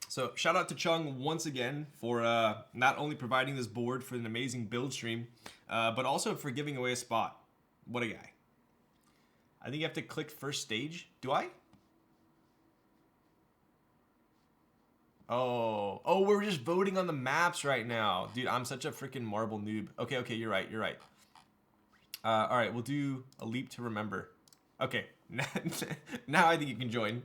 So shout out to Chung once again for not only providing this board for an amazing build stream, but also for giving away a spot. What a guy. I think you have to click first stage. Do I? Oh, we're just voting on the maps right now. Dude, I'm such a freaking marble noob. Okay, you're right. All right, we'll do a leap to remember. Okay, now I think you can join.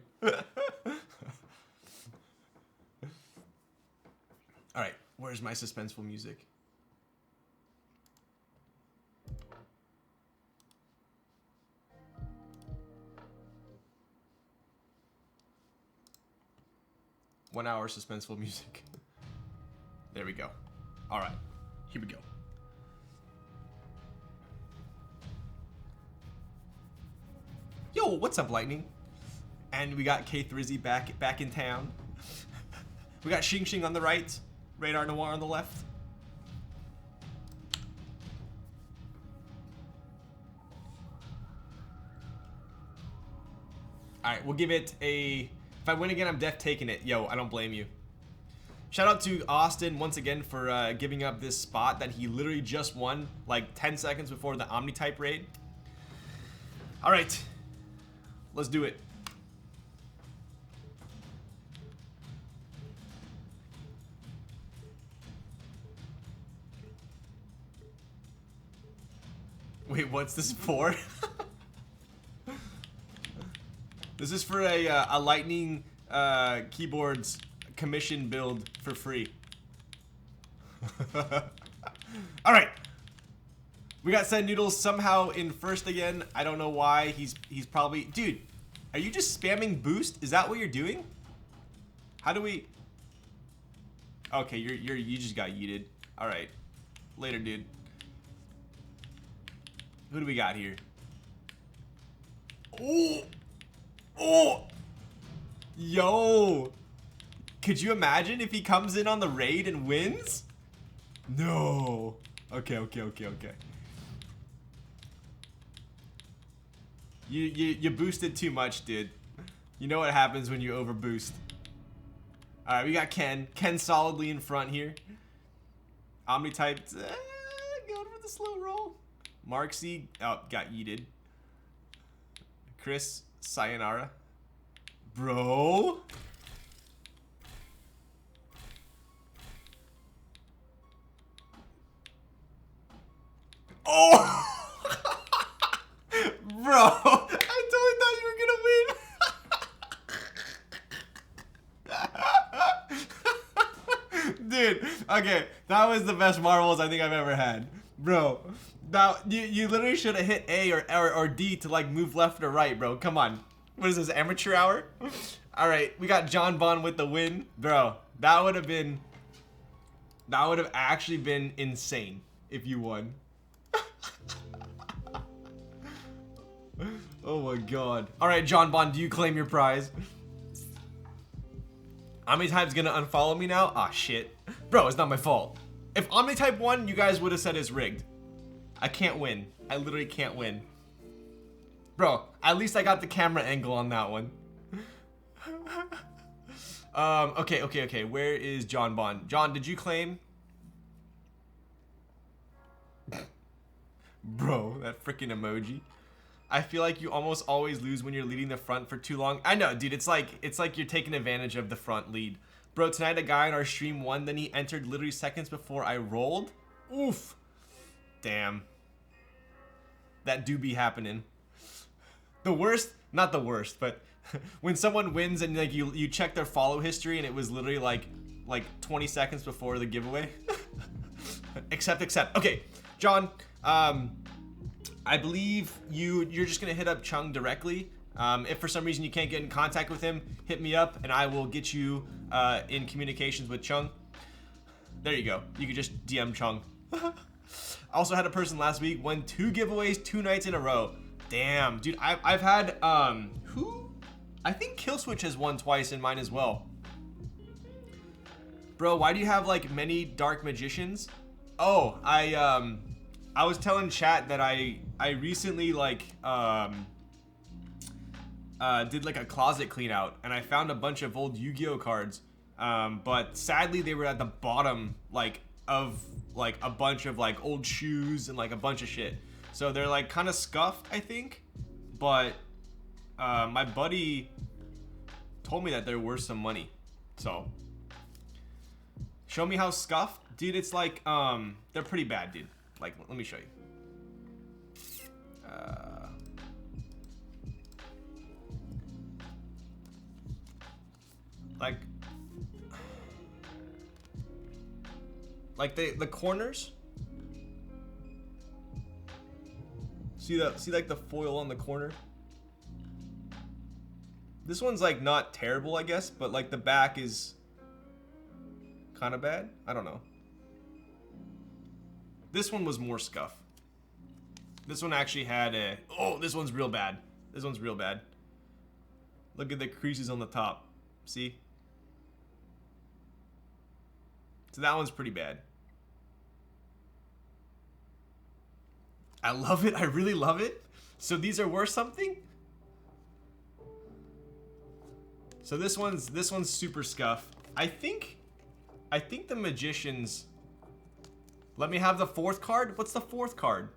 All right, where's my suspenseful music? One hour suspenseful music. There we go. All right, here we go. Yo, what's up, Lightning? And we got K Thrizzy back in town. We got Xing Xing on the right. Radar Noir on the left. Alright, we'll give it a... If I win again, I'm def taking it. Yo, I don't blame you. Shout out to Austin once again for giving up this spot that he literally just won like 10 seconds before the Omnitype raid. Alright, let's do it. Wait, what's this for? This is for a Lightning keyboards commission build for free. All right, we got Send Noodles somehow in first again. I don't know why. He's probably... Dude, are you just spamming boost? Is that what you're doing? How do we... Okay, you just got yeeted. All right, later, dude. Who do we got here? Oh! Yo! Could you imagine if he comes in on the raid and wins? No. Okay. You boosted too much, dude. You know what happens when you overboost. Alright, we got Ken. Ken solidly in front here. Omnitype, going for the slow roll. Marksy, oh, got yeeted. Chris, sayonara. Bro. Oh! Bro, Dude, okay, that was the best marbles I think I've ever had. Bro, that, you literally should have hit A or D to like move left or right, bro. Come on. What is this, amateur hour? All right, we got John Bond with the win. Bro, that would have actually been insane if you won. Oh my god. All right, John Bond, do you claim your prize? Omnitype's gonna unfollow me now? Ah, shit. Bro, it's not my fault. If Omnitype won, you guys would have said it's rigged. I can't win. I literally can't win. Bro, at least I got the camera angle on that one. Okay. Where is John Bond? John, did you claim? Bro, that freaking emoji. I feel like you almost always lose when you're leading the front for too long. I know, dude. It's like you're taking advantage of the front lead. Bro, tonight a guy on our stream won, then he entered literally seconds before I rolled. Oof. Damn. That do be happening. The worst, not the worst, but when someone wins and like you check their follow history and it was literally like 20 seconds before the giveaway. Accept. Okay, John, I believe you're just gonna hit up Chung directly. If for some reason you can't get in contact with him, hit me up and I will get you in communications with Chung. There you go. You can just DM Chung. I also had a person last week win 2 giveaways 2 nights in a row. Damn, dude. I've had who? I think Killswitch has won twice in mine as well. Bro, why do you have like many dark magicians? Oh, I was telling chat that I recently like did like a closet clean out and I found a bunch of old Yu-Gi-Oh cards, but sadly they were at the bottom like of like a bunch of like old shoes and like a bunch of shit, so they're like kind of scuffed I think, but my buddy told me that they're worth some money. So show me how scuffed, dude. It's like they're pretty bad, dude. Like, let me show you. Like the corners. See like the foil on the corner. This one's like not terrible, I guess, but like the back is kind of bad. I don't know. This one was more scuff. This one actually had a... Oh, this one's real bad. This one's real bad. Look at the creases on the top. See? So that one's pretty bad. I love it. I really love it. So these are worth something? So this one's super scuff. I think the magicians... Let me have the 4th card. What's the 4th card?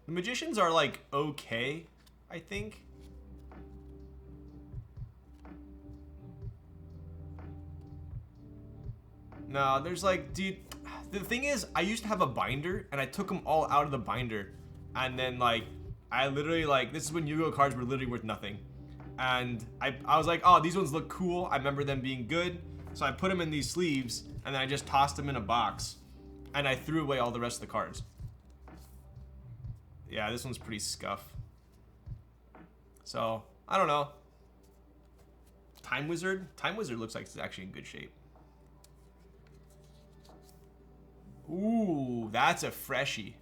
The magicians are like okay, I think. No, there's like, dude, the thing is, I used to have a binder and I took them all out of the binder, and then like I literally like, this is when Yu-Gi-Oh cards were literally worth nothing, and I was like, oh, these ones look cool. I remember them being good, so I put them in these sleeves and then I just tossed them in a box. And I threw away all the rest of the cards. Yeah, this one's pretty scuff. So, I don't know. Time Wizard? Time Wizard looks like it's actually in good shape. Ooh, that's a freshie.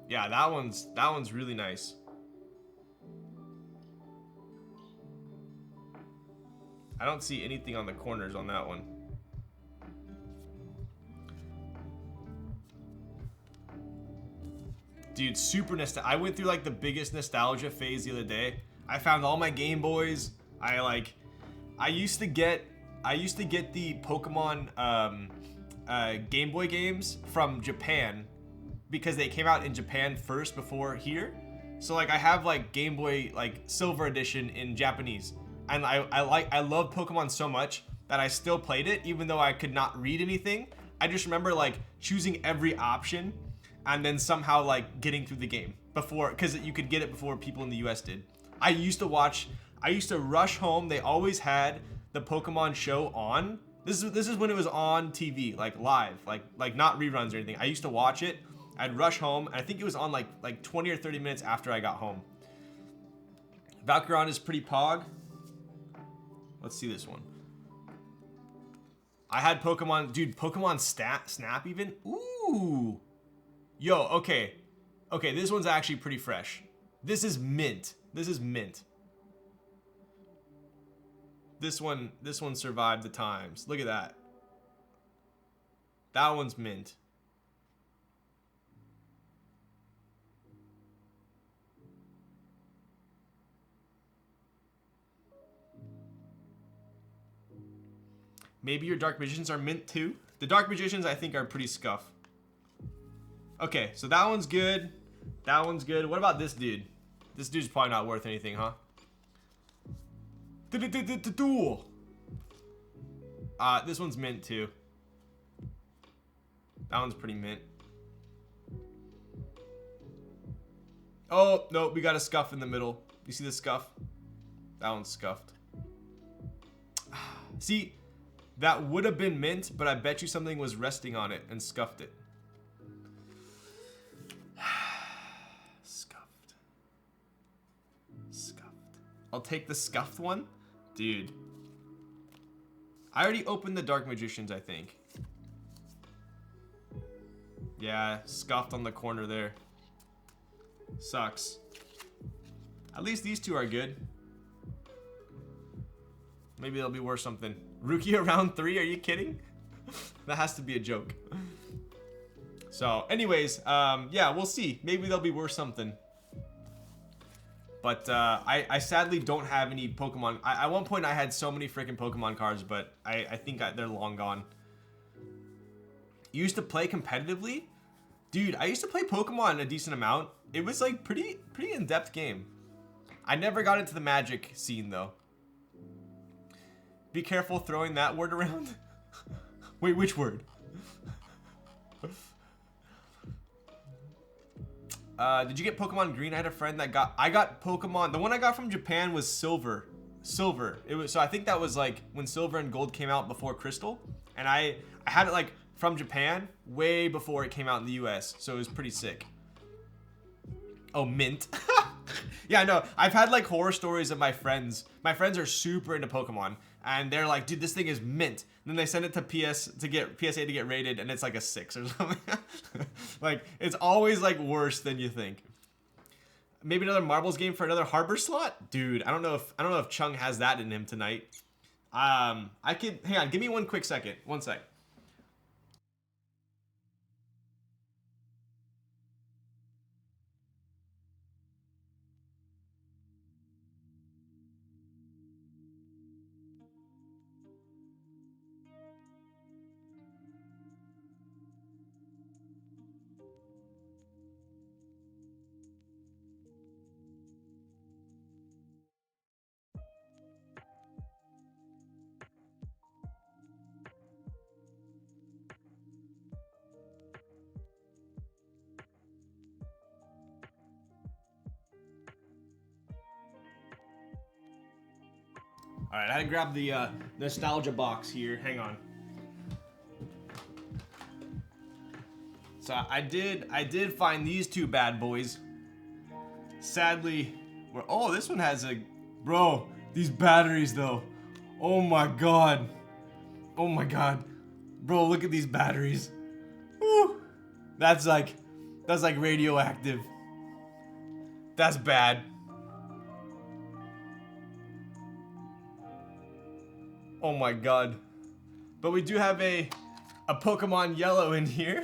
Yeah, that one's really nice. I don't see anything on the corners on that one. Dude, super nostalgia. I went through like the biggest nostalgia phase the other day. I found all my Game Boys. I used to get the Pokemon Game Boy games from Japan, because they came out in Japan first before here. So like I have like Game Boy like Silver Edition in Japanese, and I love Pokemon so much that I still played it even though I could not read anything. I just remember like choosing every option and then somehow like getting through the game before, because you could get it before people in the US did. I used to rush home. They always had the Pokemon show on. This is when it was on TV, like live, like not reruns or anything. I used to watch it. I'd rush home, and I think it was on like 20 or 30 minutes after I got home. Valkyron is pretty pog. Let's see this one. I had Pokemon, dude, Pokemon Snap even? Ooh. Yo, okay. Okay, this one's actually pretty fresh. This is mint. This is mint. This one survived the times. Look at that. That one's mint. Maybe your Dark Magicians are mint too. The Dark Magicians I think are pretty scuff. Okay, so that one's good. That one's good. What about this dude? This dude's probably not worth anything, huh? This one's mint too. That one's pretty mint. Oh, no, we got a scuff in the middle. You see the scuff? That one's scuffed. See, that would have been mint, but I bet you something was resting on it and scuffed it. Scuffed. Scuffed. I'll take the scuffed one. Dude. I already opened the Dark Magicians, I think. Yeah, scuffed on the corner there. Sucks. At least these two are good. Maybe they'll be worth something. Rookie around 3? Are you kidding? That has to be a joke. So, anyways, yeah, we'll see. Maybe they'll be worth something. But I sadly don't have any Pokemon. At one point, I had so many freaking Pokemon cards, but I think they're long gone. You used to play competitively? Dude, I used to play Pokemon a decent amount. It was like pretty in-depth game. I never got into the Magic scene though. Be careful throwing that word around. Wait, which word? Did you get Pokemon Green? I had a friend that I got Pokemon. The one I got from Japan was Silver. It was, so I think that was like when Silver and Gold came out before Crystal, and I had it like from Japan way before it came out in the US, so it was pretty sick. Oh, mint. Yeah, no, I've had like horror stories of my friends. My friends are super into Pokemon, and they're like, dude, this thing is mint. And then they send it to PSA to get rated, and it's like a 6 or something. Like, it's always like worse than you think. Maybe another marbles game for another Harbour slot? Dude, I don't know if Chung has that in him tonight. I could, hang on, give me one quick second. One sec. All right, I had to grab the nostalgia box here. Hang on. So I did find these two bad boys. Sadly, oh, this one has a, bro, these batteries though. Oh my god. Oh my god. Bro, look at these batteries. Woo. That's like radioactive. That's bad. Oh my god. But we do have a Pokemon Yellow in here.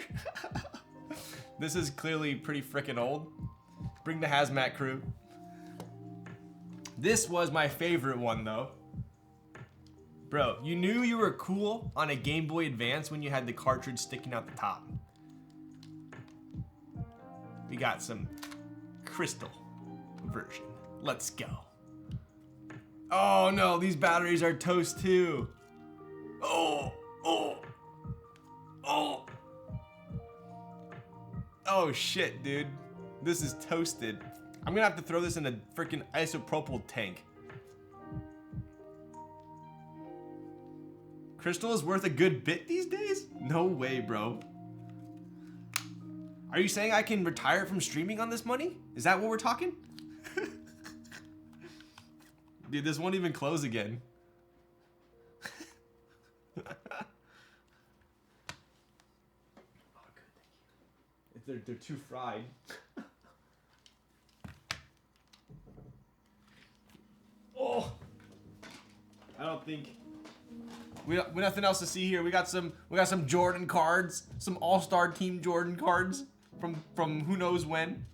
This is clearly pretty freaking old. Bring the hazmat crew. This was my favorite one though. Bro, you knew you were cool on a Game Boy Advance when you had the cartridge sticking out the top. We got some crystal version. Let's go. Oh no, these batteries are toast too. Oh. Oh. Oh shit, dude. This is toasted. I'm gonna have to throw this in a freaking isopropyl tank. Crystal is worth a good bit these days? No way, bro. Are you saying I can retire from streaming on this money? Is that what we're talking? Dude, this won't even close again. They're too fried. Oh, I don't think we nothing else to see here. We got some Jordan cards, some All-Star Team Jordan cards from who knows when.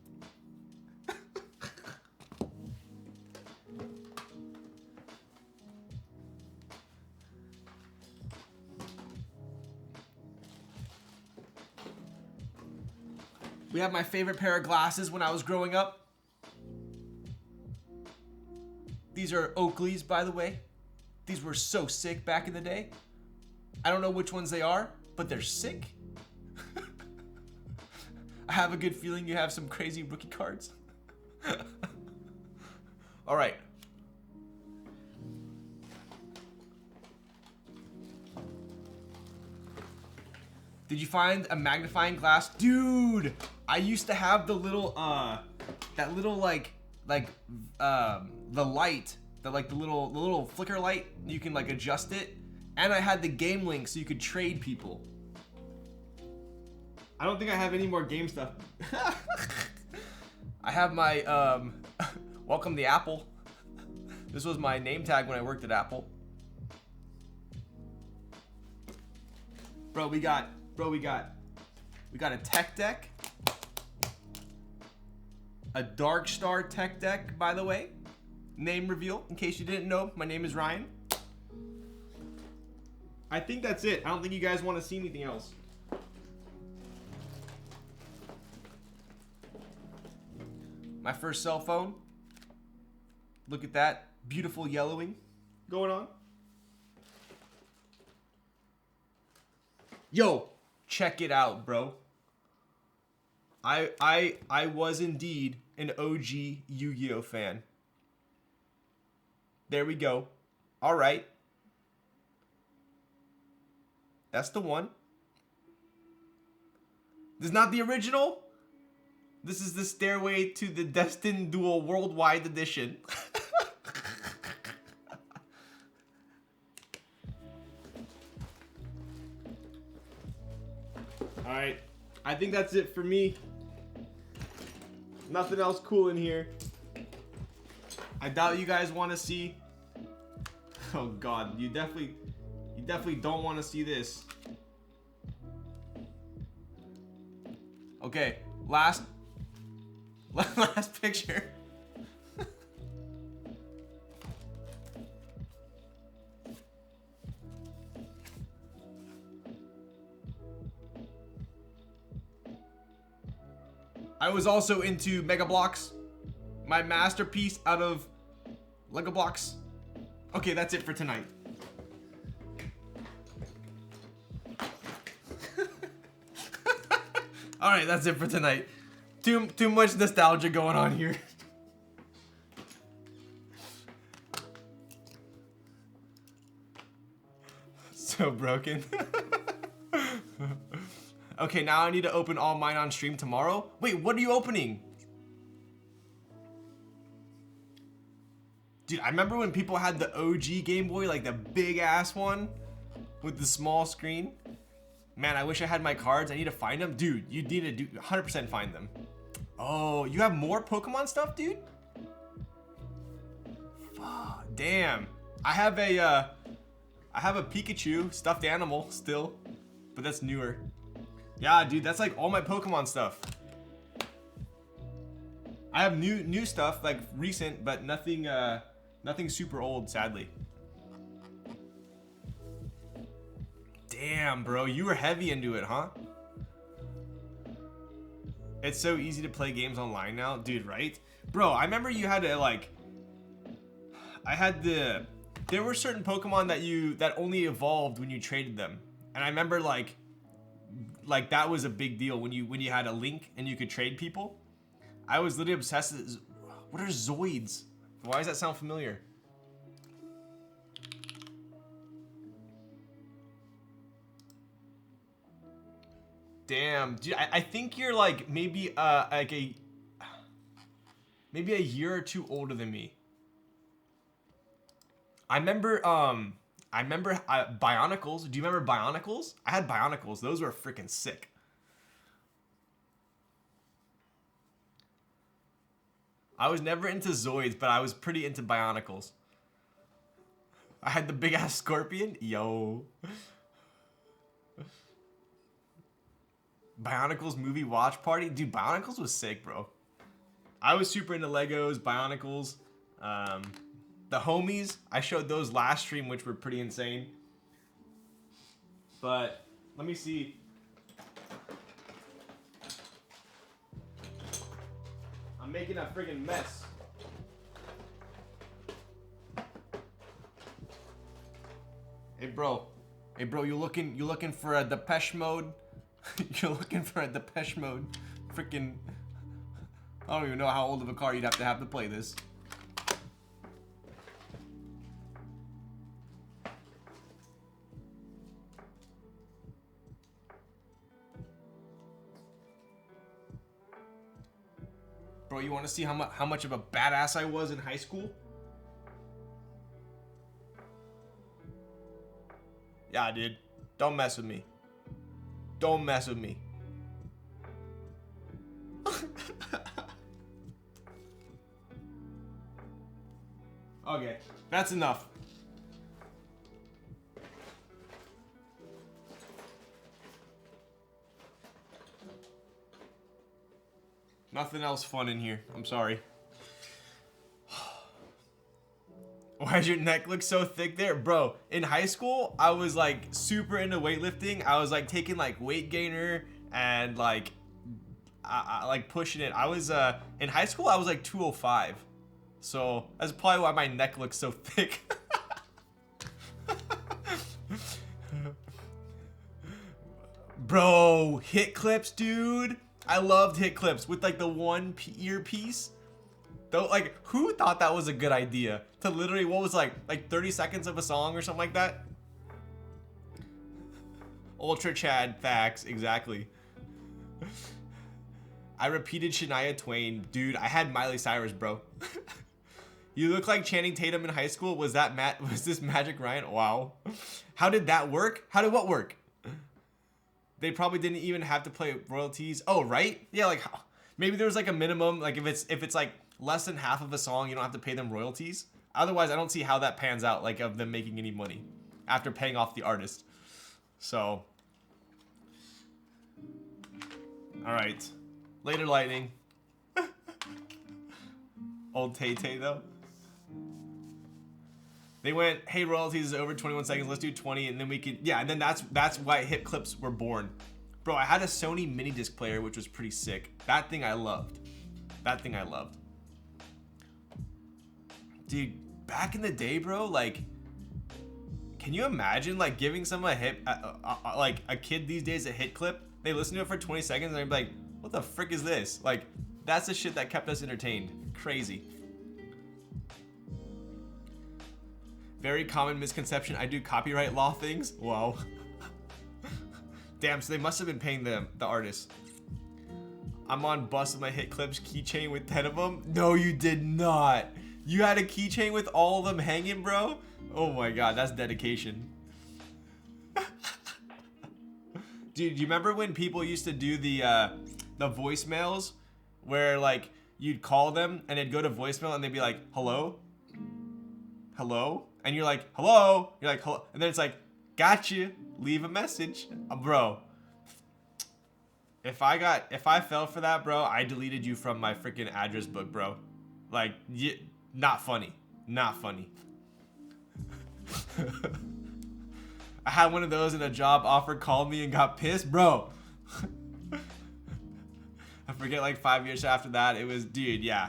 We have my favorite pair of glasses when I was growing up. These are Oakleys, by the way. These were so sick back in the day. I don't know which ones they are, but they're sick. I have a good feeling you have some crazy rookie cards. All right. Did you find a magnifying glass? Dude, I used to have the little, that little the light, the little flicker light. You can like adjust it. And I had the game link so you could trade people. I don't think I have any more game stuff. I have my, welcome to Apple. This was my name tag when I worked at Apple. Bro, we got a tech deck. A Dark Star tech deck, by the way. Name reveal, in case you didn't know, my name is Ryan. I think that's it. I don't think you guys want to see anything else. My first cell phone. Look at that. Beautiful yellowing going on. Yo, check it out, bro. I was indeed an OG Yu-Gi-Oh fan. There we go. All right. That's the one. This is not the original. This is the Stairway to the Destined Duel Worldwide Edition. All right. I think that's it for me. Nothing else cool in here. I doubt you guys want to see. Oh God, you definitely don't want to see this. Okay, last picture. I was also into Mega Bloks. My masterpiece out of Lego blocks. Okay, that's it for tonight. All right, that's it for tonight. Too much nostalgia going on here. So broken. Okay, now I need to open all mine on stream tomorrow. Wait, what are you opening? Dude, I remember when people had the OG Game Boy, like the big ass one with the small screen. Man, I wish I had my cards. I need to find them. Dude, you need to 100% find them. Oh, you have more Pokemon stuff, dude? Fuck, damn. I have a Pikachu stuffed animal still, but that's newer. Yeah, dude, that's like all my Pokemon stuff. I have new stuff, like recent, but nothing super old, sadly. Damn, bro, you were heavy into it, huh? It's so easy to play games online now, dude, right? Bro, I remember you had to like, there were certain Pokemon that only evolved when you traded them. And I remember like, like that was a big deal when you had a link and you could trade people. I was literally obsessed with, what are Zoids? Why does that sound familiar? Damn, dude, I think you're like maybe maybe a year or two older than me. I remember Bionicles. Do you remember Bionicles? I had Bionicles. Those were freaking sick. I was never into Zoids, but I was pretty into Bionicles. I had the big ass scorpion. Yo. Bionicles movie watch party. Dude, Bionicles was sick, bro. I was super into Legos, Bionicles. The homies, I showed those last stream, which were pretty insane. But let me see. I'm making a friggin' mess. Hey bro, you looking for a Depeche Mode? You're looking for a Depeche Mode freaking, I don't even know how old of a car you'd have to play this. Bro, you want to see how much of a badass I was in high school? Yeah, dude. Don't mess with me. Don't mess with me. Okay, that's enough. Nothing else fun in here. I'm sorry. Why does your neck look so thick there? Bro, in high school, I was like super into weightlifting. I was like taking like weight gainer and like I like pushing it. I was in high school, I was like 205. So that's probably why my neck looks so thick. Bro, hit clips, dude. I loved hit clips with like the one earpiece. Though, like, who thought that was a good idea? To literally, what was like 30 seconds of a song or something like that? Ultra Chad facts, exactly. I repeated Shania Twain. Dude, I had Miley Cyrus, bro. You look like Channing Tatum in high school. Was this Magic Ryan? Wow. How did that work? How did what work? They probably didn't even have to play royalties. Oh, right? Yeah, like maybe there was like a minimum, like if it's like less than half of a song, you don't have to pay them royalties. Otherwise, I don't see how that pans out, like of them making any money after paying off the artist. So, all right. Later, Lightning. Old Tay-Tay though. They went, hey, royalties is over 21 seconds. Let's do 20, and then we can, yeah. And then that's why hit clips were born, bro. I had a Sony mini disc player, which was pretty sick. That thing I loved. That thing I loved. Dude, back in the day, bro, like, can you imagine like giving someone a hit, like a kid these days a hit clip? They listen to it for 20 seconds and they're like, what the frick is this? Like, that's the shit that kept us entertained. Crazy. Very common misconception. I do copyright law things. Wow. Damn, so they must have been paying the artist. I'm on bus with my hit clips keychain with 10 of them. No, you did not. You had a keychain with all of them hanging, bro? Oh my god, that's dedication. Dude, you remember when people used to do the voicemails where like you'd call them and it'd go to voicemail and they'd be like, hello? Hello? And you're like, hello? You're like, hello? And then it's like, gotcha, leave a message. Bro, if I fell for that, bro, I deleted you from my freaking address book, bro. Like, not funny. Not funny. I had one of those in a job offer, called me and got pissed, bro. I forget, like 5 years after that, it was, dude, yeah.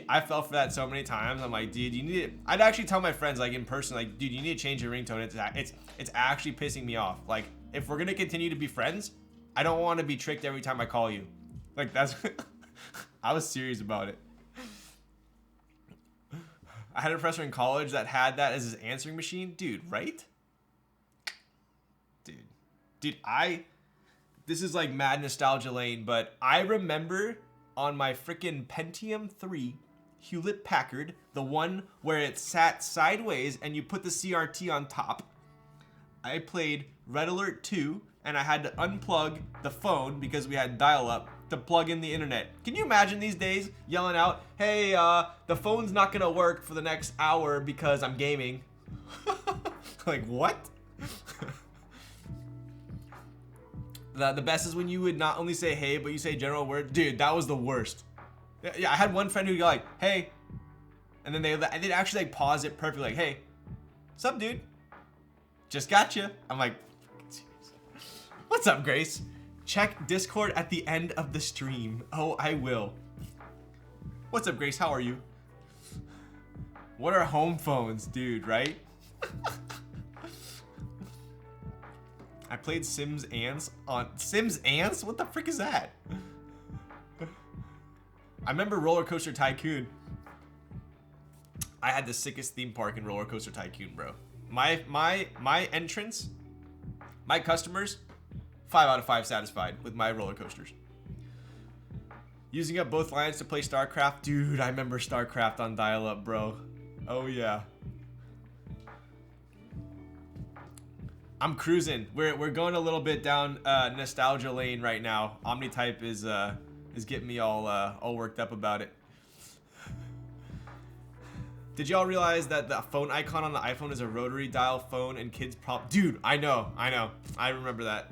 I fell for that so many times. I'm like, dude, you need it. I'd actually tell my friends, like in person, like, dude, you need to change your ringtone. It's actually pissing me off. Like, if we're gonna continue to be friends, I don't want to be tricked every time I call you. Like, that's... I was serious about it. I had a professor in college that had that as his answering machine. Dude, right? Dude, this is like mad nostalgia lane, but I remember on my freaking Pentium 3 Hewlett Packard, the one where it sat sideways and you put the CRT on top, I played Red Alert 2, and I had to unplug the phone because we had dial-up to plug in the internet. Can you imagine these days yelling out, hey, the phone's not gonna work for the next hour because I'm gaming? Like, what? The best is when you would not only say hey, but you say general word. Dude, that was the worst. Yeah, I had one friend who'd go like, hey, and then they'd actually like pause it perfectly, like, hey, what's up, dude? Just got you. I'm like, what's up, Grace? Check Discord at the end of the stream. Oh, I will. What's up, Grace? How are you? What are home phones, dude, right? I played Sims Ants on... Sims Ants? What the frick is that? I remember Roller Coaster Tycoon. I had the sickest theme park in Roller Coaster Tycoon, bro. My entrance, my customers, 5 out of 5 satisfied with my roller coasters. Using up both lines to play StarCraft. Dude, I remember StarCraft on dial-up, bro. Oh, yeah. I'm cruising. We're going a little bit down nostalgia lane right now. Omnitype is getting me all worked up about it. Did y'all realize that the phone icon on the iPhone is a rotary dial phone and kids Dude, I know. I remember that.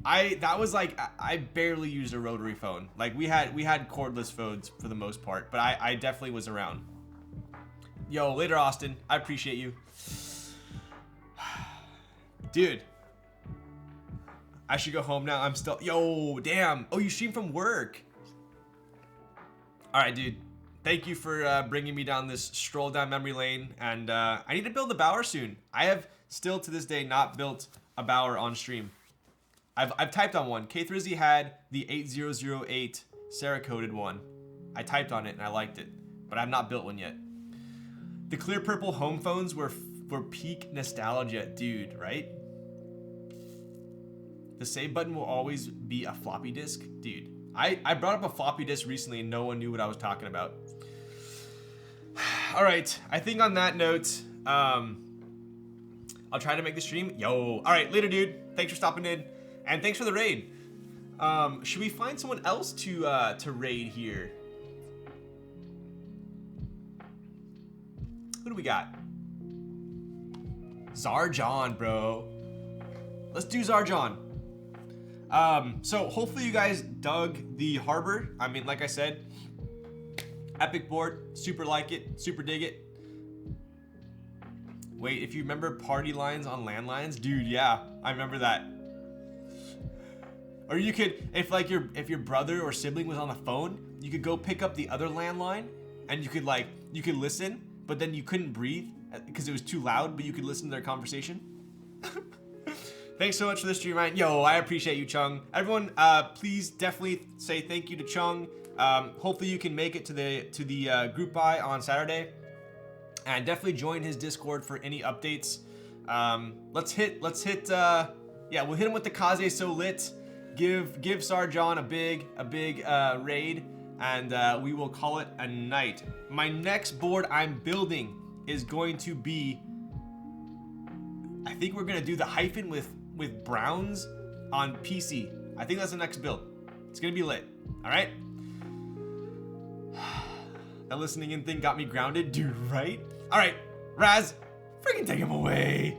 That was like, I barely used a rotary phone. Like we had cordless phones for the most part, but I definitely was around. Yo, later, Austin. I appreciate you. Dude, I should go home now. I'm still, yo, damn. Oh, you stream from work. All right, dude. Thank you for bringing me down this stroll down memory lane. And I need to build a Bower soon. I have still to this day not built a Bower on stream. I've typed on one. K3Z had the 8008 Cerakoted one. I typed on it and I liked it, but I've not built one yet. The clear purple home phones were peak nostalgia, dude, right? The save button will always be a floppy disk, dude. I brought up a floppy disk recently and no one knew what I was talking about. All right, I think on that note, I'll try to make the stream. Yo, all right, later, dude. Thanks for stopping in, and thanks for the raid. Should we find someone else to raid here? Who do we got? Zarjon, bro. Let's do Zarjon. So hopefully you guys dug the Harbour. I mean, like I said, epic board, super like it, super dig it. Wait, if you remember party lines on landlines, dude, yeah, I remember that. Or you could, if your brother or sibling was on the phone, you could go pick up the other landline, and you could listen, but then you couldn't breathe because it was too loud, but you could listen to their conversation. Thanks so much for the stream, Ryan. Yo, I appreciate you, Chung. Everyone, please definitely say thank you to Chung. Hopefully you can make it to the group buy on Saturday, and definitely join his Discord for any updates. Let's hit. Yeah, we'll hit him with the Kaze So Lit. Give Sarjon a big raid, and we will call it a night. My next board I'm building is going to be, I think we're gonna do the hyphen with browns on PC. I think that's the next build. It's gonna be lit. All right. That listening in thing got me grounded, dude. Right? All right, Raz, freaking take him away.